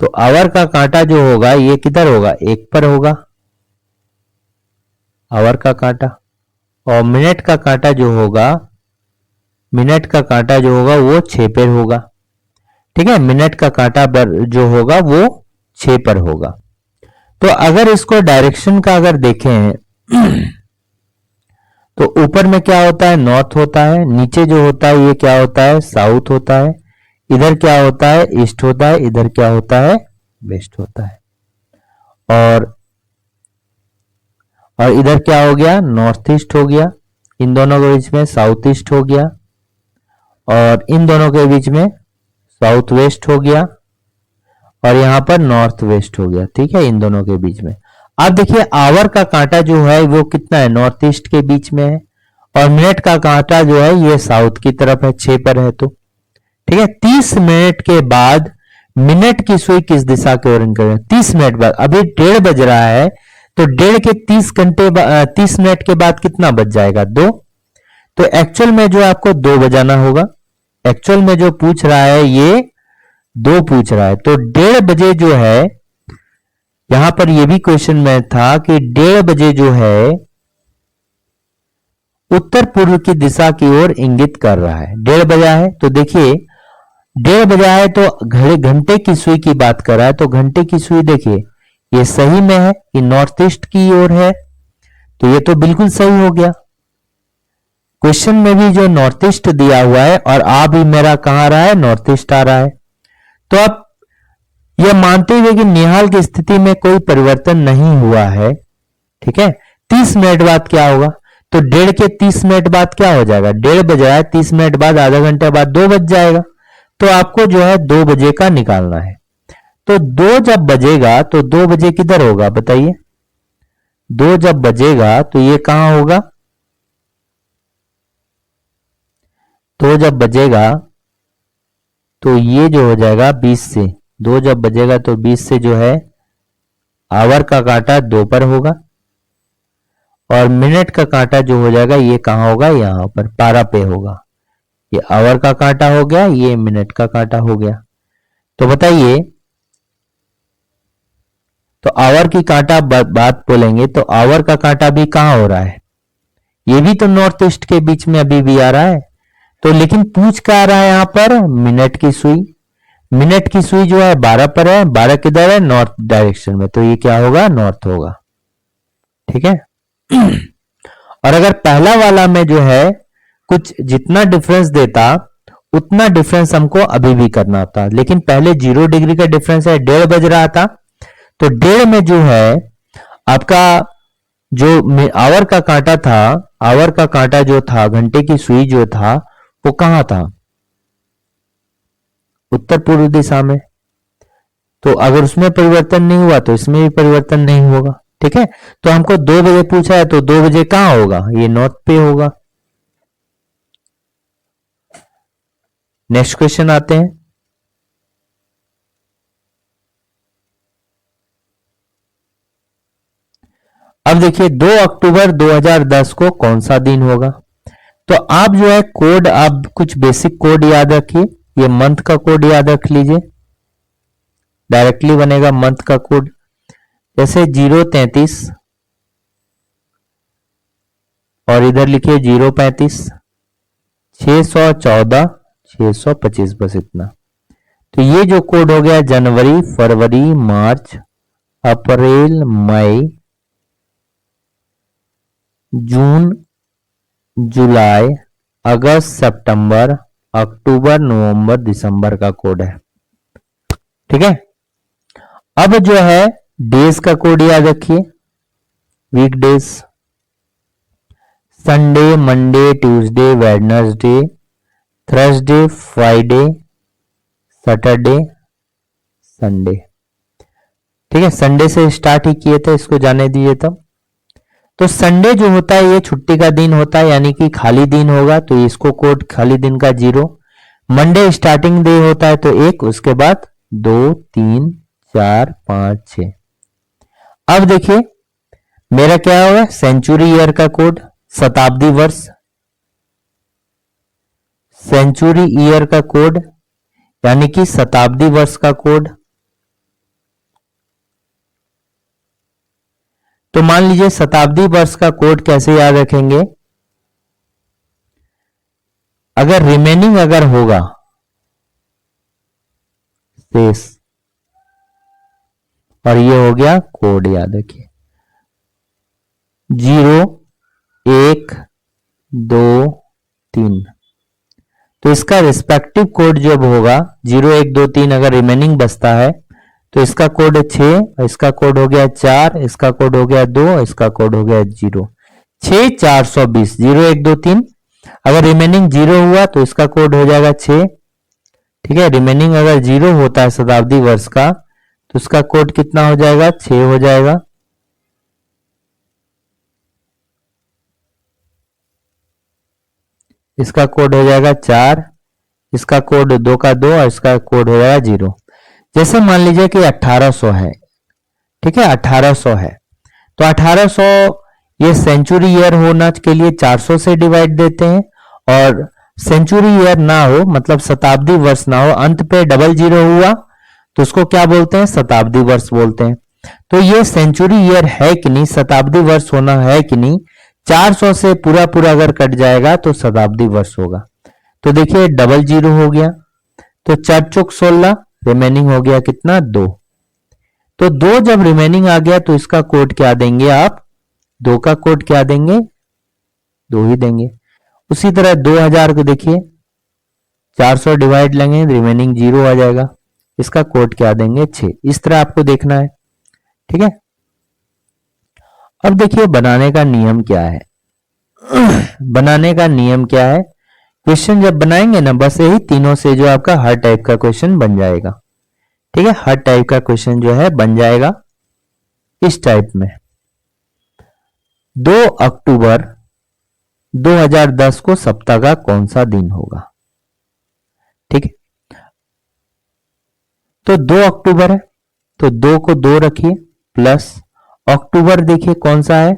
तो आवर का कांटा जो होगा ये किधर होगा 1 पर होगा आवर का कांटा, और मिनट का कांटा जो होगा, मिनट का कांटा जो होगा वो 6 पर होगा, ठीक है, मिनट का कांटा जो होगा वो 6 पर होगा। तो अगर इसको डायरेक्शन का अगर देखें तो ऊपर में क्या होता है नॉर्थ होता है, नीचे जो होता है ये क्या होता है साउथ होता है, इधर क्या होता है ईस्ट होता है, इधर क्या होता है वेस्ट होता है, और इधर क्या हो गया नॉर्थ ईस्ट हो गया, इन दोनों के बीच में साउथ ईस्ट हो गया, और इन दोनों के बीच में साउथ वेस्ट हो गया, और यहां पर नॉर्थ वेस्ट हो गया, ठीक है, इन दोनों के बीच में। अब देखिए आवर का कांटा जो है वो कितना है नॉर्थ ईस्ट के बीच में है, और मिनट का कांटा जो है ये साउथ की तरफ है 6 पर है, तो ठीक है। 30 मिनट के बाद मिनट की सुई किस दिशा की ओर इंकलित, 30 मिनट बाद, अभी 1:30 बज रहा है तो 1:30 के 30 मिनट के बाद कितना बज जाएगा 2, तो एक्चुअल में जो आपको 2 बजाना होगा, एक्चुअल में जो पूछ रहा है ये 2 पूछ रहा है, तो 1:30 बजे जो है यहां पर ये भी क्वेश्चन में था कि 1:30 बजे जो है उत्तर पूर्व की दिशा की ओर इंगित कर रहा है। 1:30 बजा है तो देखिए 1:30 बजा है तो घड़े घंटे की सुई की बात कर रहा है, तो घंटे की सुई देखिए ये सही में है कि नॉर्थ ईस्ट की ओर है, तो ये तो बिल्कुल सही हो गया। क्वेश्चन में भी जो नॉर्थ ईस्ट दिया हुआ है और आ भी मेरा कहां आ रहा है, नॉर्थ ईस्ट आ रहा है। तो आप यह मानते हुए कि निहाल की स्थिति में कोई परिवर्तन नहीं हुआ है, ठीक है, 30 मिनट बाद क्या होगा, तो 1:30 के 30 मिनट बाद क्या हो जाएगा, 1:30 बजा है, 30 मिनट बाद आधा घंटे बाद 2 बज जाएगा। तो आपको जो है 2 बजे का निकालना है। तो 2 जब बजेगा तो 2 बजे किधर होगा बताइए, 2 जब बजेगा तो ये कहां होगा, 2 जब बजेगा तो ये जो हो जाएगा 20 से, 2 जब बजेगा तो 20 से जो है आवर का कांटा 2 पर होगा और मिनट का कांटा जो हो जाएगा ये कहां होगा, यहां पर 12 पे होगा। ये आवर का कांटा हो गया, ये मिनट का कांटा हो गया। तो बताइए, तो आवर की कांटा बात बोलेंगे तो आवर का कांटा भी कहां हो रहा है, ये भी तो नॉर्थ ईस्ट के बीच में अभी भी आ रहा है। तो लेकिन पूछ क्या आ रहा है यहां पर, मिनट की सुई, मिनट की सुई जो है 12 पर है, 12 किधर है, नॉर्थ डायरेक्शन में, तो ये क्या होगा, नॉर्थ होगा, ठीक है। और अगर पहला वाला में जो है कुछ जितना डिफरेंस देता उतना डिफरेंस हमको अभी भी करना था, लेकिन पहले 0 डिग्री का डिफरेंस है, 1:30 बज रहा था, तो 1:30 में जो है आपका जो आवर का कांटा था, आवर का कांटा जो था, घंटे की सुई जो था वो कहां था, उत्तर पूर्व दिशा में। तो अगर उसमें परिवर्तन नहीं हुआ तो इसमें भी परिवर्तन नहीं होगा, ठीक है। तो हमको 2 बजे पूछा है तो 2 बजे कहां होगा, ये नॉर्थ पे होगा। नेक्स्ट क्वेश्चन आते हैं। अब देखिए 2 अक्टूबर 2010 को कौन सा दिन होगा, तो आप जो है कोड, आप कुछ बेसिक कोड याद रखिए, ये मंथ का कोड याद रख लीजिए, डायरेक्टली बनेगा मंथ का कोड, जैसे 033 और इधर लिखिए 035, 614, 625, बस इतना। तो ये जो कोड हो गया जनवरी, फरवरी, मार्च, अप्रैल, मई, जून, जुलाई, अगस्त, सितंबर, अक्टूबर, नवंबर, दिसंबर का कोड है, ठीक है। अब जो है डेज का कोड याद रखिए, week days, Sunday, Monday, Tuesday, Wednesday, Thursday, Friday, Saturday, Sunday, ठीक है। संडे से स्टार्ट ही किए थे, इसको जाने दीजिए तब। तो संडे जो होता है ये छुट्टी का दिन होता है, यानी कि खाली दिन होगा, तो इसको कोड खाली दिन का 0। मंडे स्टार्टिंग डे होता है तो 1, उसके बाद 2, 3, 4, 5, 6। अब देखिए मेरा क्या होगा, सेंचुरी ईयर का कोड, शताब्दी वर्ष, सेंचुरी ईयर का कोड यानी कि शताब्दी वर्ष का कोड। तो मान लीजिए शताब्दी वर्ष का कोड कैसे याद रखेंगे, अगर रिमेनिंग अगर होगा शेष, और ये हो गया कोड, याद रखिए 0, 1, 2, 3, तो इसका रिस्पेक्टिव कोड जब होगा 0, 1, 2, 3, अगर रिमेनिंग बचता है तो इसका कोड 6, इसका कोड हो गया 4, इसका कोड हो गया 2, इसका कोड हो गया 0, 6, 420, 0, 1, 2, 3, अगर रिमेनिंग 0 हुआ तो इसका कोड हो जाएगा 6, ठीक है। रिमेनिंग अगर 0 होता है शताब्दी वर्ष का तो उसका कोड कितना हो जाएगा, 6 हो जाएगा। इसका कोड हो जाएगा 4, इसका कोड 2 का 2 और इसका कोड हो जाएगा 0। जैसे मान लीजिए कि 1800 है, ठीक है, 1800 है, तो 1800 ये सेंचुरी ईयर होना के लिए 400 से डिवाइड देते हैं, और सेंचुरी ईयर ना हो मतलब शताब्दी वर्ष ना हो, अंत पे डबल 0 हुआ तो उसको क्या बोलते हैं, शताब्दी वर्ष बोलते हैं। तो ये सेंचुरी ईयर है कि नहीं, शताब्दी वर्ष होना है कि नहीं, 400 से पूरा पूरा अगर कट जाएगा तो शताब्दी वर्ष होगा। तो देखिए डबल जीरो हो गया, तो 4 चौक 16, रिमेनिंग हो गया कितना 2। तो 2 जब रिमेनिंग आ गया तो इसका कोड क्या देंगे आप, 2 का कोड क्या देंगे, 2 ही देंगे। उसी तरह 2000 को देखिए 400 डिवाइड लेंगे, रिमेनिंग 0 आ जाएगा, इसका कोड क्या देंगे 6। इस तरह आपको देखना है, ठीक है। अब देखिए बनाने का नियम क्या है। बनाने का नियम क्या है, क्वेश्चन जब बनाएंगे ना बस यही तीनों से जो आपका हर टाइप का क्वेश्चन बन जाएगा, ठीक है। हर टाइप का क्वेश्चन जो है बन जाएगा इस टाइप में। 2 अक्टूबर 2010 को सप्ताह का कौन सा दिन होगा, ठीक है। तो 2 अक्टूबर है तो 2 को 2 रखिए प्लस अक्टूबर, देखिए कौन सा है,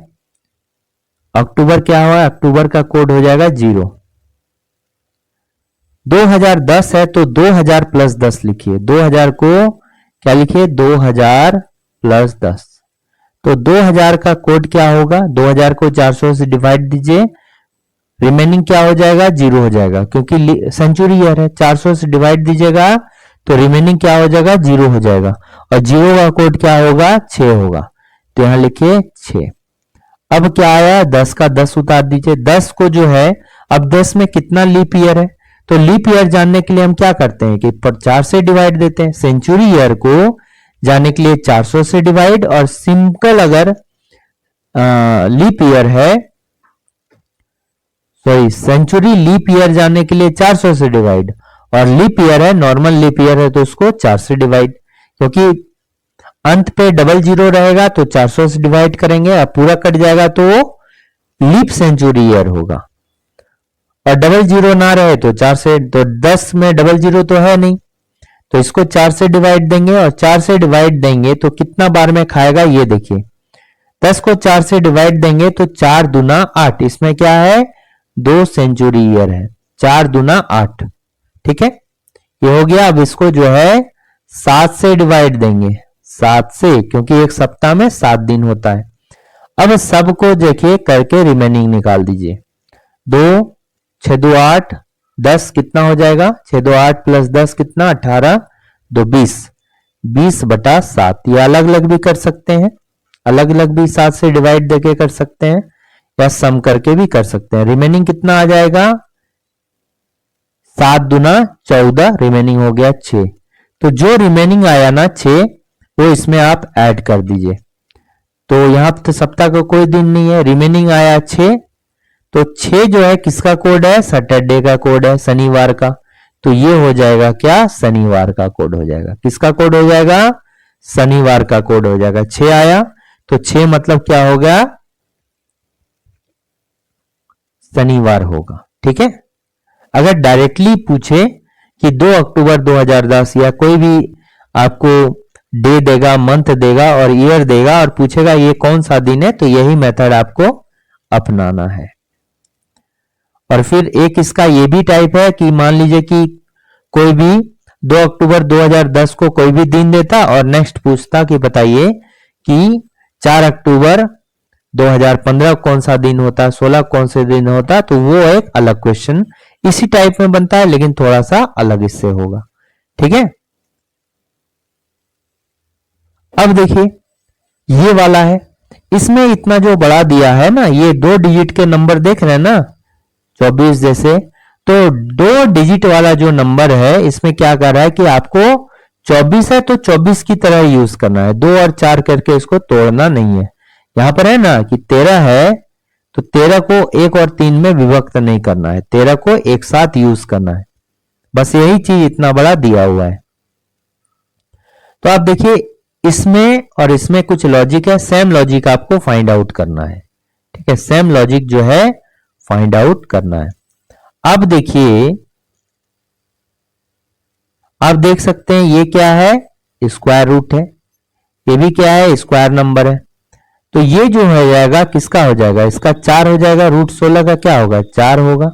अक्टूबर क्या हुआ, अक्टूबर का कोड हो जाएगा 0। 2010 है तो 2000 प्लस 10 लिखिए, 2000 को क्या लिखिए 2000 प्लस 10। तो 2000 का कोड क्या होगा, 2000 को 400 से डिवाइड दीजिए, रिमेनिंग क्या हो जाएगा 0 हो जाएगा, क्योंकि सेंचुरी ईयर है। 400 से डिवाइड दीजिएगा तो रिमेनिंग क्या हो जाएगा 0 हो जाएगा, और 0 का कोड क्या होगा 6 होगा, तो यहां लिखिए 6। अब क्या आया 10 का 10 उतार दीजिए, 10 को जो है अब 10 में कितना लीप ईयर है, तो लीप ईयर जानने के लिए हम क्या करते हैं कि 4 से डिवाइड देते हैं। सेंचुरी ईयर को जानने के लिए 400 से डिवाइड, और सिंपल अगर लीप ईयर है, सॉरी सेंचुरी लीप ईयर जानने के लिए 400 से डिवाइड, और लीप ईयर है नॉर्मल लीप ईयर है तो उसको 4 से डिवाइड, क्योंकि अंत पे डबल जीरो रहेगा तो 400 से डिवाइड करेंगे, अब पूरा कट जाएगा तो लीप सेंचुरी ईयर होगा, और डबल जीरो ना रहे तो 4 से, तो 10 में डबल जीरो तो है नहीं, तो इसको 4 से डिवाइड देंगे, और 4 से डिवाइड देंगे तो कितना बार में खाएगा ये देखिए। 10 को 4 से डिवाइड देंगे तो 4 दूना 8, इसमें क्या है 2 सेंचुरी ईयर है, 4 दूना 8, ठीक है ये हो गया। अब इसको जो है 7 से डिवाइड देंगे, 7 से, क्योंकि एक सप्ताह में 7 दिन होता है। अब सबको देखिए करके रिमेनिंग निकाल दीजिए, 2 6 2 8 10 कितना हो जाएगा, 6 2 8 प्लस 10 कितना 18 2 20, 20/7। ये अलग अलग भी कर सकते हैं, अलग अलग भी 7 से डिवाइड देके कर सकते हैं, या सम करके भी कर सकते हैं। रिमेनिंग कितना आ जाएगा 7 दूना 14, रिमेनिंग हो गया 6। तो जो रिमेनिंग आया ना 6 वो इसमें आप ऐड कर दीजिए। तो यहां तो सप्ताह का कोई दिन नहीं है, रिमेनिंग आया 6, तो 6 जो है किसका कोड है, सैटरडे का कोड है, शनिवार का, तो ये हो जाएगा क्या शनिवार का कोड हो जाएगा। किसका कोड हो जाएगा, शनिवार का कोड हो जाएगा। 6 आया तो 6 मतलब क्या हो गया, शनिवार होगा, ठीक है। अगर डायरेक्टली पूछे कि 2 अक्टूबर 2010 या कोई भी आपको डे देगा, मंथ देगा और ईयर देगा और पूछेगा ये कौन सा दिन है, तो यही मेथड आपको अपनाना है। और फिर एक इसका ये भी टाइप है कि मान लीजिए कि कोई भी 2 अक्टूबर 2010 को कोई भी दिन देता और नेक्स्ट पूछता कि बताइए कि 4 अक्टूबर 2015 कौन सा दिन होता, 16 कौन से दिन होता, तो वो एक अलग क्वेश्चन इसी टाइप में बनता है, लेकिन थोड़ा सा अलग इससे होगा, ठीक है। अब देखिए ये वाला है, इसमें इतना जो बड़ा दिया है ना, ये 2 डिजिट के नंबर देख रहे हैं ना 24 जैसे, तो 2 डिजिट वाला जो नंबर है इसमें क्या कर रहा है कि आपको 24 है तो 24 की तरह यूज करना है, 2 और 4 करके इसको तोड़ना नहीं है। यहां पर है ना कि 13 है तो 13 को 1 और 3 में विभक्त नहीं करना है, 13 को एक साथ यूज करना है, बस यही चीज इतना बड़ा दिया हुआ है। तो आप देखिए इसमें और इसमें कुछ लॉजिक है, सेम लॉजिक आपको फाइंड आउट करना है, ठीक है, सेम लॉजिक जो है फाइंड आउट करना है। अब देखिए आप देख सकते हैं ये क्या है, स्क्वायर रूट है, ये भी क्या है स्क्वायर नंबर है, तो ये जो हो जाएगा किसका हो जाएगा, इसका 4 हो जाएगा, रूट 16 का क्या होगा 4 होगा।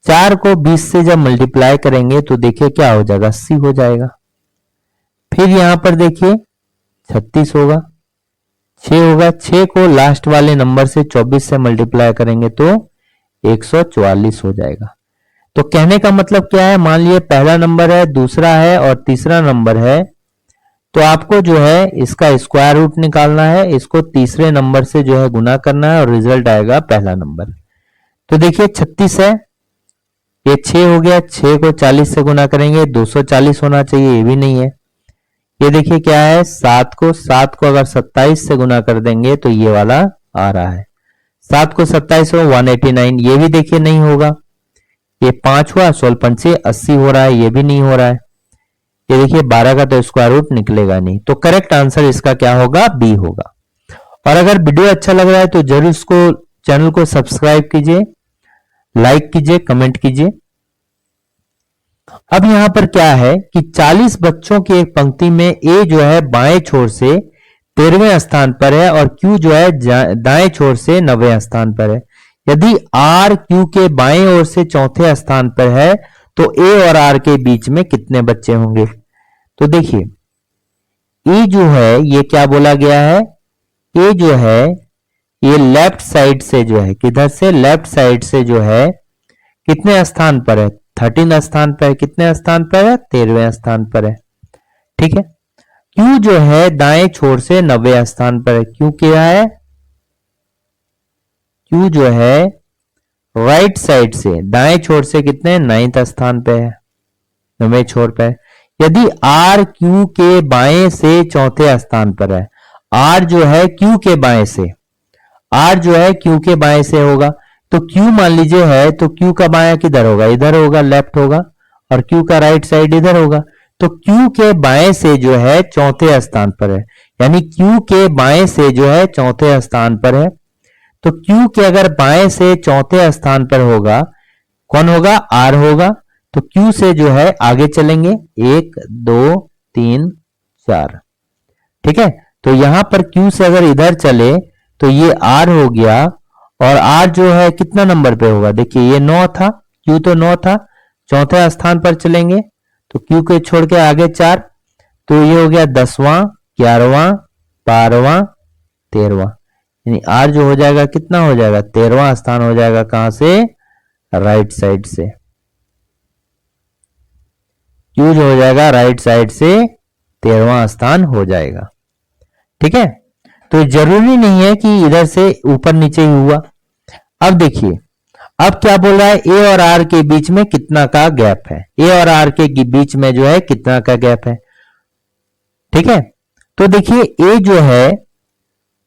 4 को 20 से जब मल्टीप्लाई करेंगे तो देखिए क्या हो जाएगा 80 हो जाएगा। फिर यहां पर देखिए 36 होगा, 6 होगा, 6 को लास्ट वाले नंबर से 24 से मल्टीप्लाई करेंगे तो 144 हो जाएगा। तो कहने का मतलब क्या है, मान लीजिए पहला नंबर है, दूसरा है और तीसरा नंबर है, तो आपको जो है इसका स्क्वायर रूट निकालना है, इसको तीसरे नंबर से जो है गुना करना है और रिजल्ट आएगा पहला नंबर। तो देखिए 36 है, ये 6 हो गया, 6 को 40 से गुना करेंगे 240 होना चाहिए, ये भी नहीं है। ये देखिए क्या है, 7 को अगर 27 से गुना कर देंगे तो ये वाला आ रहा है, 7 को 27 हो 189, ये भी देखिए नहीं होगा। ये 5 हुआ, 16 पंचे 80 हो रहा है, ये भी नहीं हो रहा है। ये देखिए 12 का तो स्क्वायर रूट निकलेगा नहीं, तो करेक्ट आंसर इसका क्या होगा, बी होगा। और अगर वीडियो अच्छा लग रहा है तो जरूर इसको चैनल को सब्सक्राइब कीजिए, लाइक कीजिए, कमेंट कीजिए। अब यहां पर क्या है कि 40 बच्चों की एक पंक्ति में ए जो है बाएं छोर से 13वें स्थान पर है और क्यू जो है दाएं छोर से 9वें स्थान पर है। यदि आर क्यू के बाएं ओर से चौथे स्थान पर है तो ए और आर के बीच में कितने बच्चे होंगे। तो देखिए ए जो है ये क्या बोला गया है, ए जो है ये लेफ्ट साइड से जो है, किधर से, लेफ्ट साइड से जो है कितने स्थान पर है, 13 स्थान पर है। कितने स्थान पर है, 13वें स्थान पर है। ठीक है, क्यू जो है दाएं छोर से 9वें स्थान पर है। क्यू क्या है, क्यू जो है राइट साइड से दाएं छोर से कितने, 9th स्थान पे है, 9वें छोर पे है। यदि आर क्यू के बाएं से चौथे स्थान पर है, आर जो है क्यू के बाएं से, आर जो है क्यू के बाएं से होगा, तो क्यू मान लीजिए है, तो क्यू का बायां किधर होगा, इधर होगा, लेफ्ट होगा, और क्यू का राइट साइड इधर होगा। तो क्यू के बाएं से जो है चौथे स्थान पर है, यानी क्यू के बाएं से जो है चौथे स्थान पर है। तो क्यू के अगर बाएं से चौथे स्थान पर होगा, कौन होगा, आर होगा। तो क्यू से जो है आगे चलेंगे, 1 2 3 4। ठीक है, तो यहां पर क्यू से अगर इधर चले तो ये आर हो गया, और आर जो है कितना नंबर पे होगा, देखिए ये 9 था, क्यू तो 9 था, चौथे स्थान पर चलेंगे तो क्यू के छोड़ के आगे 4, तो ये हो गया 10वां, 11वां, 12वां, 13वां, यानी आर जो हो जाएगा कितना हो जाएगा, 13वां स्थान हो जाएगा। कहां से, राइट साइड से। क्यू जो हो जाएगा राइट साइड से 13वां स्थान हो जाएगा। ठीक है, तो जरूरी नहीं है कि इधर से ऊपर नीचे ही हुआ। अब देखिए अब क्या बोल रहा है, ए और आर के बीच में कितना का गैप है, ए और आर के बीच में जो है कितना का गैप है। ठीक है, तो देखिए ए जो है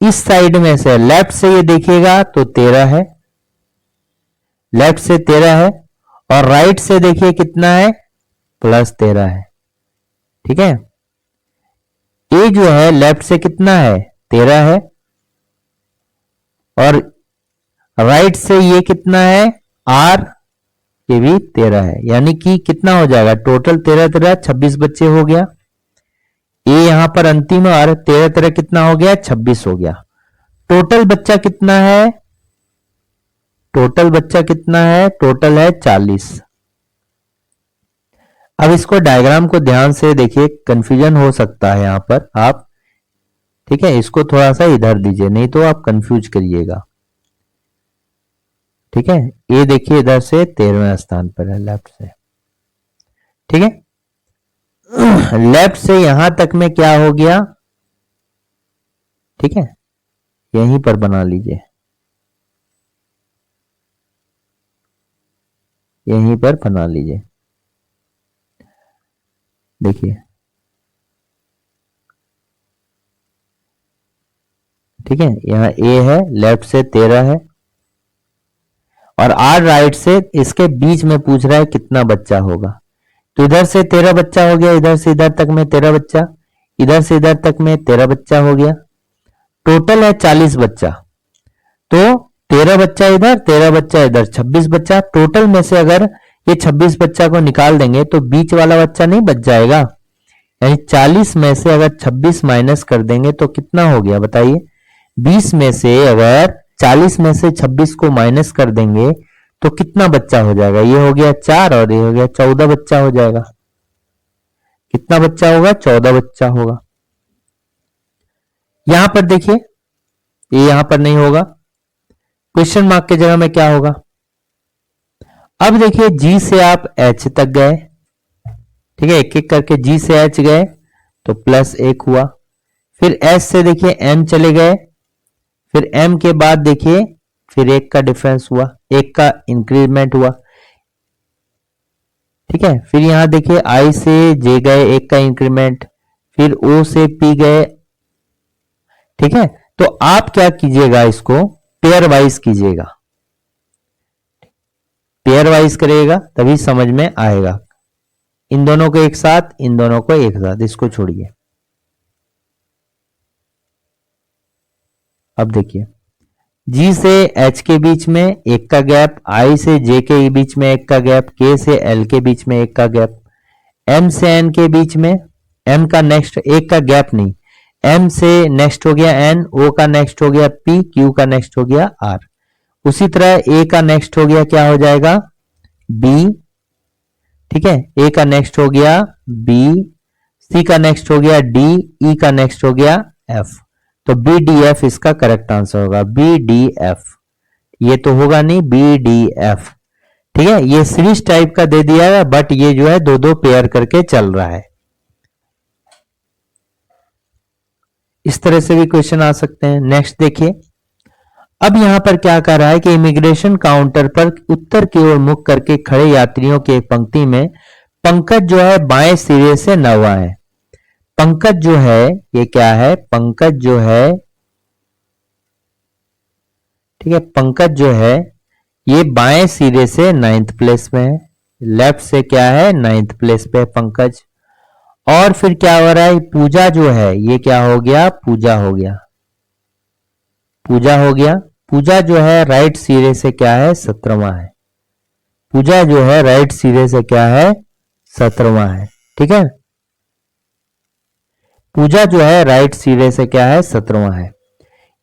इस साइड में से लेफ्ट से ये देखिएगा तो 13 है, लेफ्ट से 13 है, और राइट से देखिए कितना है, +13 है। ठीक है, ए जो है लेफ्ट से कितना है, 13 है, और राइट से ये कितना है, आर, ये भी 13 है, यानी कि कितना हो जाएगा, टोटल 13 13 26 बच्चे हो गया। ए यहां पर अंतिम, और 13 13 कितना हो गया, 26 हो गया। टोटल बच्चा कितना है, टोटल बच्चा कितना है, टोटल है 40। अब इसको डायग्राम को ध्यान से देखिए, कंफ्यूजन हो सकता है यहां पर आप। ठीक है, इसको थोड़ा सा इधर दीजिए, नहीं तो आप कंफ्यूज करिएगा। ठीक है, ये देखिए इधर से 13वें स्थान पर है, लेफ्ट से। ठीक है, लेफ्ट से यहां तक में क्या हो गया, ठीक है, यहीं पर बना लीजिए, यहीं पर बना लीजिए। देखिए ठीक है, यहां ए है, लेफ्ट से 13 है, और आर राइट से, इसके बीच में पूछ रहा है कितना बच्चा होगा। तो इधर से 13 बच्चा हो गया, इधर से इधर तक में 13 बच्चा, इधर से इधर तक में 13 बच्चा हो गया, टोटल है 40 बच्चा। तो 13 बच्चा इधर, 13 बच्चा इधर, 26 बच्चा। टोटल में से अगर ये 26 बच्चा को निकाल देंगे तो बीच वाला बच्चा नहीं बच जाएगा, यानी 40 में से अगर 26 माइनस कर देंगे तो कितना हो गया बताइए। 20 में से अगर 40 में से 26 को माइनस कर देंगे तो कितना बच्चा हो जाएगा, ये हो गया 4 और ये हो गया 14 बच्चा हो जाएगा। कितना बच्चा होगा, 14 बच्चा होगा। यहां पर देखिए ये यहां पर नहीं होगा, क्वेश्चन मार्क की जगह में क्या होगा। अब देखिए G से आप H तक गए, ठीक है, एक एक करके G से H गए तो +1 हुआ, फिर S से देखिए M चले गए, फिर M के बाद देखिए फिर 1 का डिफरेंस हुआ, 1 का इंक्रीमेंट हुआ, ठीक है। फिर यहां देखिए I से J गए, 1 का इंक्रीमेंट, फिर O से P गए, ठीक है। तो आप क्या कीजिएगा, इसको पेयर वाइज कीजिएगा, पेयर वाइज करिएगा तभी समझ में आएगा। इन दोनों को एक साथ, इन दोनों को एक साथ, इसको छोड़िए। अब देखिए G से H के बीच में 1 का गैप, I से J के बीच में 1 का गैप, K से L के बीच में 1 का गैप, M से N के बीच में, M का नेक्स्ट 1 का गैप नहीं, M से नेक्स्ट हो गया N, O का नेक्स्ट हो गया P, Q का नेक्स्ट हो गया R। उसी तरह A का नेक्स्ट हो गया क्या हो जाएगा B, ठीक है, A का नेक्स्ट हो गया B, C का नेक्स्ट हो गया D, E का नेक्स्ट हो गया F। तो BDF इसका करेक्ट आंसर होगा, BDF। ये तो होगा नहीं, BDF, ठीक है। ये सीरीज टाइप का दे दिया है, बट ये जो है दो दो पेयर करके चल रहा है। इस तरह से भी क्वेश्चन आ सकते हैं। नेक्स्ट देखिए, अब यहां पर क्या कर रहा है कि इमिग्रेशन काउंटर पर उत्तर की ओर मुख करके खड़े यात्रियों की एक पंक्ति में पंकज जो है बाएं सिरे से 9वां है। पंकज जो है ये क्या है, पंकज जो है, ठीक है, पंकज जो है ये बाएं सिरे से 9th प्लेस में है, लेफ्ट से क्या है 9th प्लेस पे है पंकज। और फिर क्या हो रहा है, पूजा जो है ये क्या हो गया, पूजा हो गया, पूजा हो गया। पूजा जो है राइट सिरे से क्या है 17वां है, पूजा जो है राइट सिरे से क्या है 17वां है, ठीक है। पूजा जो है राइट सिरे से क्या है 17वां है।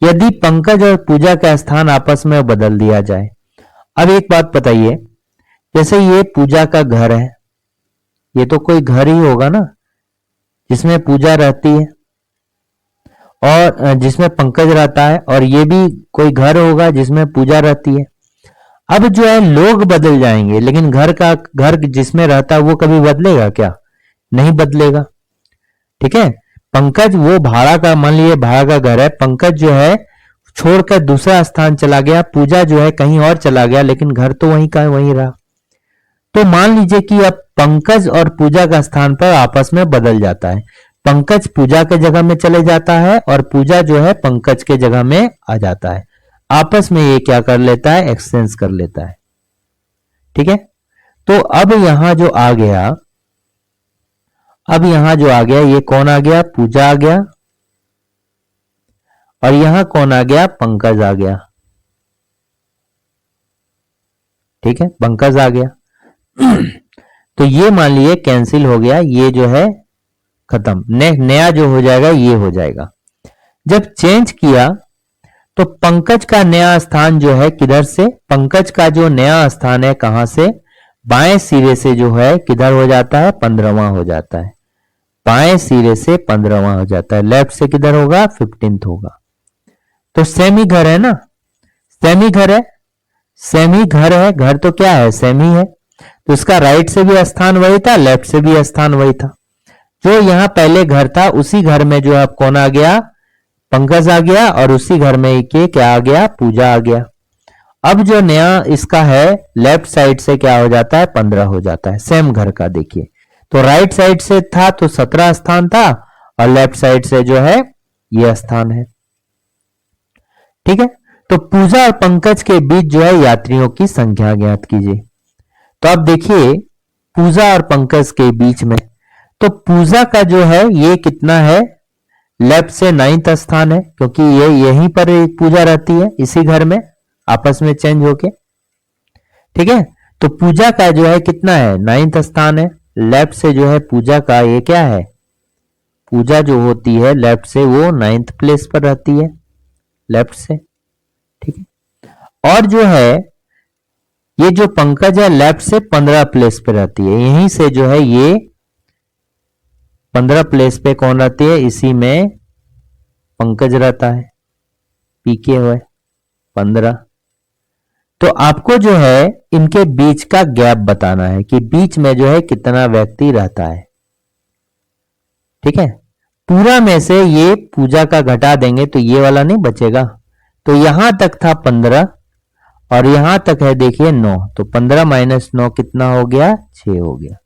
यदि पंकज और पूजा का स्थान आपस में बदल दिया जाए, अब एक बात बताइए, जैसे ये पूजा का घर है, ये तो कोई घर ही होगा ना जिसमें पूजा रहती है, और जिसमें पंकज रहता है, और ये भी कोई घर होगा जिसमें पूजा रहती है। अब जो है लोग बदल जाएंगे, लेकिन घर जिसमें रहता है वो कभी बदलेगा क्या, नहीं बदलेगा, ठीक है। पंकज वो भाड़ा का, मान लीजिए भाड़ा का घर है, पंकज जो है छोड़कर दूसरा स्थान चला गया, पूजा जो है कहीं और चला गया, लेकिन घर तो वहीं का वहीं रहा। तो मान लीजिए कि अब पंकज और पूजा का स्थान पर आपस में बदल जाता है, पंकज पूजा के जगह में चले जाता है और पूजा जो है पंकज के जगह में आ जाता है, आपस में ये क्या कर लेता है, एक्सचेंज कर लेता है, ठीक है। तो अब यहां जो आ गया, अब यहां जो आ गया, ये कौन आ गया, पूजा आ गया, और यहां कौन आ गया, पंकज आ गया, ठीक है, पंकज आ गया। तो ये मान लीजिए कैंसिल हो गया, ये जो है खत्म, नया जो हो जाएगा ये हो जाएगा। जब चेंज किया तो पंकज का नया स्थान जो है किधर से, पंकज का जो नया स्थान है कहां से, बाएं सिरे से जो है किधर हो जाता है, 15वां हो जाता है, बाएं सिरे से 15वां हो जाता है, लेफ्ट से किधर होगा 15th होगा। तो सेमी घर है ना, सेमी घर है, सेमी घर है, घर तो क्या है सेमी है, तो इसका राइट से भी स्थान वही था, लेफ्ट से भी स्थान वही था। जो यहां पहले घर था उसी घर में जो है कौन आ गया, पंकज आ गया, और उसी घर में के क्या आ गया, पूजा आ गया। अब जो नया इसका है लेफ्ट साइड से क्या हो जाता है, 15 हो जाता है, सेम घर का। देखिए तो राइट साइड से था तो 17 स्थान था, और लेफ्ट साइड से जो है यह स्थान है, ठीक है। तो पूजा और पंकज के बीच जो है यात्रियों की संख्या ज्ञात कीजिए। तो अब देखिए पूजा और पंकज के बीच में, तो पूजा का जो है ये कितना है, लेफ्ट से 9th स्थान है, क्योंकि ये यहीं पर पूजा रहती है, इसी घर में आपस में चेंज होके, ठीक है। तो पूजा का जो है कितना है, 9th स्थान है, लेफ्ट से जो है पूजा का ये क्या है, पूजा जो होती है लेफ्ट से वो 9th प्लेस पर रहती है, लेफ्ट से, ठीक है। और जो है ये जो पंकज है लेफ्ट से 15 प्लेस पे रहती है, यहीं से जो है ये 15 प्लेस पे कौन रहती है, इसी में पंकज रहता है, पी के है 15। तो आपको जो है इनके बीच का गैप बताना है कि बीच में जो है कितना व्यक्ति रहता है। ठीक है, पूरा में से ये पूजा का घटा देंगे तो ये वाला नहीं बचेगा। तो यहां तक था 15 और यहां तक है देखिए 9, तो 15 माइनस 9 कितना हो गया, 6 हो गया।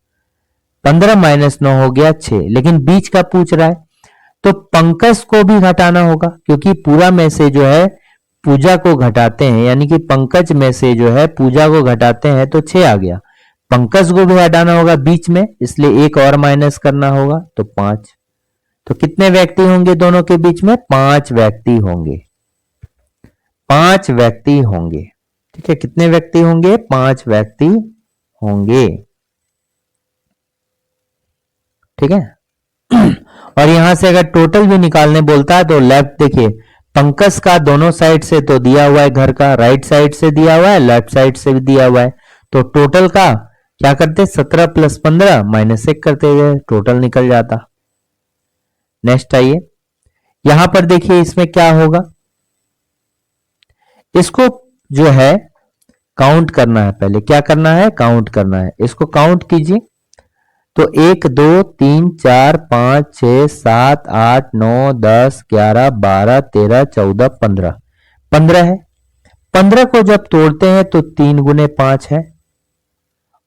15 माइनस 9 हो गया 6, लेकिन बीच का पूछ रहा है तो पंकज को भी घटाना होगा, क्योंकि पूरा में से जो है पूजा को घटाते हैं, यानी कि पंकज में से जो है पूजा को घटाते हैं तो 6 आ गया। पंकज को भी हटाना होगा बीच में, इसलिए एक और माइनस करना होगा तो 5। तो कितने व्यक्ति होंगे दोनों के बीच में, 5 व्यक्ति होंगे। 5 व्यक्ति होंगे। ठीक है, कितने व्यक्ति होंगे, 5 व्यक्ति होंगे। ठीक है, और यहां से अगर टोटल भी निकालने बोलता है तो लेफ्ट देखिए, पंकज का दोनों साइड से तो दिया हुआ है, घर का राइट साइड से दिया हुआ है, लेफ्ट साइड से भी दिया हुआ है, तो टोटल का क्या करते, 17 प्लस 15 माइनस 1 करते हुए टोटल निकल जाता। नेक्स्ट आइए, यहां पर देखिए इसमें क्या होगा, इसको जो है काउंट करना है। पहले क्या करना है, काउंट करना है। इसको काउंट कीजिए तो 1 2 3 4 5 6 7 8 9 10 11 12 13 14 15 15 है। 15 को जब तोड़ते हैं तो 3 गुने 5 है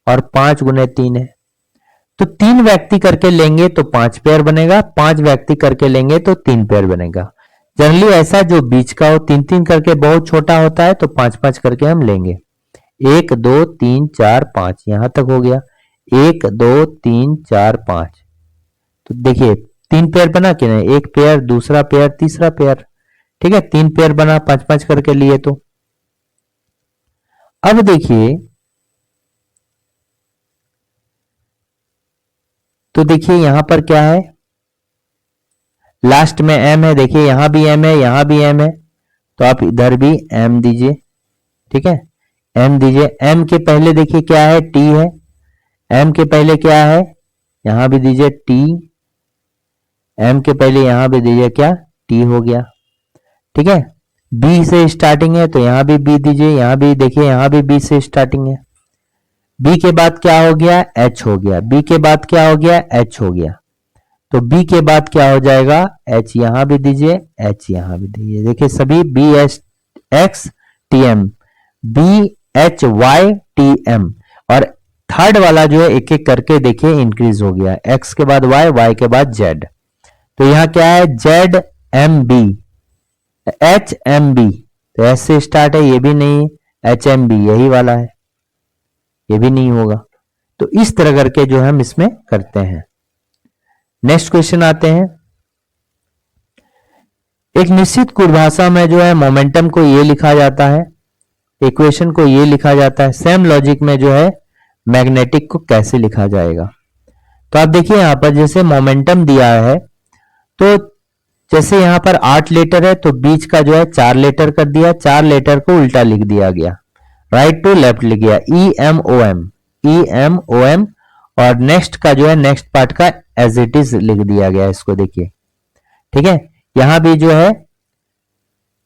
और 5 गुने 3 है, तो 3 व्यक्ति करके लेंगे तो 5 पेयर बनेगा, 5 व्यक्ति करके लेंगे तो 3 पेयर बनेगा। जनरली ऐसा जो बीच का हो 3-3 करके बहुत छोटा होता है तो 5-5 करके हम लेंगे। 1 2 3 4 5 यहां तक हो गया, 1 2 3 4 5। तो देखिए 3 पेयर बना कि नहीं, एक पेयर, दूसरा पेयर, तीसरा पेयर। ठीक है, 3 पेयर बना, 5-5 करके लिए। तो अब देखिए, तो देखिए यहां पर क्या है, लास्ट में m है, देखिए यहां भी m है, यहां भी m है, तो आप इधर भी m दीजिए। ठीक है, m दीजिए। m के पहले देखिए क्या है, t है, m के पहले क्या है, यहां भी दीजिए t, m के पहले यहां भी दीजिए क्या, t हो गया। ठीक है, b से स्टार्टिंग है तो यहां भी b दीजिए, यहां भी देखिए यहां भी b से स्टार्टिंग है। b के बाद क्या हो गया, h हो गया, b के बाद क्या हो गया, h हो गया। तो b के बाद क्या हो जाएगा, h यहां भी दीजिए, h यहां भी दीजिए। देखिए सभी b h x t m, b h y t m, और थर्ड वाला जो है एक एक करके देखिए इंक्रीज हो गया, x के बाद y, y के बाद z। तो यहां क्या है, z m b, h m b, तो s से स्टार्ट है, ये भी नहीं, h m b यही वाला है, ये भी नहीं होगा। तो इस तरह करके जो हम इसमें करते हैं। नेक्स्ट क्वेश्चन आते हैं, एक निश्चित कुलभाषा में जो है मोमेंटम को ये लिखा जाता है, इक्वेशन को ये लिखा जाता है। सेम लॉजिक में जो है मैग्नेटिक को कैसे लिखा जाएगा। तो आप देखिए यहां पर जैसे मोमेंटम दिया है, तो जैसे यहां पर 8 लेटर है तो बीच का जो है 4 लेटर कर दिया, 4 लेटर को उल्टा लिख दिया गया, राइट टू लेफ्ट लिख गया, EMOM, और नेक्स्ट का जो है नेक्स्ट पार्ट का एज इट इज लिख दिया गया, इसको देखिए। ठीक है, यहां भी जो है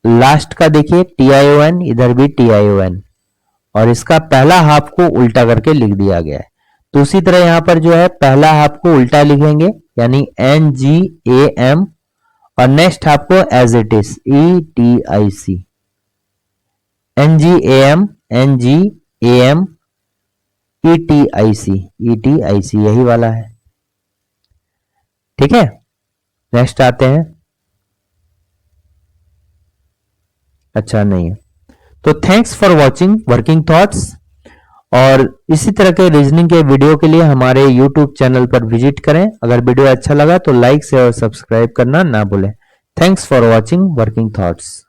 लास्ट का देखिए TION, इधर भी TION, और इसका पहला हाफ को उल्टा करके लिख दिया गया है। तो उसी तरह यहां पर जो है पहला हाफ को उल्टा लिखेंगे, यानी NGAM, और नेक्स्ट हाफ को as it is ETIC, NGAM, ETIC यही वाला है। ठीक है, नेक्स्ट आते हैं, अच्छा नहीं है। तो thanks for watching working thoughts, और इसी तरह के रीजनिंग के वीडियो के लिए हमारे YouTube चैनल पर विजिट करें। अगर वीडियो अच्छा लगा तो लाइक, शेयर और सब्सक्राइब करना ना भूलें। Thanks for watching working thoughts.